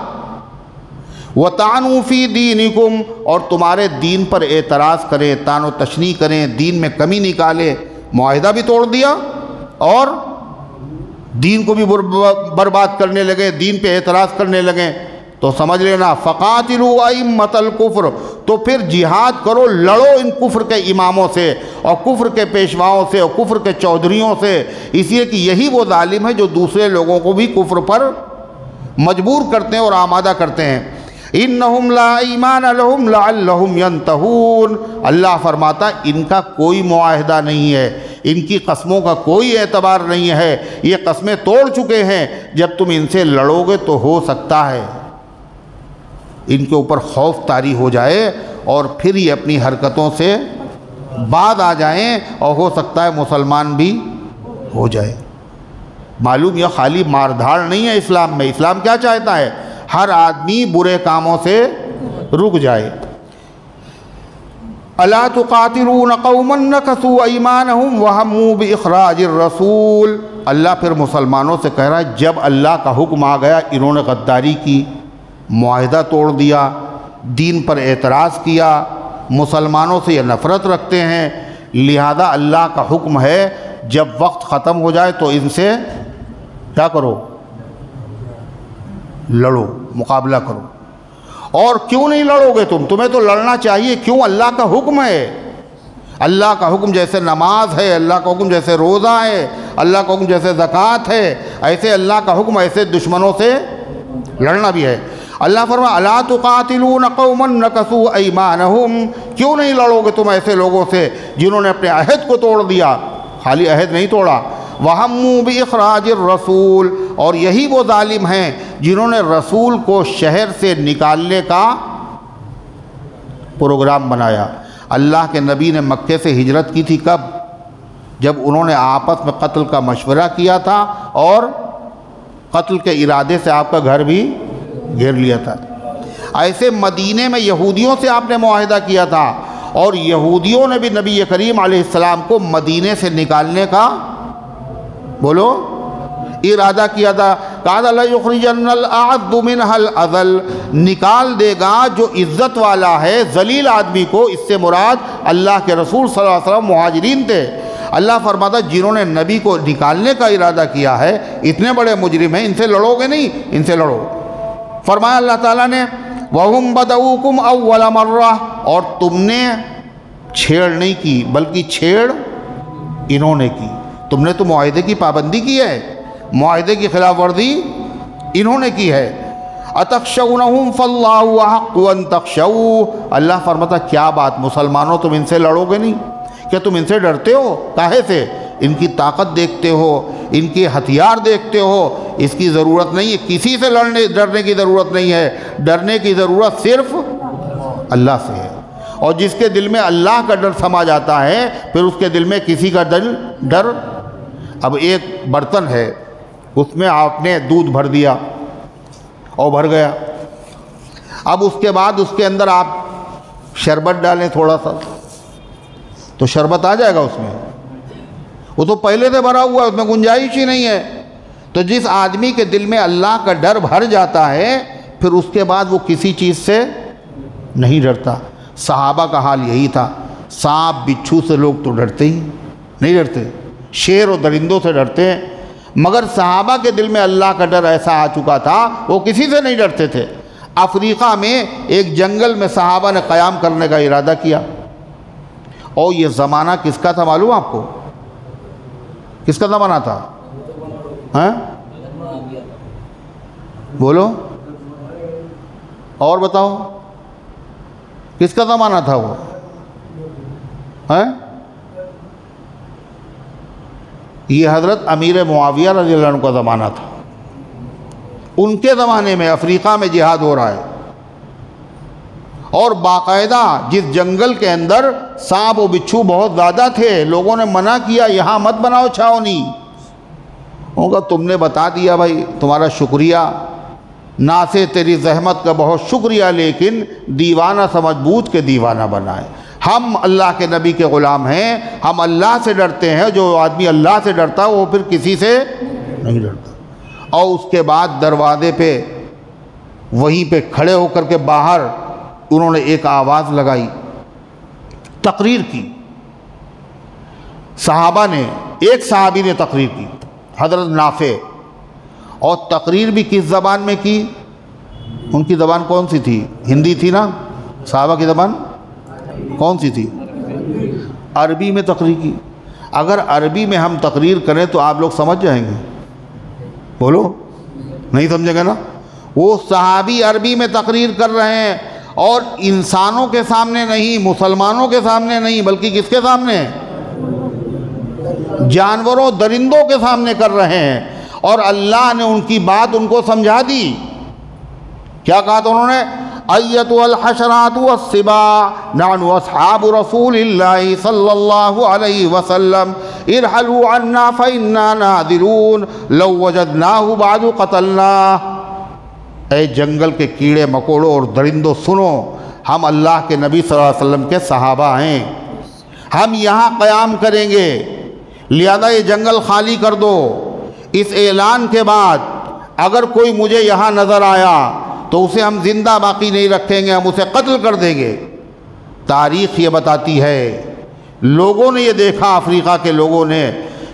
وَطَعَنُوا فِي دِينِكُمْ، اور تمہارے دین پر اعتراض کریں، طعن و تشنیع کریں، دین میں کمی نکالے، معاہدہ بھی توڑ دیا اور دین کو بھی برباد کرنے لگے، دین پہ اعتراض کرنے لگے، تو سمجھ لینا فَقَاتِلُوا أَئِمَّةَ الْكُفْرِ، تو پھر جہاد کرو، لڑو ان کفر کے اماموں سے اور کفر کے پیشواؤں سے اور کفر کے چودھریوں سے، اس لیے کہ یہی وہ ظالم ہے جو دوسرے لوگوں کو بھی کفر پر مجبور کرتے ہیں اور آمادہ کرتے ہیں۔ اِنَّهُمْ لَا إِيمَانَ لَهُمْ لَعَلَّهُمْ يَنْتَهُونَ، اللہ فرماتا ان کا کوئی معاہدہ نہیں ہے، ان کی قسموں کا کوئی اعتبار نہیں ہے، یہ قسمیں توڑ چکے ہیں، جب تم ان سے لڑو گے تو ہو سکتا ہے ان کے اوپر خوف طاری ہو جائے اور پھر یہ اپنی حرکتوں سے بعد آ جائیں اور ہو سکتا ہے مسلمان بھی ہو جائے۔ معلوم یہ خالی مار دھاڑ نہیں ہے اسلام میں، اسلام کیا چاہتا ہے؟ ہر آدمی برے کاموں سے رک جائے۔ أَلَا تُقَاتِلُونَ قَوْمًا نَكَثُوا أَيْمَانَهُمْ وَهَمُّوا بِإِخْرَاجِ الرَّسُولِ، اللہ پھر مسلمانوں سے کہہ رہا ہے جب اللہ کا حکم آ گیا انہوں نے غداری کی، معاہدہ توڑ دیا، دین پر اعتراض کیا، مسلمانوں سے یہ نفرت رکھتے ہیں، لہذا اللہ کا حکم ہے جب وقت ختم ہو جائے تو ان سے کیا کرو؟ لڑو، مقابلہ کرو۔ اور کیوں نہیں لڑو گے تمہیں تو لڑنا چاہیے، کیوں؟ اللہ کا حکم ہے، اللہ کا حکم جیسے نماز ہے، اللہ کا حکم جیسے روزہ ہے، اللہ کا حکم جیسے زکوٰۃ ہے، ایسے اللہ کا حکم ایسے دشمنوں سے لڑنا بھی ہے۔ اللہ فرمایا الا تقاتلون قوما نکثوا ایمانہم، کیوں نہیں لڑو گے تم ایسے لوگوں سے جنہوں نے اپنے عہد کو توڑ دیا، خالی عہد نہیں توڑا، وہموا باخراج الرسول، اور یہی وہ ظالم ہیں جنہوں نے رسول کو شہر سے نکالنے کا پروگرام بنایا۔ اللہ کے نبی نے مکے سے ہجرت کی تھی کب؟ جب انہوں نے آپس میں قتل کا مشورہ کیا تھا اور قتل کے ارادے سے آپ کا گھر بھی گھیر لیا تھا۔ ایسے مدینے میں یہودیوں سے آپ نے معاہدہ کیا تھا اور یہودیوں نے بھی نبی کریم علیہ السلام کو مدینے سے نکالنے کا بولو ارادہ کیا تھا۔ قَالَ لَيُخْرِجَنَّ الْأَعَزُّ مِنْهَا الْأَذَلَّ، نکال دے گا جو عزت والا ہے ذلیل آدمی کو، اس سے مراد اللہ کے رسول صلی اللہ علیہ وسلم مہاجرین تھے۔ اللہ فرماتا جنہوں نے نبی کو نکالنے کا ارادہ کیا ہے اتنے بڑے مجرم ہیں، ان سے لڑو گے نہیں، ان سے لڑو۔ فرمایا اللہ تعالیٰ نے وَهُمْ بَدَؤُوكُمْ أَوَّلَ مَرَّةٍ، اور تم نے چھیڑ نہیں کی بلکہ چھیڑ انہوں نے کی، تم نے تو معاہدے کی پابندی کی ہے، معاہدے کی خلاف ورزی انہوں نے کی ہے۔ أَتَخْشَوْنَهُمْ فَاللَّهُ أَحَقُّ أَن تَخْشَوْا، اللہ فرماتا کیا بات مسلمانوں تم ان سے لڑو گے نہیں؟ کیا تم ان سے ڈرتے ہو؟ کاہے سے؟ ان کی طاقت دیکھتے ہو، ان کے ہتھیار دیکھتے ہو، اس کی ضرورت نہیں ہے، کسی سے ڈرنے کی ضرورت نہیں ہے، ڈرنے کی ضرورت صرف اللہ سے ہے، اور جس کے دل میں اللہ کا ڈر سما جاتا ہے پھر اس کے دل میں کسی کا ڈر۔ اب ایک برتن ہے اس میں آپ نے دودھ بھر دیا اور بھر گیا، اب اس کے بعد اس کے اندر آپ شربت ڈالیں تھوڑا سا تو شربت آ جائے گا اس میں، وہ تو پہلے سے بھرا ہوا ہے، اس میں گنجائش ہی نہیں ہے۔ تو جس آدمی کے دل میں اللہ کا ڈر بھر جاتا ہے پھر اس کے بعد وہ کسی چیز سے نہیں ڈرتا۔ صحابہ کا حال یہی تھا، سانپ بچھو سے لوگ تو ڈرتے ہی نہیں، ڈرتے شیر اور درندوں سے ڈرتے ہیں، مگر صحابہ کے دل میں اللہ کا ڈر ایسا آ چکا تھا وہ کسی سے نہیں ڈرتے تھے۔ افریقہ میں ایک جنگل میں صحابہ نے قیام کرنے کا ارادہ کیا، اور یہ زمانہ کس کا تھا معلوم آپ کو؟ کس کا زمانہ تھا؟ ہاں بولو اور بتاؤ، کس کا زمانہ تھا وہ؟ ہاں یہ حضرت امیر معاویہ رضی اللہ عنہ کا زمانہ تھا، ان کے زمانے میں افریقہ میں جہاد ہو رہا ہے، اور باقاعدہ جس جنگل کے اندر سانپ و بچھو بہت زیادہ تھے، لوگوں نے منع کیا یہاں مت بناؤ چھاؤنی، ہوگا تم نے بتا دیا بھائی تمہارا شکریہ، نہ سے تیری زحمت کا بہت شکریہ، لیکن دیوانہ سمجھ بوجھ کے دیوانہ بنائے۔ ہم اللہ کے نبی کے غلام ہیں، ہم اللہ سے ڈرتے ہیں۔ جو آدمی اللہ سے ڈرتا ہے وہ پھر کسی سے نہیں ڈرتا۔ اور اس کے بعد دروازے پہ وہیں پہ کھڑے ہو کر کے باہر انہوں نے ایک آواز لگائی، تقریر کی صحابہ نے۔ ایک صحابی نے تقریر کی، حضرت نافع، اور تقریر بھی کس زبان میں کی؟ ان کی زبان کون سی تھی؟ ہندی تھی نا؟ صحابہ کی زبان کون سی تھی؟ عربی میں تقریر کی۔ اگر عربی میں ہم تقریر کریں تو آپ لوگ سمجھ جائیں گے؟ بولو، نہیں سمجھیں گے نا؟ وہ صحابی عربی میں تقریر کر رہے ہیں، اور انسانوں کے سامنے نہیں، مسلمانوں کے سامنے نہیں، بلکہ کس کے سامنے؟ جانوروں، درندوں کے سامنے کر رہے ہیں۔ اور اللہ نے ان کی بات ان کو سمجھا دی۔ کیا کہا تھا انہوں نے؟ ایتها الحشرات والسباع نحن اصحاب رسول اللہ صلی اللہ علیہ وسلم ارحلوا عنا فإنا ناذرون لو وجدناه بعد قتلناه۔ اے جنگل کے کیڑے مکوڑوں اور درندوں سنو، ہم اللہ کے نبی صلی اللہ علیہ وسلم کے صحابہ ہیں، ہم یہاں قیام کریں گے، لہذا یہ جنگل خالی کر دو۔ اس اعلان کے بعد اگر کوئی مجھے یہاں نظر آیا تو اسے ہم زندہ باقی نہیں رکھیں گے، ہم اسے قتل کر دیں گے۔ تاریخ یہ بتاتی ہے، لوگوں نے یہ دیکھا، افریقہ کے لوگوں نے،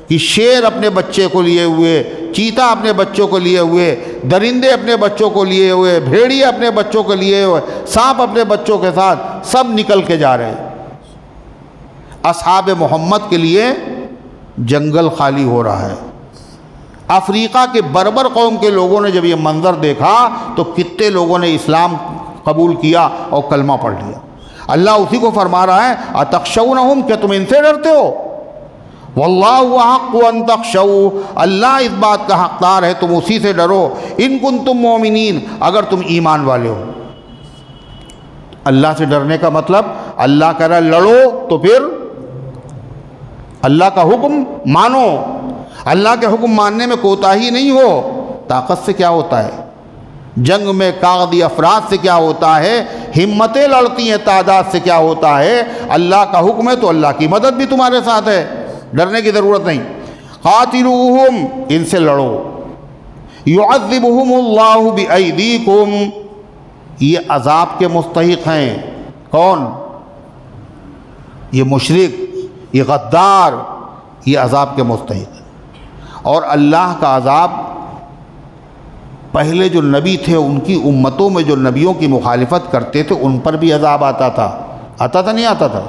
کہ شیر اپنے بچے کو لیے ہوئے، چیتا اپنے بچوں کو لیے ہوئے، درندے اپنے بچوں کو لیے ہوئے، بھیڑیے اپنے بچوں کو لیے ہوئے، سانپ اپنے بچوں کے ساتھ سب نکل کے جا رہے ہیں۔ اصحاب محمد کے لیے جنگل خالی ہو رہا ہے۔ افریقہ کے بربر قوم کے لوگوں نے جب یہ منظر دیکھا تو کتنے لوگوں نے اسلام قبول کیا اور کلمہ پڑھ لیا۔ اللہ اسی کو فرما رہا ہے، اتخشونہم، کیا تم ان سے ڈرتے ہو؟ واللہ احق ان تخشوا، اللہ اس بات کا حقدار ہے تم اسی سے ڈرو، ان کنتم مومنین، اگر تم ایمان والے ہو۔ اللہ سے ڈرنے کا مطلب، اللہ کہہ رہا ہے لڑو تو پھر اللہ کا حکم مانو، اللہ کے حکم ماننے میں کوتاہی نہیں ہو۔ طاقت سے کیا ہوتا ہے؟ جنگ میں کاغذی افراد سے کیا ہوتا ہے؟ ہمتیں لڑتی ہیں، تعداد سے کیا ہوتا ہے؟ اللہ کا حکم ہے تو اللہ کی مدد بھی تمہارے ساتھ ہے، ڈرنے کی ضرورت نہیں۔ قاتلوہم، ان سے لڑو، یعذبہم اللہ بایدیکم، یہ عذاب کے مستحق ہیں۔ کون؟ یہ مشرک، یہ غدار، یہ عذاب کے مستحق ہیں۔ اور اللہ کا عذاب پہلے جو نبی تھے ان کی امتوں میں جو نبیوں کی مخالفت کرتے تھے ان پر بھی عذاب آتا تھا نہیں آتا تھا؟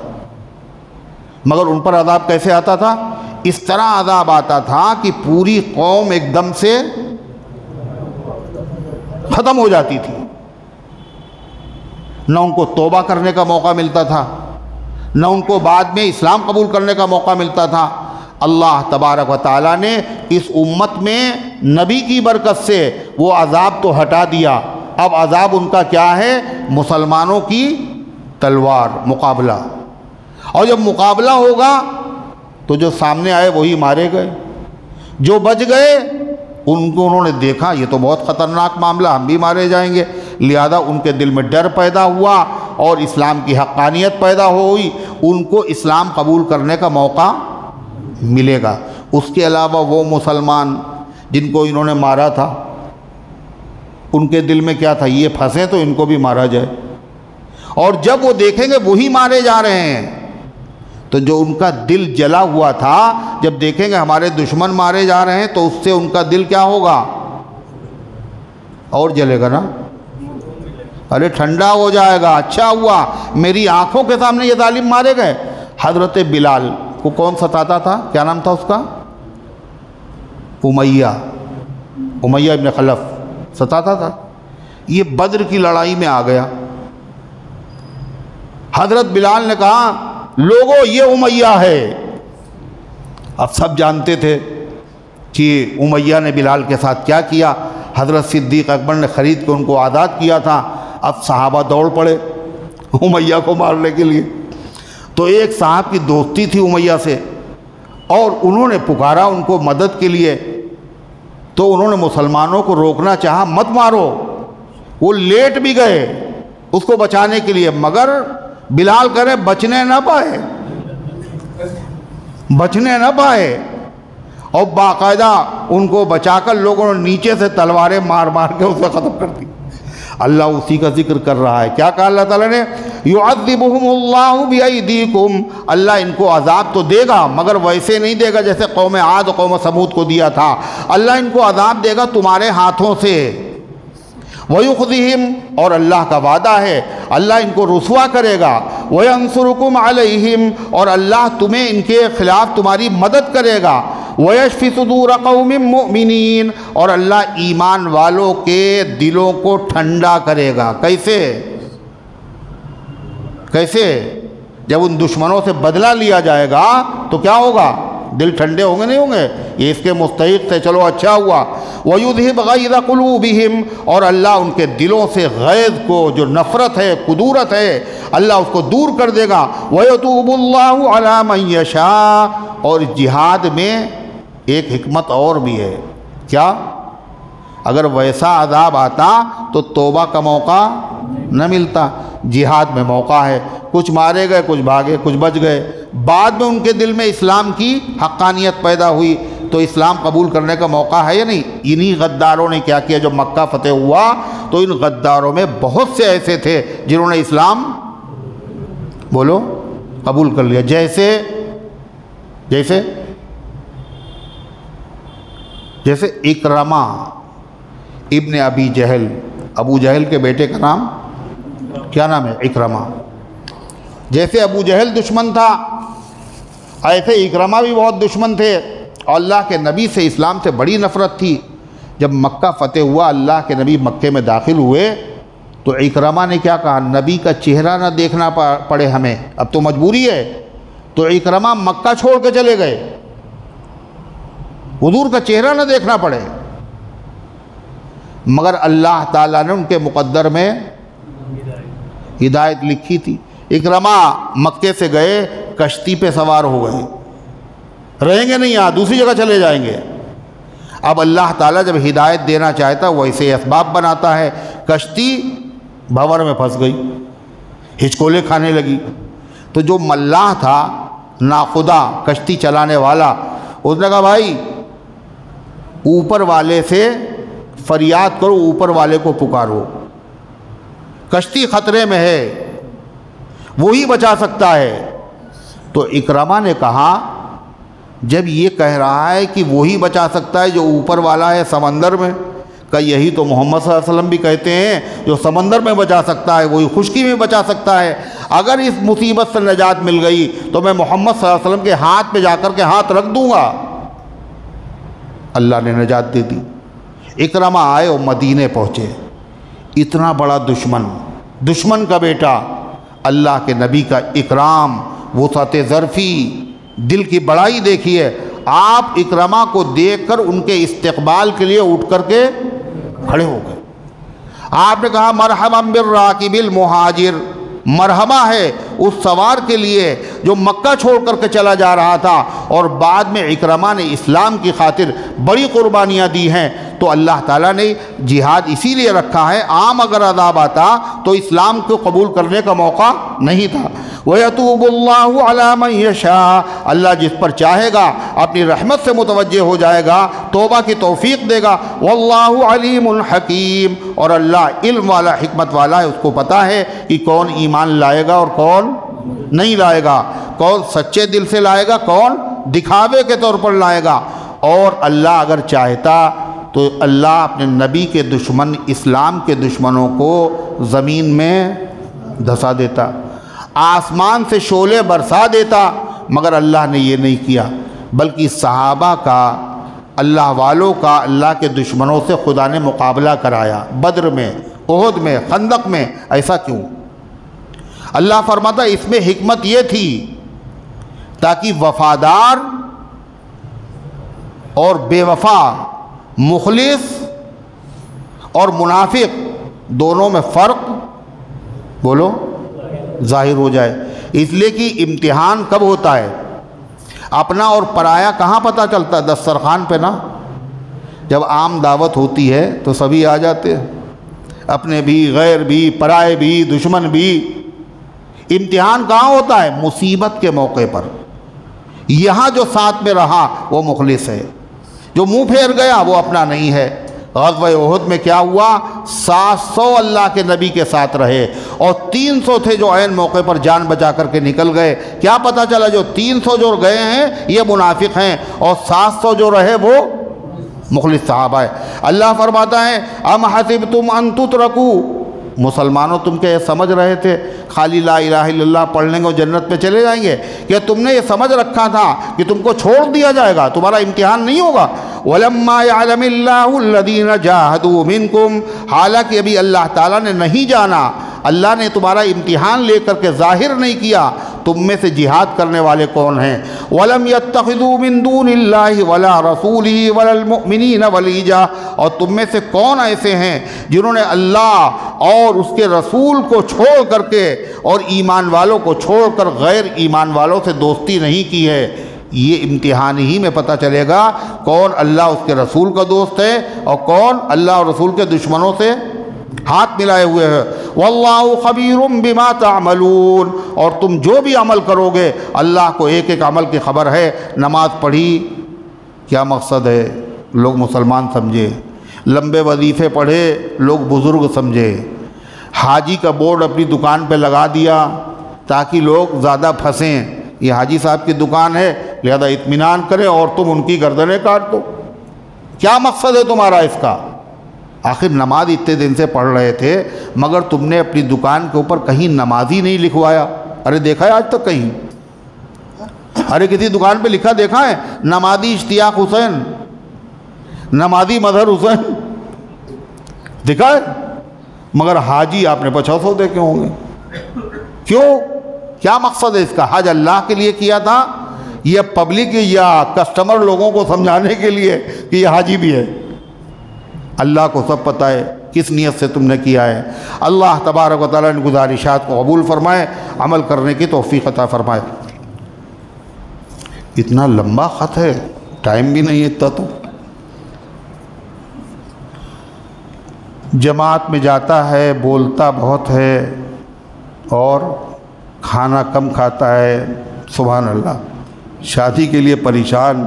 مگر ان پر عذاب کیسے آتا تھا؟ اس طرح عذاب آتا تھا کہ پوری قوم ایک دم سے ختم ہو جاتی تھی، نہ ان کو توبہ کرنے کا موقع ملتا تھا، نہ ان کو بعد میں اسلام قبول کرنے کا موقع ملتا تھا۔ اللہ تبارک و تعالیٰ نے اس امت میں نبی کی برکت سے وہ عذاب تو ہٹا دیا۔ اب عذاب ان کا کیا ہے؟ مسلمانوں کی تلوار، مقابلہ۔ اور جب مقابلہ ہوگا تو جو سامنے آئے وہی مارے گئے، جو بچ گئے ان کو انہوں نے دیکھا یہ تو بہت خطرناک معاملہ، ہم بھی مارے جائیں گے، لہذا ان کے دل میں ڈر پیدا ہوا اور اسلام کی حقانیت پیدا ہوئی، ان کو اسلام قبول کرنے کا موقع ملے گا۔ اس کے علاوہ وہ مسلمان جن کو انہوں نے مارا تھا ان کے دل میں کیا تھا؟ یہ پھنسے تو ان کو بھی مارا جائے۔ اور جب وہ دیکھیں گے وہی مارے جا رہے ہیں تو جو ان کا دل جلا ہوا تھا، جب دیکھیں گے ہمارے دشمن مارے جا رہے ہیں تو اس سے ان کا دل کیا ہوگا؟ اور جلے گا نا، ارے ٹھنڈا ہو جائے گا، اچھا ہوا میری آنکھوں کے سامنے یہ ظالم مارے گئے۔ حضرت بلال کو کون ستاتا تھا؟ کیا نام تھا اس کا؟ امیہ ابن خلف ستاتا تھا۔ یہ بدر کی لڑائی میں آ گیا۔ حضرت بلال نے کہا لوگوں یہ امیہ ہے۔ اب سب جانتے تھے کہ امیہ نے بلال کے ساتھ کیا کیا۔ حضرت صدیق اکبر نے خرید کے ان کو آزاد کیا تھا۔ اب صحابہ دوڑ پڑے امیہ کو مارنے کے لیے۔ تو ایک صاحب کی دوستی تھی امیہ سے اور انہوں نے پکارا ان کو مدد کے لیے، تو انہوں نے مسلمانوں کو روکنا چاہا، مت مارو، وہ لیٹ بھی گئے اس کو بچانے کے لیے، مگر بلال کرے بچنے نہ پائے، بچنے نہ پائے، اور باقاعدہ ان کو بچا کر لوگوں نے نیچے سے تلواریں مار مار کے اسے ختم کر دی۔ اللہ اسی کا ذکر کر رہا ہے۔ کیا کہا اللہ تعالیٰ نے؟ یعذبہم اللہ بایدیکم، اللہ ان کو عذاب تو دے گا مگر ویسے نہیں دے گا جیسے قوم عاد و قوم سمود کو دیا تھا، اللہ ان کو عذاب دے گا تمہارے ہاتھوں سے۔ وَيُخْزِهِمْ، اور اللہ کا وعدہ ہے اللہ ان کو رسوا کرے گا۔ وَيَنْصُرُكُمْ عَلَيْهِمْ، اور اللہ تمہیں ان کے خلاف تمہاری مدد کرے گا۔ وَيَشْفِ صُدُورَ قَوْمٍ مُؤْمِنِينَ، اور اللہ ایمان والوں کے دلوں کو ٹھنڈا کرے گا۔ کیسے؟ کیسے؟ جب ان دشمنوں سے بدلہ لیا جائے گا تو کیا ہوگا؟ دل ٹھنڈے ہوں گے نہیں ہوں گے؟ یہ اس کے مستحق تھے، چلو اچھا ہوا۔ وَيُذْهِبْ غَيْظَ قُلُوبِهِمْ، اور اللہ ان کے دلوں سے غیظ کو، جو نفرت ہے، کدورت ہے، اللہ اس کو دور کر دے گا۔ وَيَتُوبُ اللَّهُ عَلَى مَن يَشَاءُ، اور جہاد میں ایک حکمت اور بھی ہے۔ کیا؟ اگر ویسا عذاب آتا تو توبہ کا موقع نہ ملتا، جہاد میں موقع ہے، کچھ مارے گئے، کچھ بھاگے، کچھ بچ گئے، بعد میں ان کے دل میں اسلام کی حقانیت پیدا ہوئی تو اسلام قبول کرنے کا موقع ہے یا نہیں؟ انہی غداروں نے کیا کیا؟ جب مکہ فتح ہوا تو ان غداروں میں بہت سے ایسے تھے جنہوں نے اسلام بولو قبول کر لیا، جیسے اکرمہ ابن ابی جہل، ابو جہل کے بیٹے کا نام کیا نام ہے؟ اکرمہ۔ جیسے ابو جہل دشمن تھا ایسے اکرمہ بھی بہت دشمن تھے، اور اللہ کے نبی سے، اسلام سے بڑی نفرت تھی۔ جب مکہ فتح ہوا، اللہ کے نبی مکے میں داخل ہوئے تو اکرمہ نے کیا کہا؟ نبی کا چہرہ نہ دیکھنا پڑے ہمیں، اب تو مجبوری ہے۔ تو اکرمہ مکہ چھوڑ کے چلے گئے، حضور کا چہرہ نہ دیکھنا پڑے، مگر اللہ تعالیٰ نے ان کے مقدر میں ہدایت لکھی تھی۔ اکرمہ مکے سے گئے، کشتی پہ سوار ہو گئے، رہیں گے نہیں یہاں، دوسری جگہ چلے جائیں گے۔ اب اللہ تعالیٰ جب ہدایت دینا چاہتا ہے ویسے اسباب بناتا ہے۔ کشتی بھنور میں پھنس گئی، ہچکولے کھانے لگی، تو جو ملاح تھا، ناخدا کشتی چلانے والا، اس نے کہا بھائی اوپر والے سے فریاد کرو، اوپر والے کو پکارو، کشتی خطرے میں ہے، وہی بچا سکتا ہے۔ تو اکرمہ نے کہا جب یہ کہہ رہا ہے کہ وہی بچا سکتا ہے جو اوپر والا ہے سمندر میں، کہ یہی تو محمد صلی اللہ علیہ وسلم بھی کہتے ہیں جو سمندر میں بچا سکتا ہے وہی خشکی میں بچا سکتا ہے۔ اگر اس مصیبت سے نجات مل گئی تو میں محمد صلی اللہ علیہ وسلم کے ہاتھ پہ جا کر کے ہاتھ رکھ دوں گا۔ اللہ نے نجات دے دی۔ اکرمہ آئے اور مدینے پہنچے، اتنا بڑا دشمن کا بیٹا، اللہ کے نبی کا اکرام، وسعت ظرفی، دل کی بڑائی دیکھیے۔ آپ اکرمہ کو دیکھ کر ان کے استقبال کے لیے اٹھ کر کے کھڑے ہو گئے۔ آپ نے کہا مرحبا بالراکب المہاجر، مرحبا ہے اس سوار کے لیے جو مکہ چھوڑ کر کے چلا جا رہا تھا، اور بعد میں اکرمہ نے اسلام کی خاطر بڑی قربانیاں دی ہیں۔ تو اللہ تعالیٰ نے جہاد اسی لیے رکھا ہے، عام اگر عذاب آتا تو اسلام کو قبول کرنے کا موقع نہیں تھا۔ وَيَتُوبُ اللَّهُ عَلَى مَن يَشَاءُ، اللہ جس پر چاہے گا اپنی رحمت سے متوجہ ہو جائے گا، توبہ کی توفیق دے گا۔ وَاللَّهُ عَلِيمٌ حَكِيمٌ، اور اللہ علم والا، حکمت والا ہے، اس کو پتہ ہے کہ کون ایمان لائے گا اور کون نہیں لائے گا، کون سچے دل سے لائے گا، کون دکھاوے کے طور پر لائے گا۔ اور اللہ اگر چاہتا تو اللہ اپنے نبی کے دشمن، اسلام کے دشمنوں کو زمین میں دھسا دیتا، آسمان سے شعلے برسا دیتا، مگر اللہ نے یہ نہیں کیا، بلکہ صحابہ کا، اللہ والوں کا اللہ کے دشمنوں سے خدا نے مقابلہ کرایا، بدر میں، احد میں، خندق میں۔ ایسا کیوں؟ اللہ فرماتا اس میں حکمت یہ تھی تاکہ وفادار اور بے وفا، مخلص اور منافق دونوں میں فرق بولو ظاہر ہو جائے۔ اس لیے کہ امتحان کب ہوتا ہے؟ اپنا اور پرایا کہاں پتہ چلتا ہے؟ دسترخوان پہ نا، جب عام دعوت ہوتی ہے تو سبھی آ جاتے ہیں، اپنے بھی، غیر بھی، پرائے بھی، دشمن بھی۔ امتحان کہاں ہوتا ہے؟ مصیبت کے موقع پر۔ یہاں جو ساتھ میں رہا وہ مخلص ہے، جو منہ پھیر گیا وہ اپنا نہیں ہے۔ غزوہ احد میں کیا ہوا؟ 700 اللہ کے نبی کے ساتھ رہے اور 300 تھے جو عین موقع پر جان بچا کر کے نکل گئے۔ کیا پتہ چلا؟ جو 300 جو گئے ہیں یہ منافق ہیں اور 700 جو رہے وہ مخلص صحابہ ہے۔ اللہ فرماتا ہے ام حسبتم ان تترکوا، مسلمانوں تم کیا یہ سمجھ رہے تھے خالی لا الہ الا اللہ پڑھ لیں گے اور جنت میں چلے جائیں گے؟ کیا تم نے یہ سمجھ رکھا تھا کہ تم کو چھوڑ دیا جائے گا، تمہارا امتحان نہیں ہوگا؟ وَلَمَّا يَعْلَمِ اللَّهُ الَّذِينَ جَاهَدُوا مِنْكُمْ، حالانکہ ابھی اللہ تعالیٰ نے نہیں جانا، اللہ نے تمہارا امتحان لے کر کے ظاہر نہیں کیا تم میں سے جہاد کرنے والے کون ہیں۔ وَلَمْ يَتَّخِذُوا مِن دُونِ اللَّهِ وَلَا رَسُولِهِ وَلَا الْمُؤْمِنِينَ وَلِيجًا، اور تم میں سے کون ایسے ہیں جنہوں نے اللہ اور اس کے رسول کو چھوڑ کر کے اور ایمان والوں کو چھوڑ کر غیر ایمان والوں سے دوستی نہیں کی ہے۔ یہ امتحان ہی میں پتہ چلے گا کون اللہ اس کے رسول کا دوست ہے اور کون اللہ اور رسول کے دشمنوں سے ہاتھ ملائے ہوئے ہے۔ واللہ خبیر بما تعملون، اور تم جو بھی عمل کرو گے اللہ کو ایک ایک عمل کی خبر ہے۔ نماز پڑھی کیا مقصد ہے؟ لوگ مسلمان سمجھے۔ لمبے وظیفے پڑھے لوگ بزرگ سمجھے۔ حاجی کا بورڈ اپنی دکان پہ لگا دیا تاکہ لوگ زیادہ پھنسیں، یہ حاجی صاحب کی دکان ہے لہذا اطمینان کریں اور تم ان کی گردنیں کاٹ دو۔ کیا مقصد ہے تمہارا اس کا؟ آخر نماز اتنے دن سے پڑھ رہے تھے مگر تم نے اپنی دکان کے اوپر کہیں نمازی نہیں لکھوایا۔ ارے دیکھا ہے آج تک کہیں؟ ارے کسی دکان پہ لکھا دیکھا ہے نمازی اشتیاق حسین، نمازی مظہر حسین؟ دیکھا ہے؟ مگر حاجی آپ نے 500 دیکھے ہوں گے۔ کیوں؟ کیا مقصد ہے اس کا؟ حج اللہ کے لیے کیا تھا یہ پبلک یا کسٹمر لوگوں کو سمجھانے کے لیے کہ یہ حاجی بھی ہے؟ اللہ کو سب پتہ ہے کس نیت سے تم نے کیا ہے۔ اللہ تبارک و تعالیٰ نے گزارشات کو قبول فرمائے، عمل کرنے کی توفیق عطا فرمائے۔ اتنا لمبا خط ہے، ٹائم بھی نہیں اتنا تو۔ جماعت میں جاتا ہے، بولتا بہت ہے اور کھانا کم کھاتا ہے، سبحان اللہ۔ شادی کے لیے پریشان،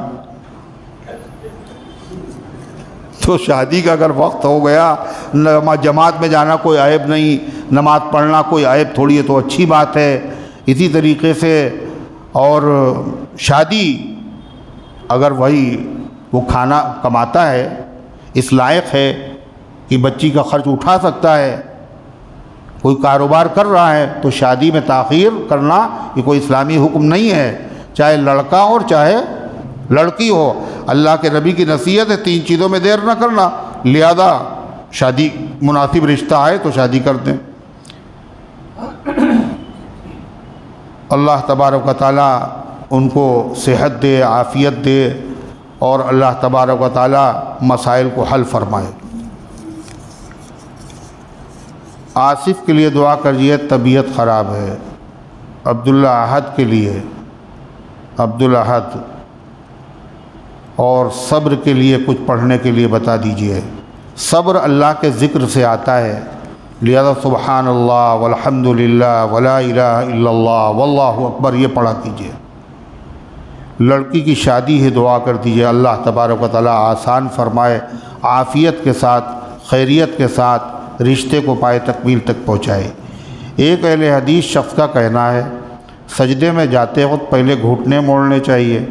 تو شادی کا اگر وقت ہو گیا، جماعت میں جانا کوئی عیب نہیں، نماز پڑھنا کوئی عیب تھوڑی ہے، تو اچھی بات ہے۔ اسی طریقے سے اور شادی اگر وہ کھانا کماتا ہے، اس لائق ہے کہ بچی کا خرچ اٹھا سکتا ہے، کوئی کاروبار کر رہا ہے، تو شادی میں تاخیر کرنا یہ کوئی اسلامی حکم نہیں ہے، چاہے لڑکا اور چاہے لڑکی ہو۔ اللہ کے نبی کی نصیحت ہے 3 چیزوں میں دیر نہ کرنا، لہذا شادی مناسب رشتہ ہے تو شادی کر دیں۔ اللہ تبارک و تعالیٰ ان کو صحت دے، عافیت دے اور اللہ تبارک و تعالیٰ مسائل کو حل فرمائے۔ آصف کے لیے دعا کریے، طبیعت خراب ہے۔ عبداللہ احد کے لیے، عبدالاحد، اور صبر کے لیے کچھ پڑھنے کے لیے بتا دیجئے۔ صبر اللہ کے ذکر سے آتا ہے، لہذا سبحان اللہ والحمد للہ ولا الہ الا اللہ واللہ اکبر یہ پڑھا کیجئے۔ لڑکی کی شادی ہے، دعا کر دیجئے اللہ تبارک و تعالیٰ آسان فرمائے، عافیت کے ساتھ، خیریت کے ساتھ رشتے کو پائے تکمیل تک پہنچائے۔ ایک اہل حدیث شخص کا کہنا ہے سجدے میں جاتے وقت پہلے گھٹنے موڑنے چاہیے،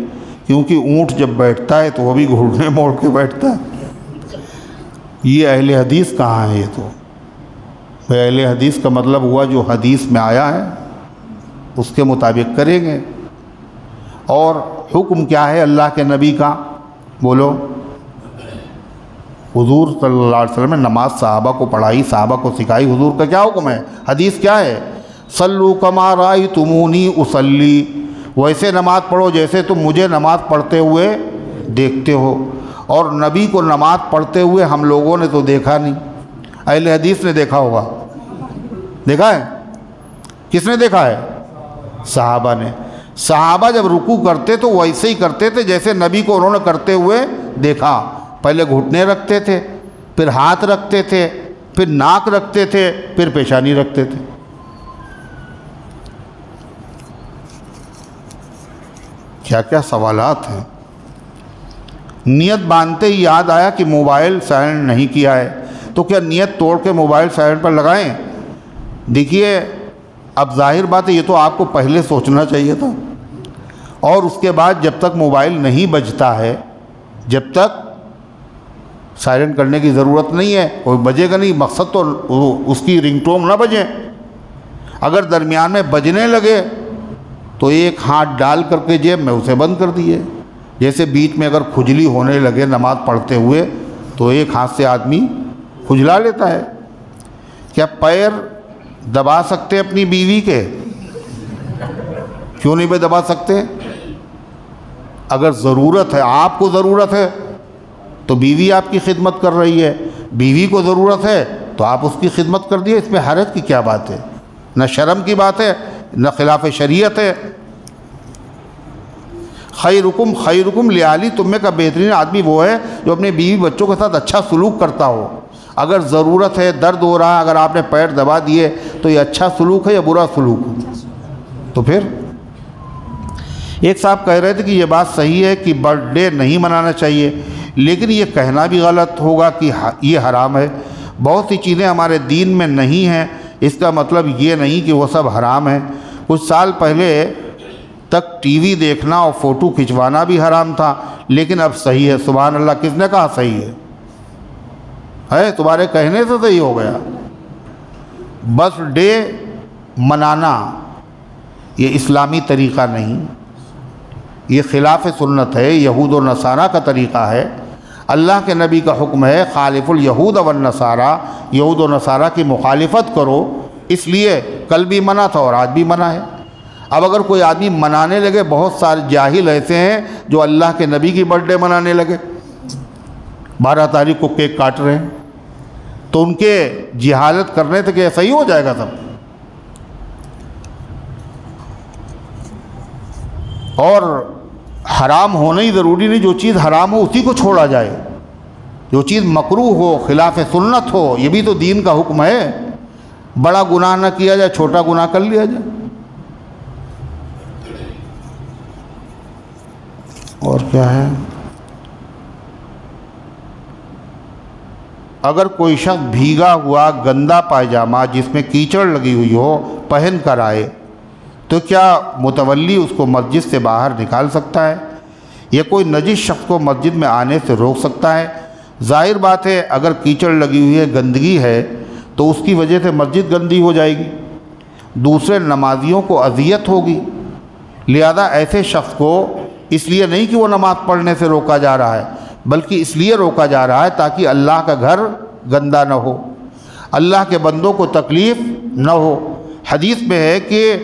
کیونکہ اونٹ جب بیٹھتا ہے تو وہ بھی گھٹنے موڑ کے بیٹھتا ہے۔ یہ اہل حدیث کہاں ہے؟ یہ تو اہل حدیث کا مطلب ہوا جو حدیث میں آیا ہے اس کے مطابق کریں گے۔ اور حکم کیا ہے اللہ کے نبی کا؟ بولو۔ حضور صلی اللہ علیہ وسلم نے نماز صحابہ کو پڑھائی، صحابہ کو سکھائی۔ حضور کا کیا حکم ہے؟ حدیث کیا ہے؟ صلو کما رأیتمونی اصلی، ویسے نماز پڑھو جیسے تم مجھے نماز پڑھتے ہوئے دیکھتے ہو۔ اور نبی کو نماز پڑھتے ہوئے ہم لوگوں نے تو دیکھا نہیں، اہل حدیث نے دیکھا ہوگا۔ دیکھا ہے؟ کس نے دیکھا ہے؟ صحابہ نے۔ صحابہ جب رکوع کرتے تو ویسے ہی کرتے تھے جیسے نبی کو انہوں نے کرتے ہوئے دیکھا۔ پہلے گھٹنے رکھتے تھے، پھر ہاتھ رکھتے تھے، پھر ناک رکھتے تھے، پھر پیشانی رکھتے تھے۔ کیا کیا سوالات ہیں۔ نیت باندھتے ہی یاد آیا کہ موبائل سائلنٹ نہیں کیا ہے، تو کیا نیت توڑ کے موبائل سائلنٹ پر لگائیں؟ دیکھیے اب ظاہر بات ہے یہ تو آپ کو پہلے سوچنا چاہیے تھا، اور اس کے بعد جب تک موبائل نہیں بجتا ہے، جب تک سائلنٹ کرنے کی ضرورت نہیں ہے، کوئی بجے گا نہیں، مقصد تو اس کی رنگ ٹون نہ بجے۔ اگر درمیان میں بجنے لگے تو ایک ہاتھ ڈال کر کے جیب میں اسے بند کر دیے۔ جیسے بیچ میں اگر کھجلی ہونے لگے نماز پڑھتے ہوئے تو ایک ہاتھ سے آدمی کھجلا لیتا ہے۔ کیا پیر دبا سکتے اپنی بیوی کے؟ کیوں نہیں دبا سکتے؟ اگر ضرورت ہے، آپ کو ضرورت ہے تو بیوی آپ کی خدمت کر رہی ہے، بیوی کو ضرورت ہے تو آپ اس کی خدمت کر دیے، اس میں حرج کی کیا بات ہے؟ نہ شرم کی بات ہے، نہ خلاف شریعت ہے۔ خیرکم خیرکم لعلی، تم میں کا بہترین آدمی وہ ہے جو اپنے بیوی بچوں کے ساتھ اچھا سلوک کرتا ہو۔ اگر ضرورت ہے، درد ہو رہا ہے، اگر آپ نے پیر دبا دیے تو یہ اچھا سلوک ہے یا برا سلوک؟ تو پھر ایک صاحب کہہ رہے تھے کہ یہ بات صحیح ہے کہ برتھ ڈے نہیں منانا چاہیے، لیکن یہ کہنا بھی غلط ہوگا کہ یہ حرام ہے۔ بہت سی چیزیں ہمارے دین میں نہیں ہیں، اس کا مطلب یہ نہیں کہ وہ سب حرام ہیں۔ کچھ سال پہلے تک ٹی وی دیکھنا اور فوٹو کھنچوانا بھی حرام تھا، لیکن اب صحیح ہے۔ سبحان اللہ، کس نے کہا صحیح ہے؟ تمہارے کہنے سے صحیح ہو گیا۔ برتھ ڈے منانا یہ اسلامی طریقہ نہیں، یہ خلاف سنت ہے، یہود و نصارہ کا طریقہ ہے۔ اللہ کے نبی کا حکم ہے خالف الیہود والنصارہ، یہود و نصارہ کی مخالفت کرو، اس لیے کل بھی منع تھا اور آج بھی منع ہے۔ اب اگر کوئی آدمی منانے لگے، بہت سارے جاہل ایسے ہیں جو اللہ کے نبی کی برتھ ڈے منانے لگے، 12 تاریخ کو کیک کاٹ رہے ہیں، تو ان کے جہالت کرنے سے کہ صحیح ہو جائے گا سب۔ اور حرام ہونا ہی ضروری نہیں، جو چیز حرام ہو اسی کو چھوڑا جائے، جو چیز مکروہ ہو، خلاف سنت ہو، یہ بھی تو دین کا حکم ہے۔ بڑا گناہ نہ کیا جائے، چھوٹا گناہ کر لیا جائے۔ اور کیا ہے؟ اگر کوئی شخص بھیگا ہوا گندا پائجامہ جس میں کیچڑ لگی ہوئی ہو پہن کر آئے تو کیا متولی اس کو مسجد سے باہر نکال سکتا ہے، یا کوئی نجس شخص کو مسجد میں آنے سے روک سکتا ہے؟ ظاہر بات ہے اگر کیچڑ لگی ہوئی ہے، گندگی ہے، تو اس کی وجہ سے مسجد گندی ہو جائے گی، دوسرے نمازیوں کو اذیت ہوگی۔ لہذا ایسے شخص کو اس لیے نہیں کہ وہ نماز پڑھنے سے روکا جا رہا ہے، بلکہ اس لیے روکا جا رہا ہے تاکہ اللہ کا گھر گندا نہ ہو، اللہ کے بندوں کو تکلیف نہ ہو۔ حدیث میں ہے کہ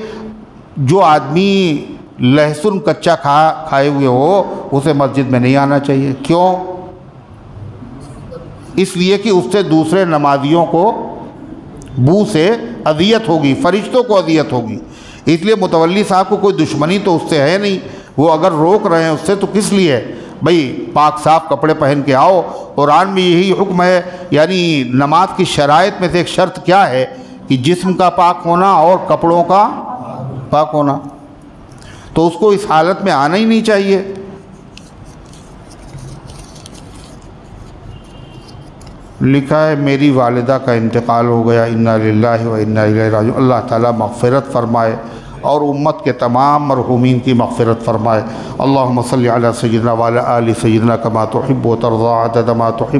جو آدمی لہسن کچا کھائے ہوئے ہو اسے مسجد میں نہیں آنا چاہیے۔ کیوں؟ اس لیے کہ اس سے دوسرے نمازیوں کو بو سے اذیت ہوگی، فرشتوں کو اذیت ہوگی۔ اس لیے متولی صاحب کو کوئی دشمنی تو اس سے ہے نہیں، وہ اگر روک رہے ہیں اس سے تو کس لیے؟ بھئی پاک صاف کپڑے پہن کے آؤ۔ قرآن میں یہی حکم ہے، یعنی نماز کی شرائط میں سے ایک شرط کیا ہے کہ جسم کا پاک ہونا اور کپڑوں کا پاک ہونا، تو اس کو اس حالت میں آنا ہی نہیں چاہیے۔ لکھا ہے میری والدہ کا انتقال ہو گیا، انا للہ و انا الیہ راجعون۔ اللہ تعالیٰ مغفرت فرمائے اور امت کے تمام مرحومین کی مغفرت فرمائے۔ اللہم صلی علی سیدنا وعلی آل سیدنا کما تحب و ترضی عدد ما تحب